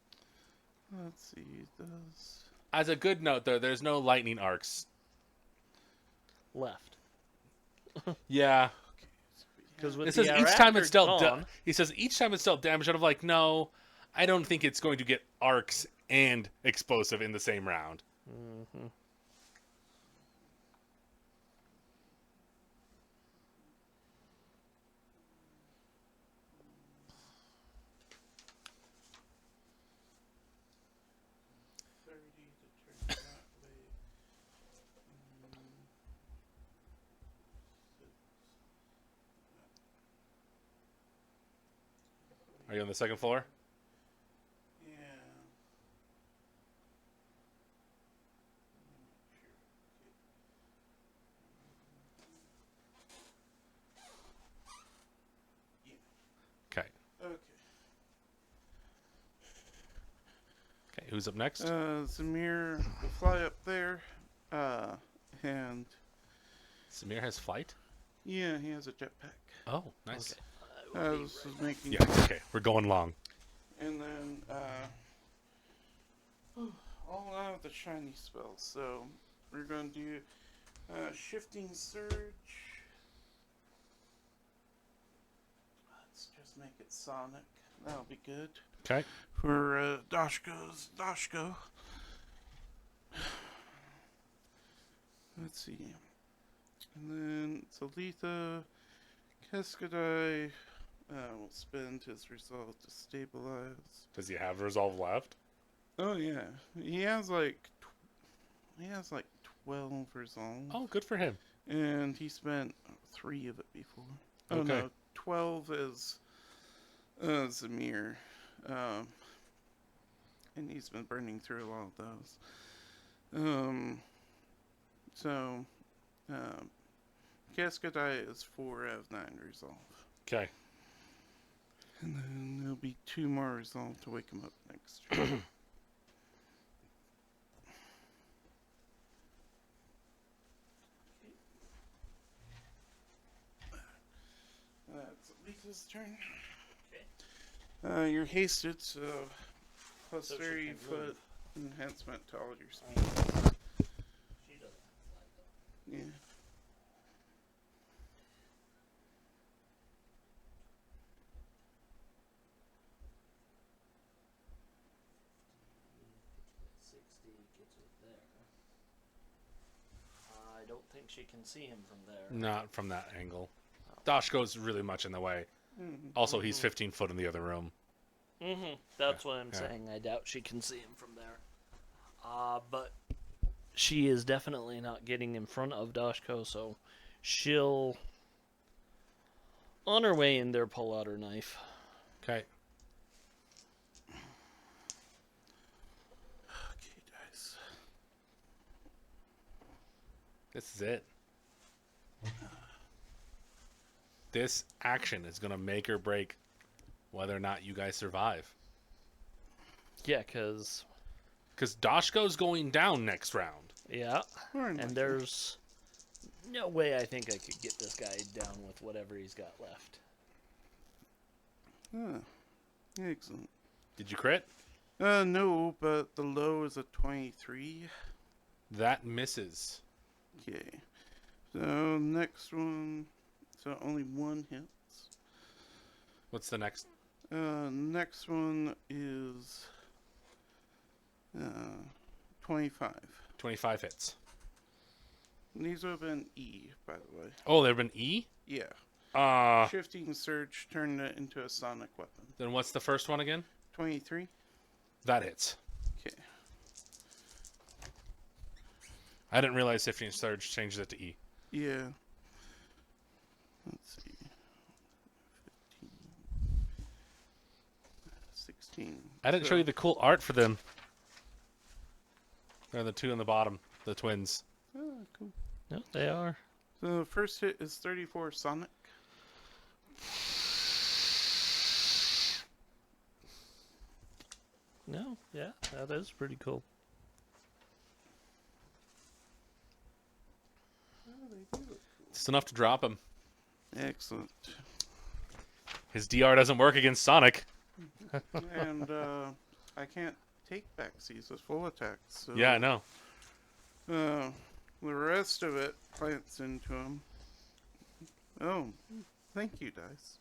S3: Let's see. Does
S1: As a good note, though, there's no lightning arcs.
S2: Left.
S1: Yeah.
S2: Because with
S1: It says
S2: the
S1: each time it's
S2: reactor
S1: dealt.
S2: gone,
S1: He says each time it's dealt damage. And I'm like, no, I don't think it's going to get arcs and explosive in the same round.
S2: Mhm.
S1: Are you on the second floor?
S3: Yeah.
S1: who's up next?
S3: Zamir will fly up there. And
S1: Samir has flight?
S3: yeah, he has a jetpack.
S1: Oh, nice.
S2: Okay.
S3: I was just making.
S1: Yeah, okay. We're going long.
S3: And then, all out of the shiny spells. So, we're going to do Shifting Surge. Let's just make it Sonic. That'll be good.
S1: Okay.
S3: For Dashko. Let's see. And then Talitha, Cascadai will spend his resolve to stabilize.
S1: Does he have resolve left?
S3: Oh yeah, he has like 12 resolve.
S1: Oh, good for him.
S3: And he spent 3 of it before. Oh
S1: Okay.
S3: no, 12 is Zamir, and he's been burning through a lot of those. So, Cascadai is 4 out of 9 resolve.
S1: Okay.
S3: And then there'll be 2 more resolve to wake him up next turn. That's Lisa's turn.
S2: Okay.
S3: You're hasted, so plus
S2: So she
S3: 30
S2: can
S3: foot
S2: move.
S3: enhancement to all your
S2: I
S3: speed.
S2: mean, she doesn't have flight though.
S3: Yeah.
S2: Gets her there. I don't think she can see him from there.
S1: Not from that angle. Dashko's really much in the way.
S3: Mm-hmm.
S1: Also, he's 15 foot in the other room.
S2: That's what I'm
S1: Yeah.
S2: saying. I doubt she can see him from there. But she is definitely not getting in front of Dashko, so she'll, on her way in there, pull out her knife.
S1: Okay.
S3: Okay, dice.
S1: This is it. This action is going to make or break whether or not you guys survive.
S2: Yeah, because,
S1: Dashko's going down next round.
S2: yeah,
S3: Or
S2: and
S3: unlikely.
S2: there's no way I think I could get this guy down with whatever he's got left.
S3: Excellent.
S1: Did you crit?
S3: No, but the low is a 23.
S1: That misses.
S3: Okay. So next one. So only 1 hits.
S1: What's the next?
S3: Next one is 25.
S1: 25 hits.
S3: These would have been E, by the way.
S1: Oh, there have been E?
S3: Yeah. Shifting Surge turned it into a sonic weapon.
S1: Then what's the first one again?
S3: 23.
S1: That hits.
S3: Okay.
S1: I didn't realize Shifting Surge changed it to E.
S3: Yeah. Let's see. 15. 16.
S1: I didn't show you the cool art for them. They're the 2 in the bottom, the twins.
S3: Oh, cool.
S2: No, they are.
S3: So the first hit is 34 sonic.
S2: No, yeah, that is pretty cool.
S3: Oh, they do look
S1: It's enough to drop him.
S3: cool. Excellent.
S1: His DR doesn't work against Sonic.
S3: And I can't take backsies with full attacks. So,
S1: Yeah, I know.
S3: the rest of it plants into him. Oh, thank you, dice.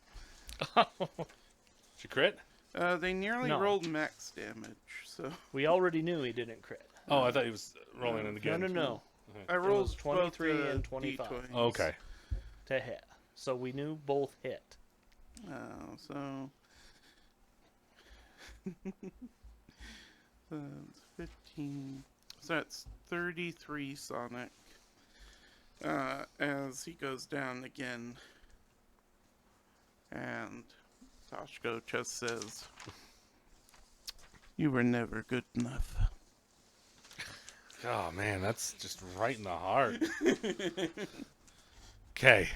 S1: Did you crit?
S3: They nearly
S2: No.
S3: rolled max damage, so
S2: We already knew he didn't crit.
S1: Oh, I thought he was rolling it
S2: No,
S1: again.
S2: no.
S3: I
S2: It
S3: rolled
S2: was 23
S3: both the
S2: and 25.
S3: D20s.
S1: Okay.
S2: To hit. So we knew both hit.
S3: So that's 15. So that's 33 Sonic. As he goes down again, and Toshko just says, "You were never good enough."
S1: Oh, man, that's just right in the heart. Okay.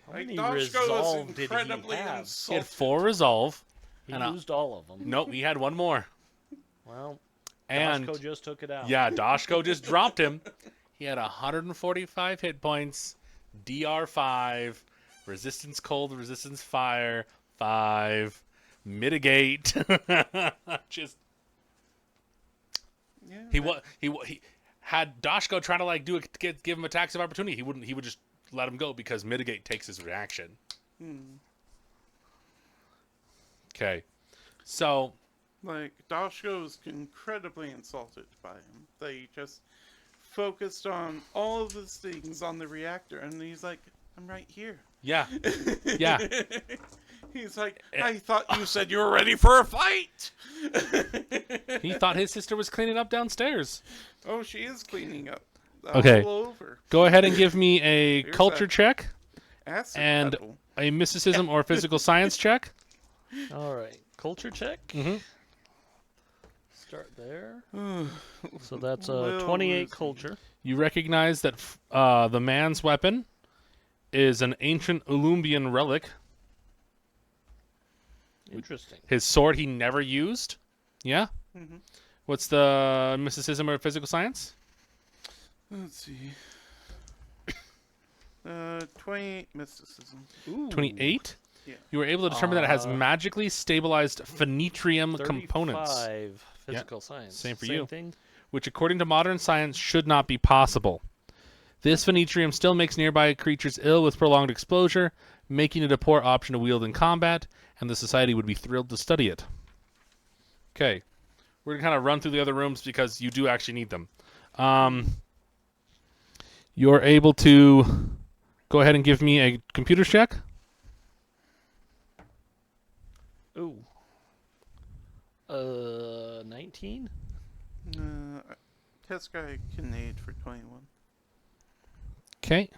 S2: How
S3: Like,
S2: many
S3: Toshko
S2: resolve
S3: is
S2: did he
S3: incredibly
S2: have?
S1: He had
S3: insulted.
S1: 4 resolve.
S2: He
S1: And
S2: used all of them.
S1: Nope, he had 1 more.
S2: Well,
S1: And
S2: Dashko just took it out.
S1: yeah, Dashko just dropped him. He had 145 hit points, DR5, resistance cold, resistance fire, 5, mitigate. Just
S3: Yeah.
S1: he had Dashko trying to like give him attacks of opportunity. He would just let him go because mitigate takes his reaction. Okay, so
S3: Like, Dashko was incredibly insulted by him. They just focused on all of these things on the reactor, and he's like, I'm right here.
S1: yeah, yeah.
S3: He's like, I thought you said you were ready for a fight!
S1: He thought his sister was cleaning up downstairs.
S3: Oh, she is cleaning up.
S1: Okay.
S3: All over.
S1: Go ahead and give me a
S3: Here's
S1: culture
S3: that.
S1: check
S3: Acid
S1: and
S3: pedal.
S1: a mysticism or physical science check.
S2: All right. Culture check.
S1: Mhm.
S2: Start there. So that's
S3: Well,
S2: 28
S3: Lucy.
S2: culture.
S1: You recognize that the man's weapon is an ancient Ulumbian relic.
S2: Interesting.
S1: His sword he never used. Yeah?
S3: Mhm.
S1: What's the mysticism or physical science?
S3: Let's see. 28 mysticism.
S2: Ooh.
S1: 28?
S3: Yeah.
S1: You were able to determine that it has
S2: Uh,
S1: magically stabilized phenitrium
S2: 35
S1: components,
S2: physical science.
S1: same for you.
S2: Thing.
S1: which according to modern science should not be possible. This phenitrium still makes nearby creatures ill with prolonged exposure, making it a poor option to wield in combat, and the Society would be thrilled to study it. Okay. We're going to kind of run through the other rooms because you do actually need them. You're able to go ahead and give me a computer check.
S2: Ooh. 19?
S3: Test guy can aid for 21.
S1: Okay.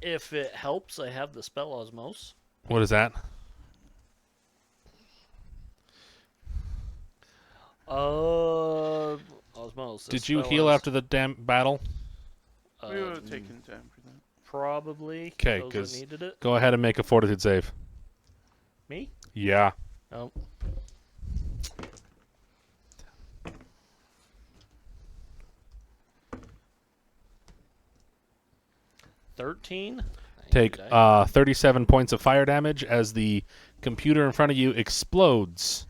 S2: If it helps, I have the spell Osmose.
S1: What is that?
S2: Osmose.
S1: Did you heal after the battle?
S3: We would have taken time for that.
S2: Probably.
S1: 'Kay,
S2: those
S1: 'cause-
S2: that needed it.
S1: Go ahead and make a fortitude save.
S2: Me?
S1: Yeah.
S2: Oh. $13.
S1: Take 37 points of fire damage as the computer in front of you explodes.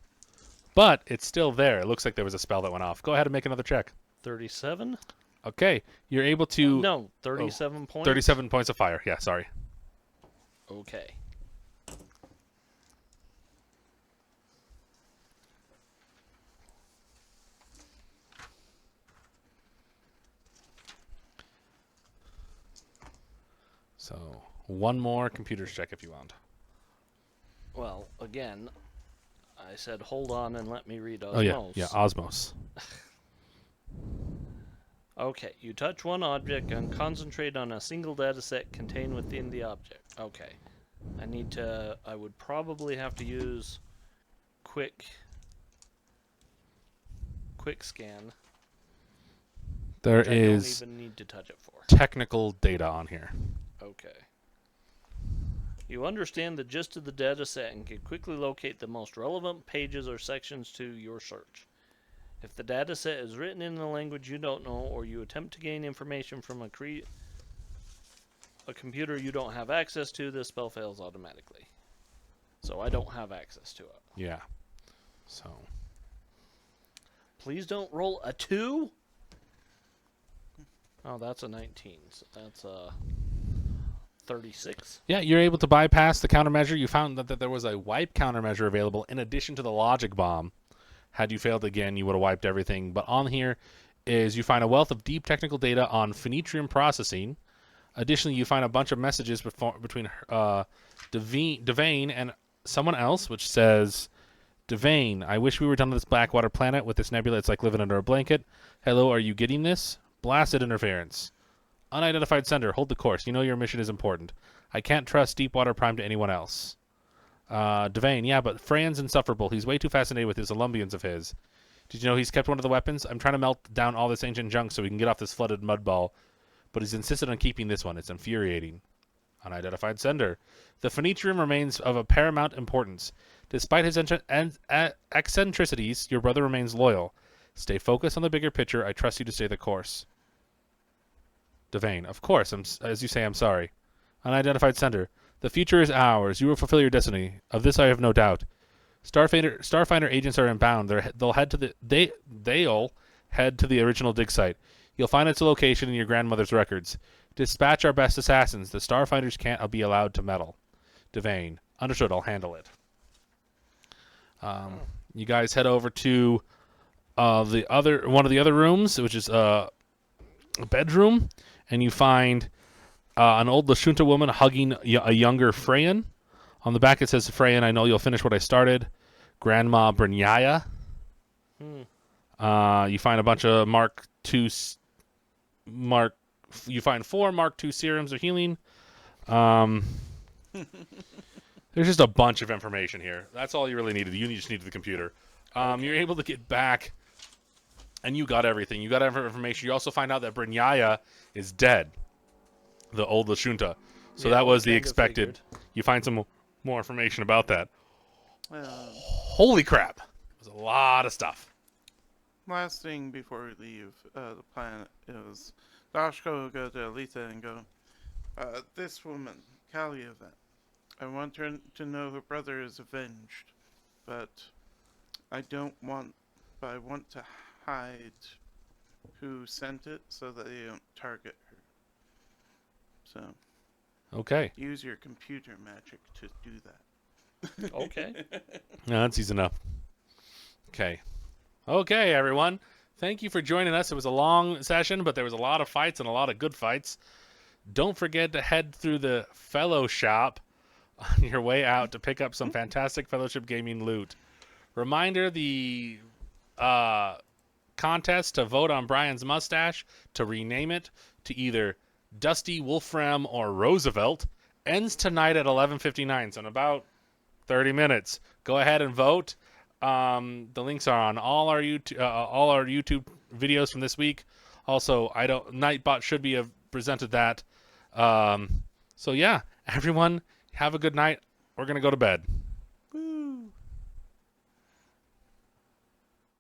S1: But it's still there. It looks like there was a spell that went off. Go ahead and make another check.
S2: 37.
S1: Okay. You're able to...
S2: No, 37 points.
S1: 37 points of fire. Yeah, sorry.
S2: Okay.
S1: So, one more computer's check if you want.
S2: Well, again, I said hold on and let me read Osmose.
S1: Oh, yeah. Yeah, Osmose.
S2: Okay, you touch one object and concentrate on a single data set contained within the object. Okay. I would probably have to use quick scan.
S1: There
S2: Which
S1: is
S2: I don't even need to touch it for.
S1: technical data on here.
S2: Okay. You understand the gist of the data set and can quickly locate the most relevant pages or sections to your search. If the data set is written in a language you don't know, or you attempt to gain information from a computer you don't have access to, this spell fails automatically. So I don't have access to it.
S1: Yeah. So,
S2: Please don't roll a 2? Oh, that's a 19. So that's a 36.
S1: yeah, you're able to bypass the countermeasure. You found that there was a wipe countermeasure available in addition to the logic bomb. Had you failed again, you would have wiped everything. But on here is you find a wealth of deep technical data on phenitrium processing. Additionally, you find a bunch of messages between Devane and someone else, which says, Devane, I wish we were done with this Blackwater planet. With this nebula, it's like living under a blanket. Hello, are you getting this? Blasted interference. Unidentified sender, hold the course. You know your mission is important. I can't trust Deepwater Prime to anyone else. Devane, yeah, but Fran's insufferable. He's way too fascinated with his Ulumbians of his. Did you know he's kept one of the weapons? I'm trying to melt down all this ancient junk so we can get off this flooded mud ball, but he's insisted on keeping this one. It's infuriating. Unidentified sender. The phenitrium remains of a paramount importance. Despite his eccentricities, your brother remains loyal. Stay focused on the bigger picture. I trust you to stay the course. Devane, of course, as you say, I'm sorry. Unidentified sender. The future is ours. You will fulfill your destiny. Of this I have no doubt. Starfinder agents are inbound. They'll head to the original dig site. You'll find its location in your grandmother's records. Dispatch our best assassins. The Starfinders can't be allowed to meddle. Devane, understood. I'll handle it. You guys head over to one of the other rooms, which is a bedroom, and you find an old Lashunta woman hugging a younger Freyan. On the back it says, Freyan, I know you'll finish what I started. Grandma Brynjaya. You find a bunch of you find 4 Mark II serums of healing. There's just a bunch of information here. That's all you really needed. You just needed the computer. You're able to get back, and you got everything. You got information. You also find out that Brynjaya is dead, the old Lashunta. So that was the expected.
S2: Figured.
S1: You find some more information about that.
S3: Well,
S1: Holy crap. It was a lot of stuff.
S3: last thing before we leave the planet is Dashko will go to Alita and go, this woman, Kaliavet, I want her to know her brother is avenged, but I want to hide who sent it so that they don't target her. So,
S1: Okay.
S3: use your computer magic to do that.
S2: Okay.
S1: No, that's easy enough. Okay. Okay, everyone. Thank you for joining us. It was a long session, but there was a lot of fights and a lot of good fights. Don't forget to head through the Fellow Shop on your way out to pick up some fantastic Fellowship Gaming loot. Reminder, the contest to vote on Brian's mustache, to rename it to either Dusty Wolfram or Roosevelt, ends tonight at 11:59, so in about 30 minutes. Go ahead and vote. The links are on all our YouTube videos from this week. Also, Nightbot should be have presented that. So yeah, everyone, have a good night. We're gonna go to bed.